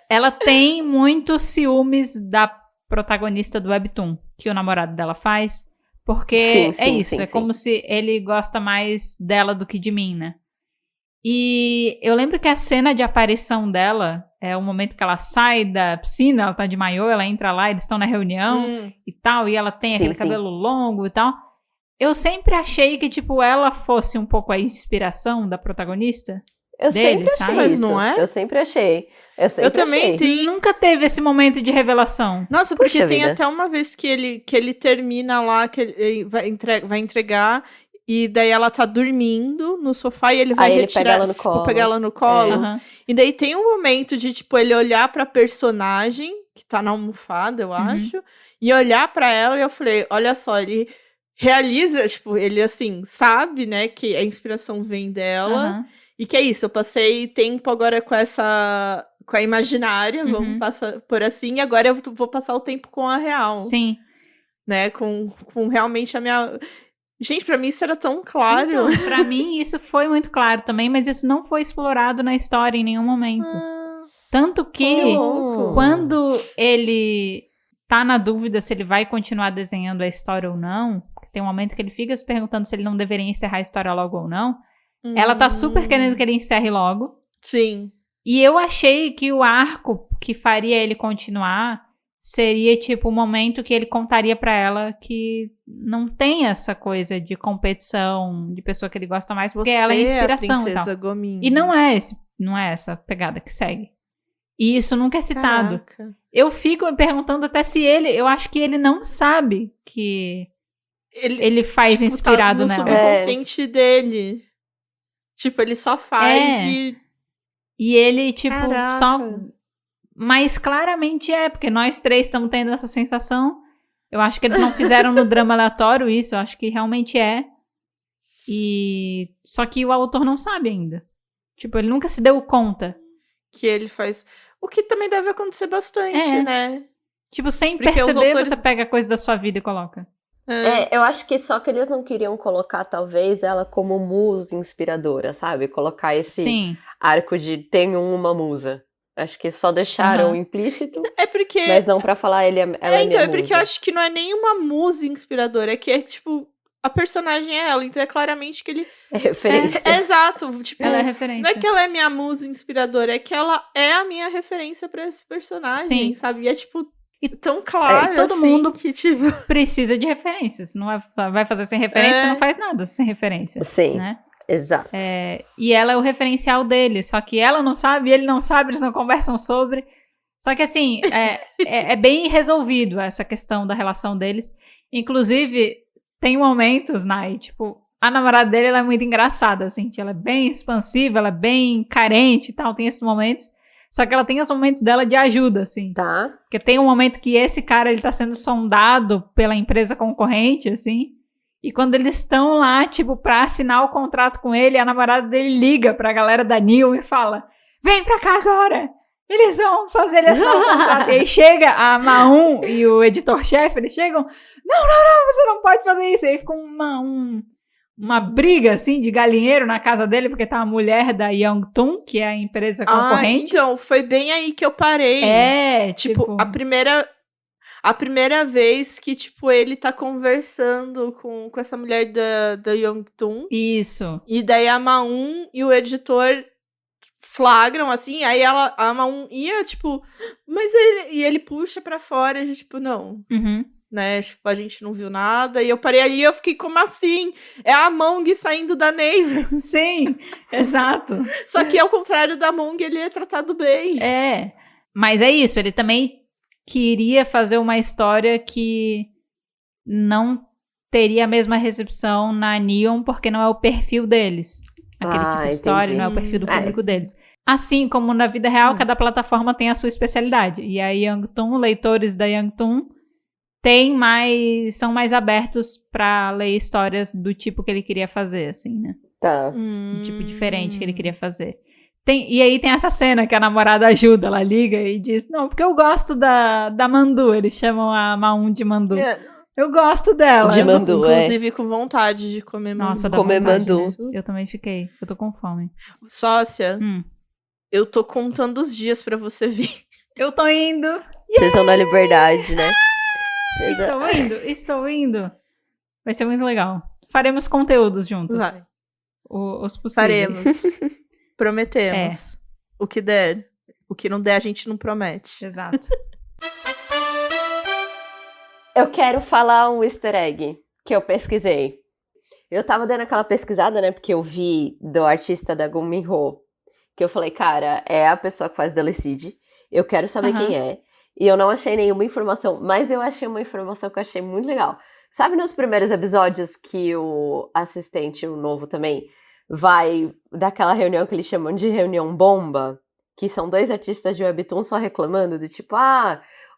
Ela tem muitos ciúmes da protagonista do webtoon, que o namorado dela faz. Porque é como se ele gosta mais dela do que de mim, né? E eu lembro que a cena de aparição dela é o momento que ela sai da piscina, ela tá de maiô, ela entra lá, eles estão na reunião e tal, e ela tem aquele cabelo longo e tal. Eu sempre achei que, tipo, ela fosse um pouco a inspiração da protagonista. Eu dele, sempre achei sabe? Mas isso. não é? Eu sempre achei. Eu também tenho. Nunca teve esse momento de revelação. Nossa, porque Puxa tem vida. até uma vez que ele termina lá, que ele vai entregar, e daí ela tá dormindo no sofá e ele vai Aí ele retirar, pega ela no tipo, colo. pegar ela no colo. Aham. E daí tem um momento de, tipo, ele olhar pra personagem, que tá na almofada, eu acho, e olhar pra ela e eu falei, olha só, ele realiza, tipo, ele, assim, sabe, né, que a inspiração vem dela, Aham. e que é isso, eu passei tempo agora com a imaginária, vamos passar por assim, e agora eu vou passar o tempo com a real, Sim. né, com realmente a minha... Gente, pra mim isso era tão claro. Então, pra mim isso foi muito claro também, mas isso não foi explorado na história em nenhum momento. Tanto que louco. quando ele tá na dúvida se ele vai continuar desenhando a história ou não, tem um momento que ele fica se perguntando se ele não deveria encerrar a história logo ou não, ela tá super querendo que ele encerre logo. Sim. E eu achei que o arco que faria ele continuar seria, tipo, o momento que ele contaria pra ela que não tem essa coisa de competição, de pessoa que ele gosta mais, porque ela é inspiração a e tal. Princesa Gominha. E não é essa pegada que segue. E isso nunca é citado. Caraca. Eu fico me perguntando até se eu acho que ele não sabe que ele faz tipo, inspirado tá no nela. subconsciente dele. Tipo, ele só faz e... E ele, tipo, Caraca. só Mas claramente é, porque nós três estamos tendo essa sensação. Eu acho que eles não fizeram no drama aleatório isso, eu acho que realmente é. Só que o autor não sabe ainda. Tipo, ele nunca se deu conta. Que ele faz... O que também deve acontecer bastante, né? Tipo, sem Porque os perceber, autores- você pega coisa da sua vida e coloca. Eu acho que só que eles não queriam colocar, talvez, ela como musa inspiradora, sabe? Colocar esse Sim. arco de tenho uma musa. Acho que só deixaram implícito, É porque... mas não pra falar ela é minha então, é musa. porque eu acho que não é nenhuma musa inspiradora, é que é, tipo, a personagem é ela, então é claramente que ele... É referência. É exato, tipo... Ela é referência. Não é que ela é minha musa inspiradora, é que ela é a minha referência pra esse personagem, Sim. sabe? E é, tipo, tão claro, e todo assim, mundo que, tipo... precisa de referência. Se não vai fazer sem referência, você não faz nada sem referência. Sim, Né? exato. E ela é o referencial dele, só que ela não sabe, ele não sabe, eles não conversam sobre. Só que assim, é bem resolvido essa questão da relação deles. Inclusive, tem momentos, Nai, tipo, a namorada dele ela é muito engraçada, assim, que ela é bem expansiva, ela é bem carente e tal, tem esses momentos. Só que ela tem os momentos dela de ajuda, assim. Tá. Porque tem um momento que esse cara, ele tá sendo sondado pela empresa concorrente, assim. E quando eles estão lá, tipo, pra assinar o contrato com ele, a namorada dele liga pra galera da Neon e fala, vem pra cá agora! Eles vão fazer ele assinar o contrato. E aí chega a Maun e o editor-chefe, eles chegam, não, você não pode fazer isso. E aí fica uma briga, assim, de galinheiro na casa dele, porque tá a mulher da Young-Tun, que é a empresa concorrente. Então, foi bem aí que eu parei. Tipo, a primeira vez que, tipo, ele tá conversando com essa mulher da Young-Tun. Isso. E daí a Maun e o editor flagram, assim, aí a Maun ia, tipo, mas ele puxa pra fora, a gente, tipo, não. Uhum. Né, tipo, a gente não viu nada, e eu parei aí e eu fiquei, como assim? É a Mong saindo da Navel. Sim, exato. Só que ao contrário da Mong, ele é tratado bem. Mas é isso, ele também queria fazer uma história que não teria a mesma recepção na Neon, porque não é o perfil deles. Aquele tipo de história, entendi. não é o perfil do público deles. Assim como na vida real, cada plataforma tem a sua especialidade. E a Young-Tun, leitores da Young-Tun, são mais abertos pra ler histórias do tipo que ele queria fazer, assim, né? Tá. Um tipo diferente que ele queria fazer. E aí tem essa cena que a namorada ajuda, ela liga e diz, não, porque eu gosto da Mandu, eles chamam a Maun de Mandu. Eu gosto dela. De Eu tô, Mandu, inclusive, com vontade de comer Mandu. Nossa, dá Comer vontade, Mandu. né? Eu também fiquei, eu tô com fome. Sócia, eu tô contando os dias pra você vir. Eu tô indo. Vocês vão na liberdade, né? Estou indo. Vai ser muito legal. Faremos conteúdos juntos. Vai. Os possíveis. Faremos. Prometemos. O que der. O que não der, a gente não promete. Exato. Eu quero falar um easter egg que eu pesquisei. Eu tava dando aquela pesquisada, né? Porque eu vi do artista da Gong Min-ho. Que eu falei, cara, é a pessoa que faz Delicide. Eu quero saber quem é. E eu não achei nenhuma informação. Mas eu achei uma informação que eu achei muito legal. Sabe nos primeiros episódios que o assistente, o novo também, vai daquela reunião que eles chamam de reunião bomba? Que são 2 artistas de webtoon só reclamando do tipo,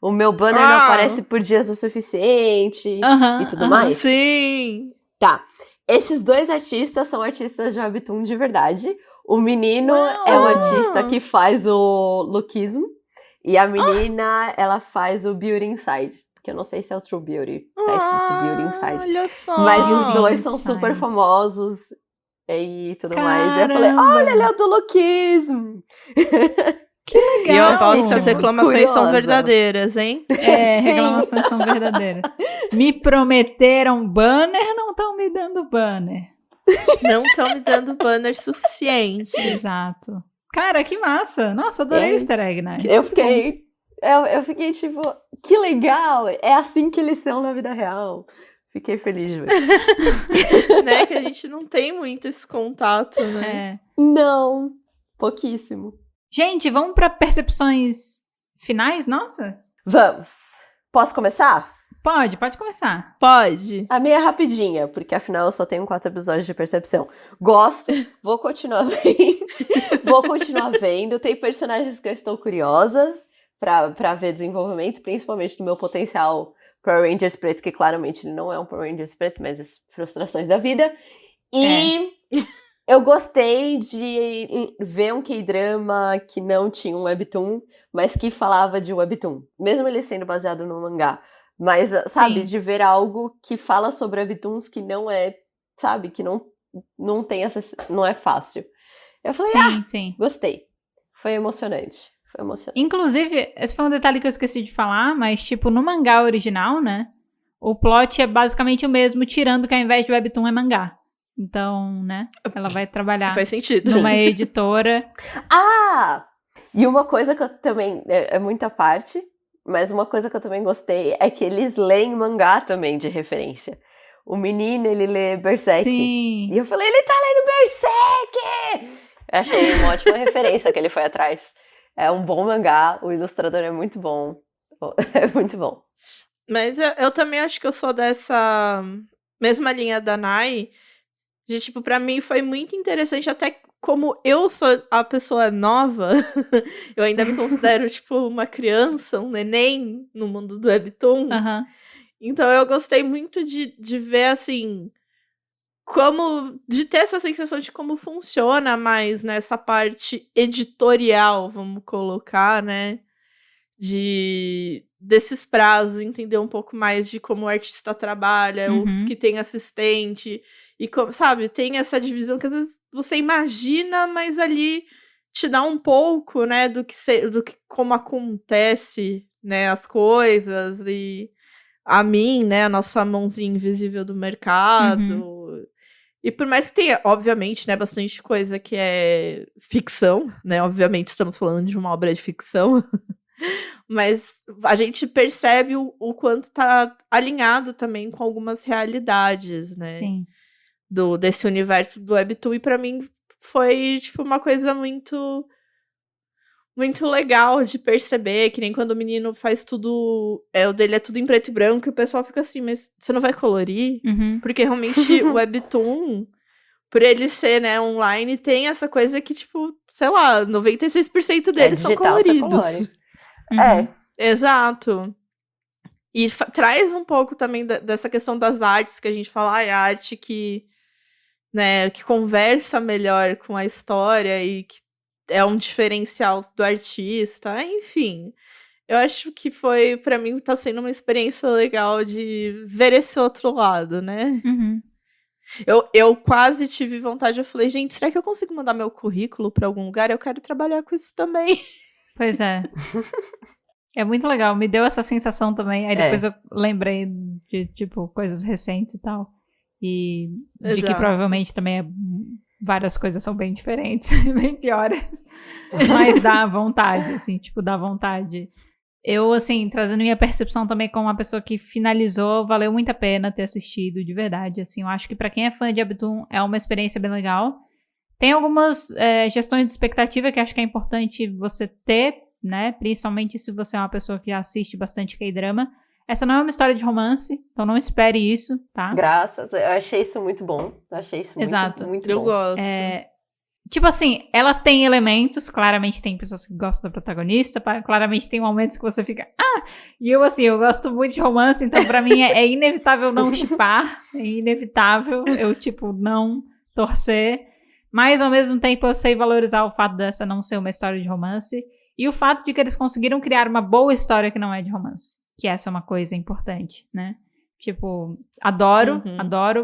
o meu banner não aparece por dias o suficiente e tudo mais. Sim! Tá. Esses 2 artistas são artistas de webtoon de verdade. O menino é o artista que faz o lookismo. E a menina, ela faz o Beauty Inside. Que eu não sei se é o True Beauty. Tá escrito Beauty Inside. Olha só! Mas os 2 são Inside. super famosos. E tudo mais. E eu Caramba. falei, olha, ele é o do lookismo. E eu aposto que as reclamações são curiosa. verdadeiras, hein? Reclamações são verdadeiras. Me prometeram banner, não estão me dando banner. Não estão me dando banner suficiente. Exato. Cara, que massa. Nossa, adorei o easter egg, né? Eu fiquei tipo, que legal. É assim que eles são na vida real. Fiquei feliz de ver. Né? Que a gente não tem muito esse contato, né? Não, pouquíssimo. Gente, vamos para percepções finais nossas? Vamos. Posso começar? Pode começar. Pode. A minha é rapidinha, porque afinal eu só tenho 4 episódios de percepção. Gosto, vou continuar vendo. Tem personagens que eu estou curiosa, pra ver desenvolvimento, principalmente do meu potencial Power Rangers preto, que claramente ele não é um Power Rangers preto, mas as frustrações da vida. E eu gostei de ver um K-drama que não tinha um webtoon, mas que falava de webtoon, mesmo ele sendo baseado no mangá. Mas, sabe, de ver algo que fala sobre webtoons que não é, sabe, que não tem essa, não é fácil. Eu falei, sim. Gostei. Foi emocionante. Inclusive, esse foi um detalhe que eu esqueci de falar, mas, tipo, no mangá original, né, o plot é basicamente o mesmo, tirando que ao invés de webtoon é mangá. Então, né, ela vai trabalhar Faz sentido. numa editora. E uma coisa que eu também, é muita parte, mas uma coisa que eu também gostei é que eles leem mangá também de referência. O menino, ele lê Berserk. Sim. E eu falei, ele tá lendo Berserk! Eu achei uma ótima referência que ele foi atrás. É um bom mangá, o ilustrador é muito bom. É muito bom. Mas eu também acho que eu sou dessa mesma linha da Nai. De, tipo, pra mim foi muito interessante, até como eu sou a pessoa nova, eu ainda me considero, tipo, uma criança, um neném no mundo do webtoon. Então eu gostei muito de ver, assim, de ter essa sensação de como funciona mais nessa parte editorial, vamos colocar, né? Desses prazos, entender um pouco mais de como o artista trabalha, os que tem assistente, e como, sabe, tem essa divisão que às vezes você imagina, mas ali te dá um pouco, né, do que como acontece, né, as coisas, e a mim, né, a nossa mãozinha invisível do mercado. E por mais que tenha, obviamente, né, bastante coisa que é ficção, né, obviamente estamos falando de uma obra de ficção, mas a gente percebe o quanto tá alinhado também com algumas realidades, né? Sim. Desse universo do webtoon. E pra mim foi, tipo, uma coisa muito muito legal de perceber, que nem quando o menino faz tudo, o dele é tudo em preto e branco, e o pessoal fica assim, mas você não vai colorir? Porque realmente o webtoon, por ele ser, né, online, tem essa coisa que, tipo, sei lá, 96% deles são coloridos. Exato. E traz um pouco também dessa questão das artes, que a gente fala, a arte que, né, que conversa melhor com a história e que é um diferencial do artista, enfim. Eu acho que pra mim, tá sendo uma experiência legal de ver esse outro lado, né? Eu quase tive vontade, eu falei, gente, será que eu consigo mandar meu currículo pra algum lugar? Eu quero trabalhar com isso também. Pois é. É muito legal, me deu essa sensação também. Aí depois eu lembrei de, tipo, coisas recentes e tal. E de que provavelmente também várias coisas são bem diferentes, bem piores. Mas dá vontade, assim, tipo, dá vontade. Eu, assim, trazendo minha percepção também como uma pessoa que finalizou, valeu muito a pena ter assistido, de verdade, assim. Eu acho que pra quem é fã de webtoon é uma experiência bem legal. Tem algumas gestões de expectativa que acho que é importante você ter, né? Principalmente se você é uma pessoa que assiste bastante K-drama. Essa não é uma história de romance, então não espere isso, tá? Graças, eu achei isso muito bom. Eu achei isso muito bom. Eu gosto. Tipo assim, ela tem elementos, claramente tem pessoas que gostam da protagonista, claramente tem momentos que você fica, e eu assim, eu gosto muito de romance, então pra mim é inevitável não shippar, é inevitável eu, tipo, não torcer, mas ao mesmo tempo eu sei valorizar o fato dessa não ser uma história de romance, e o fato de que eles conseguiram criar uma boa história que não é de romance, que essa é uma coisa importante, né? Tipo, adoro,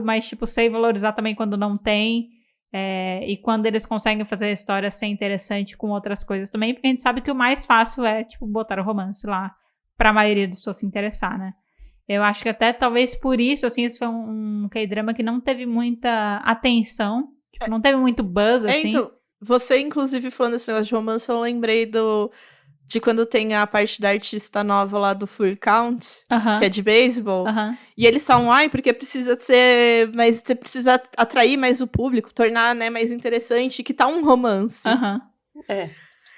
mas tipo, sei valorizar também quando não tem, e quando eles conseguem fazer a história ser interessante com outras coisas também, porque a gente sabe que o mais fácil é, tipo, botar o romance lá pra maioria das pessoas se interessar, né? Eu acho que até talvez por isso, assim, esse foi um K-drama que não teve muita atenção, tipo, não teve muito buzz, assim. Então, você, inclusive, falando desse negócio de romance, eu lembrei de quando tem a parte da artista nova lá do Full Count, que é de beisebol. E eles falam, porque precisa ser, mas você precisa atrair mais o público, tornar, né, mais interessante, que tá um romance.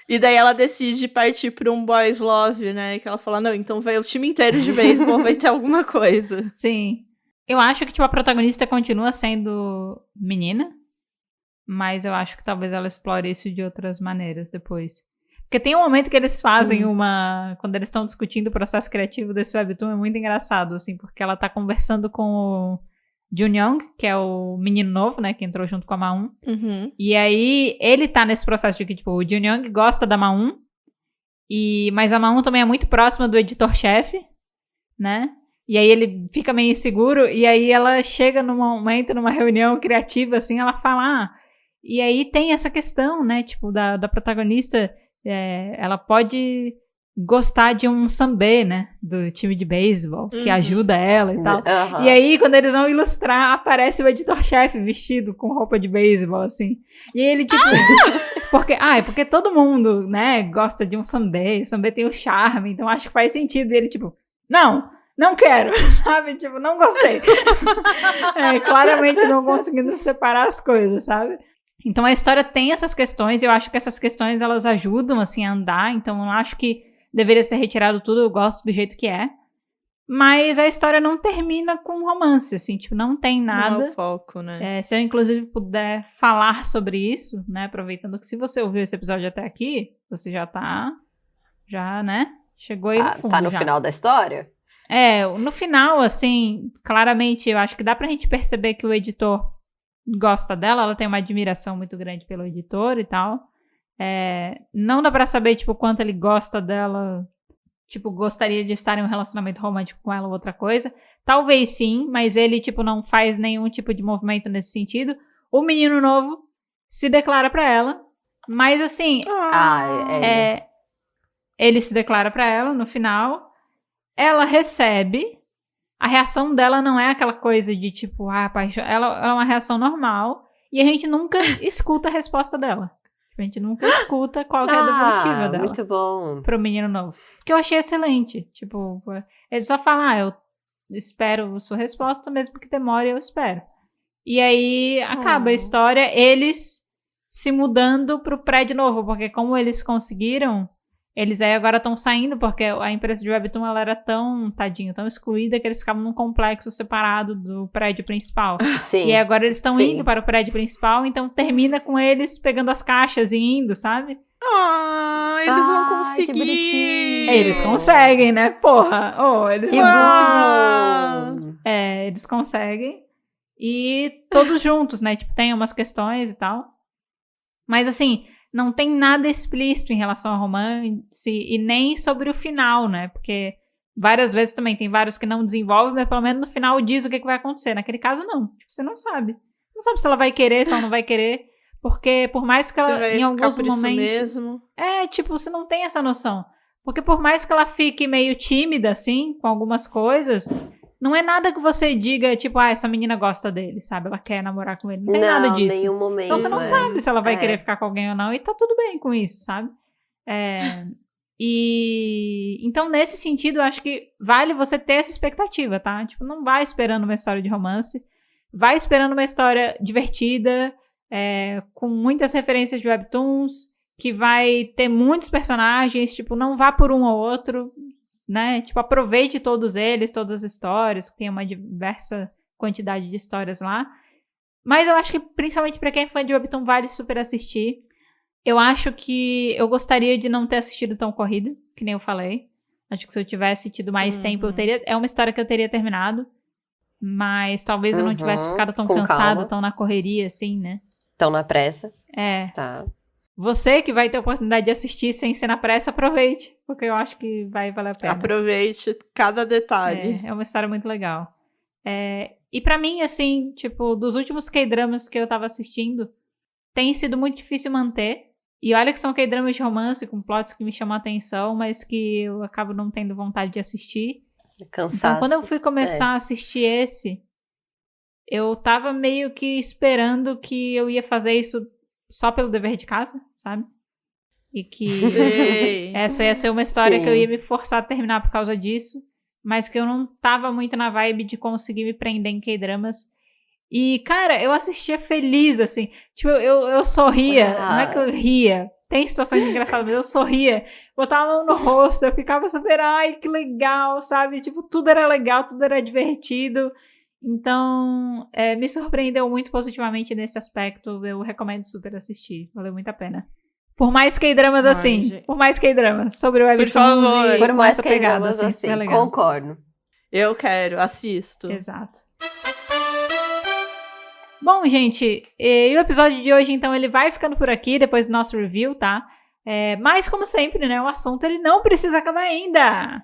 E daí ela decide partir pra um boys love, né, que ela fala, não, então vai o time inteiro de beisebol, vai ter alguma coisa. Sim. Eu acho que, tipo, a protagonista continua sendo menina, mas eu acho que talvez ela explore isso de outras maneiras depois. Porque tem um momento que eles fazem quando eles estão discutindo o processo criativo desse webtoon, é muito engraçado, assim, porque ela tá conversando com o Junyoung, que é o menino novo, né, que entrou junto com a Ma-eun. E aí, ele tá nesse processo de que, tipo, o Junyoung gosta da Ma-eun, mas a Ma-eun também é muito próxima do editor-chefe, né? E aí ele fica meio inseguro, e aí ela chega num momento, numa reunião criativa, assim, ela fala, e aí tem essa questão, né, tipo, da protagonista, ela pode gostar de um sambê, né, do time de beisebol, que ajuda ela e tal. E aí, quando eles vão ilustrar, aparece o editor-chefe vestido com roupa de beisebol, assim. E ele, tipo... porque todo mundo, né, gosta de um sambê, o sambê tem o charme, então acho que faz sentido. E ele, tipo, não quero, sabe? Tipo, não gostei. Claramente não conseguindo separar as coisas, sabe? Então a história tem essas questões, e eu acho que essas questões, elas ajudam, assim, a andar. Então eu acho que deveria ser retirado tudo, eu gosto do jeito que é. Mas a história não termina com romance, assim, tipo, não tem nada. Não é o foco, né? Se eu, inclusive, puder falar sobre isso, né, aproveitando que se você ouviu esse episódio até aqui, você já, né, chegou aí no fundo. Tá no final da história? No final, assim, claramente, eu acho que dá pra gente perceber que o editor gosta dela, ela tem uma admiração muito grande pelo editor e tal. Não dá pra saber, tipo, quanto ele gosta dela, tipo, gostaria de estar em um relacionamento romântico com ela ou outra coisa. Talvez sim, mas ele, tipo, não faz nenhum tipo de movimento nesse sentido. O menino novo se declara pra ela, mas assim... ele se declara pra ela no final, ela recebe, a reação dela não é aquela coisa de, tipo, paixão, ela é uma reação normal, e a gente nunca escuta a resposta dela. A gente nunca escuta qual que é a devolutiva dela. Muito bom. Pro menino novo. Que eu achei excelente. Tipo, ele só fala, eu espero sua resposta, mesmo que demore, eu espero. E aí, acaba a história, eles se mudando pro prédio novo, porque como eles conseguiram, eles aí agora estão saindo, porque a empresa de webtoon, ela era tão excluída, que eles ficavam num complexo separado do prédio principal. Sim. E aí agora eles estão indo para o prédio principal, então termina com eles pegando as caixas e indo, sabe? Eles vão Que conseguir! bonitinho. Eles conseguem, né? Porra! Eles Que bom! Eles conseguem. E todos juntos, né? Tipo, tem umas questões e tal. Mas assim... não tem nada explícito em relação ao romance e nem sobre o final, né? Porque várias vezes também tem vários que não desenvolvem, mas pelo menos no final diz o que vai acontecer. Naquele caso, não. Tipo, você não sabe. Não sabe se ela vai querer, se ela não vai querer. Porque por mais que ela, em alguns momentos... mesmo. Tipo, você não tem essa noção. Porque por mais que ela fique meio tímida, assim, com algumas coisas... não é nada que você diga, tipo, essa menina gosta dele, sabe? Ela quer namorar com ele. Não tem nada disso. Nenhum momento. Então você não sabe se ela vai querer ficar com alguém ou não. E tá tudo bem com isso, sabe? Então, nesse sentido, eu acho que vale você ter essa expectativa, tá? Tipo, não vai esperando uma história de romance. Vai esperando uma história divertida, com muitas referências de webtoons, que vai ter muitos personagens, tipo, não vá por um ou outro, né? Tipo, aproveite todos eles, todas as histórias, que tem uma diversa quantidade de histórias lá. Mas eu acho que, principalmente pra quem é fã de webtoon, vale super assistir. Eu acho que eu gostaria de não ter assistido tão corrido, que nem eu falei. Acho que se eu tivesse tido mais tempo, eu teria... É uma história que eu teria terminado, mas talvez eu não tivesse ficado tão cansada, tão na correria, assim, né? Tão na pressa. Tá. Você que vai ter a oportunidade de assistir sem ser na pressa, aproveite, porque eu acho que vai valer a pena. Aproveite cada detalhe. É uma história muito legal. E pra mim, assim, tipo, dos últimos K-dramas que eu tava assistindo, tem sido muito difícil manter. E olha que são K-dramas de romance, com plots que me chamam a atenção, mas que eu acabo não tendo vontade de assistir. Cansaço. Então, quando eu fui começar a assistir esse, eu tava meio que esperando que eu ia fazer isso só pelo dever de casa, sabe? E que essa ia ser uma história que eu ia me forçar a terminar por causa disso, mas que eu não tava muito na vibe de conseguir me prender em K-dramas. E, cara, eu assistia feliz, assim. Tipo, eu sorria. Não é que eu ria. Tem situações engraçadas, mas eu sorria. Botava a mão no rosto, eu ficava super, ai, que legal, sabe? Tipo, tudo era legal, tudo era divertido. Então, me surpreendeu muito positivamente nesse aspecto. Eu recomendo super assistir. Valeu muito a pena. Por mais K-dramas Ai, assim. gente. Por mais K-dramas sobre o Webtoons favor. e Por com mais essa que pegada, assim, super legal. concordo. Eu quero, assisto. Exato. Bom, gente, e o episódio de hoje, então, ele vai ficando por aqui, depois do nosso review, tá? Mas, como sempre, né, o assunto, ele não precisa acabar ainda.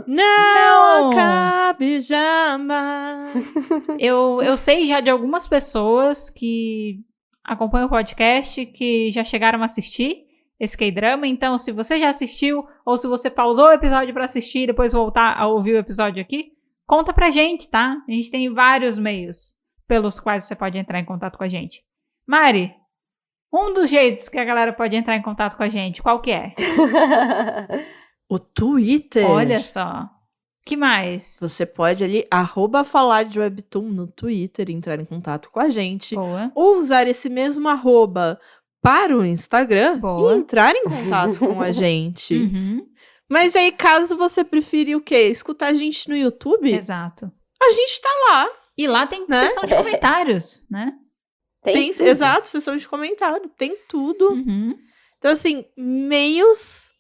Não acabe jamais. Eu sei já de algumas pessoas que acompanham o podcast, que já chegaram a assistir esse K-drama, então, se você já assistiu, ou se você pausou o episódio pra assistir e depois voltar a ouvir o episódio aqui, conta pra gente, tá? A gente tem vários meios pelos quais você pode entrar em contato com a gente. Mari, um dos jeitos que a galera pode entrar em contato com a gente, qual que é? O Twitter. Olha só. Que mais? Você pode ali, @falar de Webtoon no Twitter, entrar em contato com a gente. Boa. Ou usar esse mesmo @ para o Instagram Boa. e entrar em contato com a gente. Uhum. Mas aí, caso você prefira o quê? Escutar a gente no YouTube? Exato. A gente tá lá. E lá tem Né? sessão de comentários, né? Tem tudo. Exato, sessão de comentário. Tem tudo. Uhum. Então, assim, meios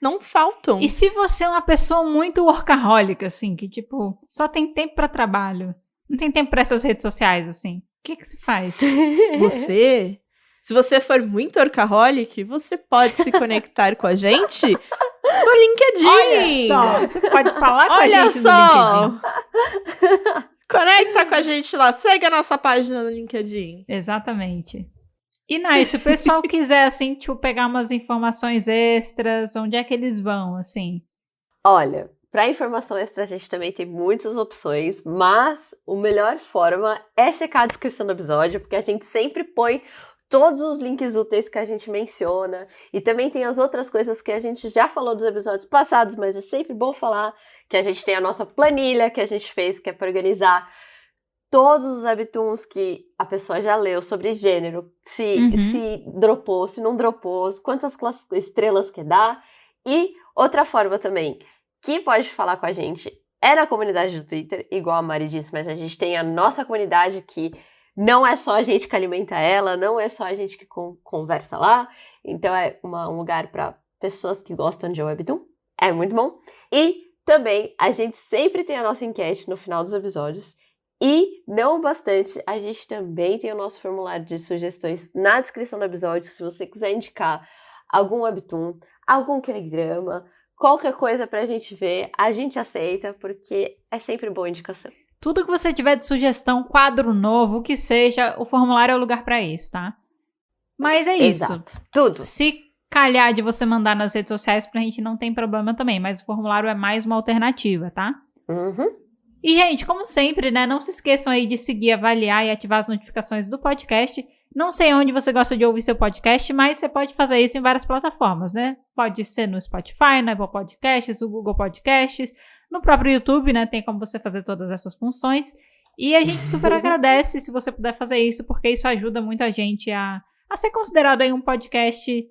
não faltam. E se você é uma pessoa muito workaholic, assim, que, tipo, só tem tempo pra trabalho, não tem tempo pra essas redes sociais, assim, o que se faz? Se você for muito workaholic, você pode se conectar com a gente no LinkedIn. Olha só, você pode falar com a Olha gente só. no LinkedIn. Conecta com a gente lá. Segue a nossa página no LinkedIn. Exatamente. E, Nai, se o pessoal quiser, assim, tipo, pegar umas informações extras, onde é que eles vão, assim? Olha, para informação extra a gente também tem muitas opções, mas a melhor forma é checar a descrição do episódio, porque a gente sempre põe todos os links úteis que a gente menciona, e também tem as outras coisas que a gente já falou dos episódios passados, mas é sempre bom falar, que a gente tem a nossa planilha que a gente fez, que é para organizar todos os webtoons que a pessoa já leu sobre gênero, se dropou, se não dropou, quantas estrelas que dá. E outra forma também, que pode falar com a gente é na comunidade do Twitter, igual a Mari disse, mas a gente tem a nossa comunidade que não é só a gente que alimenta ela, não é só a gente que conversa lá, então é um lugar para pessoas que gostam de webtoon, é muito bom. E também a gente sempre tem a nossa enquete no final dos episódios. E, não bastante, a gente também tem o nosso formulário de sugestões na descrição do episódio. Se você quiser indicar algum webtoon, algum K-drama, qualquer coisa pra gente ver, a gente aceita, porque é sempre boa indicação. Tudo que você tiver de sugestão, quadro novo, o que seja, o formulário é o lugar pra isso, tá? Mas é isso. Exato. Tudo. Se calhar de você mandar nas redes sociais, pra gente não tem problema também, mas o formulário é mais uma alternativa, tá? Uhum. E, gente, como sempre, né, não se esqueçam aí de seguir, avaliar e ativar as notificações do podcast. Não sei onde você gosta de ouvir seu podcast, mas você pode fazer isso em várias plataformas, né? Pode ser no Spotify, no Apple Podcasts, no Google Podcasts, no próprio YouTube, né? Tem como você fazer todas essas funções. E a gente super agradece se você puder fazer isso, porque isso ajuda muito a gente a ser considerado aí um podcast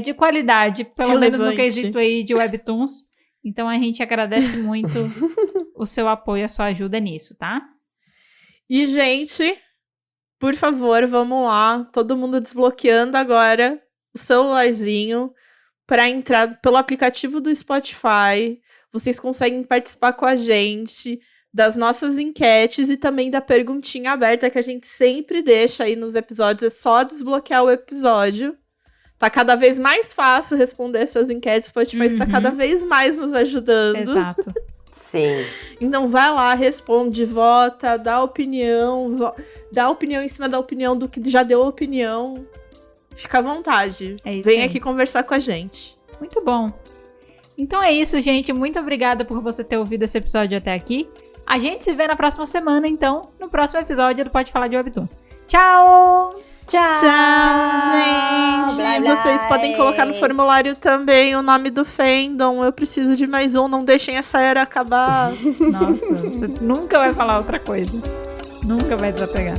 de qualidade, pelo menos no quesito aí de Webtoons. Então, a gente agradece muito o seu apoio e a sua ajuda nisso, tá? E, gente, por favor, vamos lá. Todo mundo desbloqueando agora o celularzinho para entrar pelo aplicativo do Spotify. Vocês conseguem participar com a gente das nossas enquetes e também da perguntinha aberta que a gente sempre deixa aí nos episódios. É só desbloquear o episódio. Tá cada vez mais fácil responder essas enquetes. O Spotify está cada vez mais nos ajudando. Exato. Sim. Então vai lá, responde, vota, dá opinião em cima da opinião do que já deu opinião. Fica à vontade. É isso Vem aí. aqui conversar com a gente. Muito bom. Então é isso, gente. Muito obrigada por você ter ouvido esse episódio até aqui. A gente se vê na próxima semana, então, no próximo episódio do Pode Falar de Webtoon. Tchau! Tchau, Tchau, gente! Bye, bye. Vocês podem colocar no formulário também o nome do fandom. Eu preciso de mais um, não deixem essa era acabar. Nossa, você nunca vai falar outra coisa. Nunca vai desapegar.